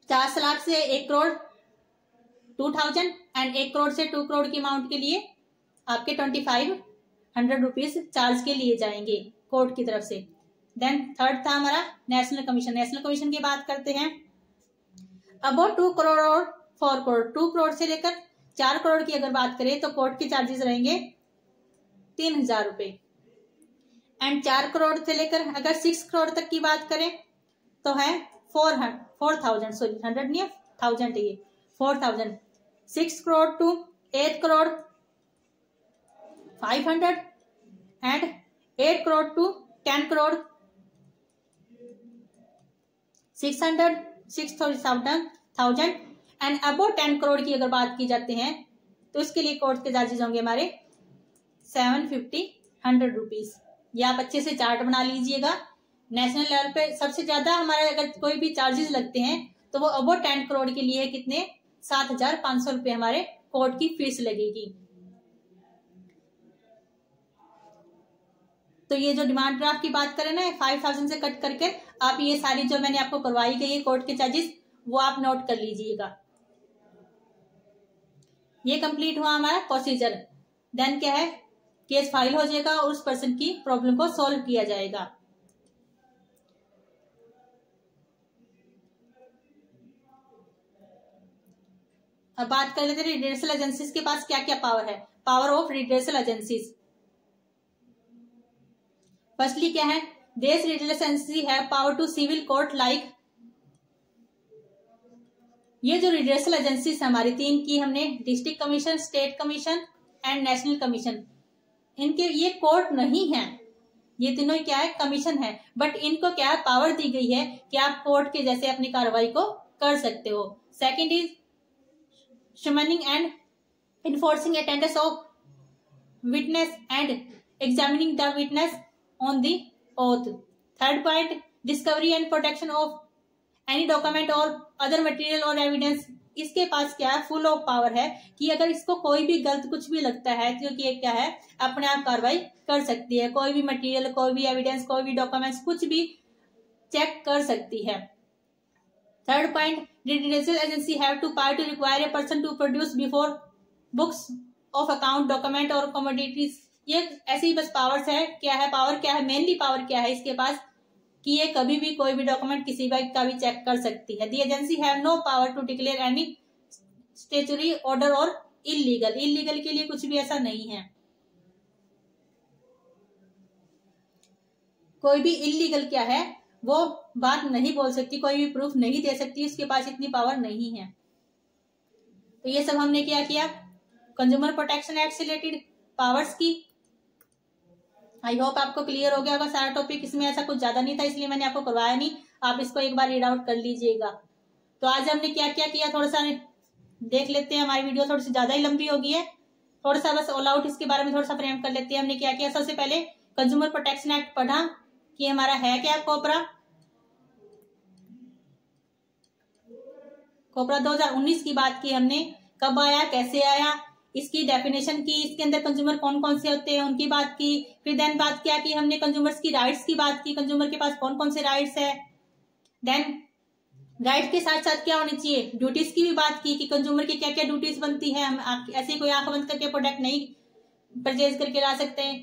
50 लाख से 1 करोड़ 2000 एंड 1 करोड़ से 2 करोड़ की अमाउंट के लिए आपके 2500 रुपीज चार्ज के लिए जाएंगे कोर्ट की तरफ से। देन थर्ड था हमारा नेशनल कमीशन। नेशनल कमीशन की बात करते हैं। अबाउट 2 करोड़ और 4 करोड़, 2 करोड़ से लेकर 4 करोड़ की अगर बात करें तो कोर्ट के चार्जेस रहेंगे 3000 रुपए। एंड 4 करोड़ से लेकर अगर 6 करोड़ तक की बात करें तो है 4000, सॉरी 100 नहीं है, 1000 है ये, 4000। 6 crore to 8 crore 500 and 8 crore to 10 crore 6,000 and about 10 crore की अगर बात की जाती है तो इसके लिए कोर्ट के चार्जेस होंगे हमारे 750 रुपीज। ये आप अच्छे से चार्ट बना लीजिएगा। नेशनल लेवल पे सबसे ज्यादा हमारे अगर कोई भी चार्जेस लगते हैं तो वो अबाउट 10 करोड़ के लिए कितने? 7,500 रुपए हमारे कोर्ट की फीस लगेगी। तो ये जो डिमांड ड्राफ्ट की बात करें ना, 5000 से कट करके आप ये सारी जो मैंने आपको करवाई गई है कोर्ट के चार्जेस, वो आप नोट कर लीजिएगा। ये कंप्लीट हुआ हमारा प्रोसीजर। देन क्या है? केस फाइल हो जाएगा और उस पर्सन की प्रॉब्लम को सॉल्व किया जाएगा। अब बात कर लेते हैं रिड्रेसल एजेंसीज के पास क्या क्या पावर है। Power of redressal agencies. Firstly क्या है? देश रिड्रेसल एजेंसी है power to civil court like. ये जो रिड्रेसल एजेंसीज हमारी 3 की हमने, district commission, state commission and national commission, इनके ये कोर्ट नहीं है, ये तीनों क्या है? कमीशन है। बट इनको क्या पावर दी गई है कि आप कोर्ट के जैसे अपनी कार्रवाई को कर सकते हो। Second is summoning and enforcing attendance of witness and examining the witness on the oath. Third point, discovery and protection of any document और अदर मटेरियल और एविडेंस। इसके पास क्या है? फुल ऑफ पावर है कि अगर इसको कोई भी गलत कुछ भी लगता है तो ये क्या है? अपने आप कार्रवाई कर सकती है। कोई भी मटेरियल, कोई भी एविडेंस, कोई भी डॉक्यूमेंट्स, कुछ भी चेक कर सकती है। Third point, redressal agency have to power to require a person to produce before books of account, document और कमोडिटीज। ये ऐसी बस पावर्स है। क्या है पावर? क्या है मेनली पावर? क्या है इसके पास कि ये कभी भी कोई भी डॉक्यूमेंट किसी का भी चेक कर सकती है। The agency have no power to declare any statutory order और इलीगल। इलीगल के लिए कुछ भी ऐसा नहीं है। कोई भी इलीगल क्या है वो बात नहीं बोल सकती, कोई भी प्रूफ नहीं दे सकती, उसके पास इतनी पावर नहीं है। तो ये सब हमने क्या किया? कंज्यूमर प्रोटेक्शन एक्ट से रिलेटेड पावर्स की। आई होप आपको क्लियर हो गया होगा सारा टॉपिक। इसमें ऐसा कुछ ज्यादा नहीं था, इसलिए मैंने आपको करवाया नहीं। आप इसको एक बार रीड आउट कर लीजिएगा। तो आज हमने क्या क्या किया थोड़ा सा देख लेते हैं। हमारी वीडियो थोड़ी सी ज्यादा ही लंबी हो गई है, थोड़ा सा बस ऑल आउट इसके बारे में थोड़ा सा फ्रेम कर लेते हैं। हमने क्या किया, सबसे पहले कंज्यूमर प्रोटेक्शन एक्ट पढ़ा कि हमारा है क्या। कोपरा 2019 की बात की हमने, कब आया, कैसे आया, इसकी डेफिनेशन की, इसके अंदर कंज्यूमर कौन कौन से होते हैं उनकी बात की। फिर देन बात किया कि हमने कंज्यूमर्स की राइट्स की बात की, कंज्यूमर के पास कौन कौन से राइट्स है। देन राइट के साथ साथ क्या होनी चाहिए, ड्यूटीज की भी बात की कि कंज्यूमर की क्या क्या ड्यूटीज बनती है। हम ऐसे कोई आंख बंद करके प्रोडक्ट नहीं परचेज करके ला सकते हैं।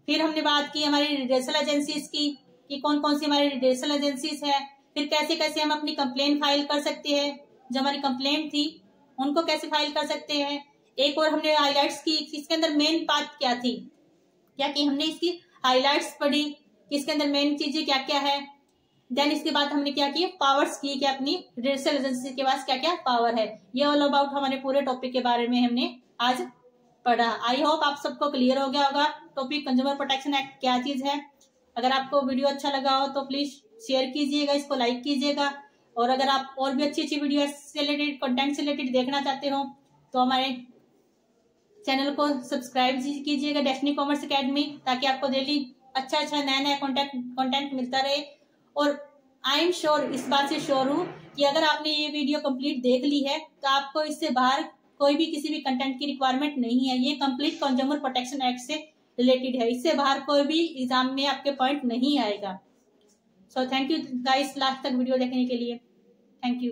फिर हमने बात की हमारी रिड्रेसल एजेंसीज की कि कौन कौन सी हमारी रिड्रेसल एजेंसीज है। फिर कैसे कैसे हम अपनी कंप्लेन फाइल कर सकते हैं, जो हमारी कंप्लेंट थी उनको कैसे फाइल कर सकते हैं। एक और हमने हाईलाइट्स की, इसके अंदर मेन बात क्या थी, क्या कि हमने इसकी हाईलाइट्स पढ़ी कि इसके अंदर मेन चीजें क्या क्या है। देन इसके बाद हमने क्या किया, पावर्स की कि अपनी रिड्रेसल एजेंसी के पास क्या क्या पावर है। ये ऑल अबाउट हमारे पूरे टॉपिक के बारे में हमने आज पढ़ा। आई होप आप सबको क्लियर हो गया होगा टॉपिक कंज्यूमर प्रोटेक्शन एक्ट क्या चीज है। अगर आपको वीडियो अच्छा लगा हो तो प्लीज शेयर कीजिएगा, इसको लाइक कीजिएगा। और अगर आप और भी अच्छी अच्छी वीडियो से रिलेटेड कंटेंट से रिलेटेड देखना चाहते हो तो हमारे चैनल को सब्सक्राइब कीजिएगा डेस्टिनी कॉमर्स एकेडमी, ताकि आपको डेली अच्छा अच्छा नया नया कंटेंट मिलता रहे। और आई एम श्योर, इस बात से श्योर हूँ कि अगर आपने ये वीडियो कंप्लीट देख ली है तो आपको इससे बाहर कोई भी किसी भी कंटेंट की रिक्वायरमेंट नहीं है। ये कंप्लीट कंज्यूमर प्रोटेक्शन एक्ट से रिलेटेड है, इससे बाहर कोई भी एग्जाम में आपके पॉइंट नहीं आएगा। So thank you guys last तक वीडियो देखने के लिए। Thank you.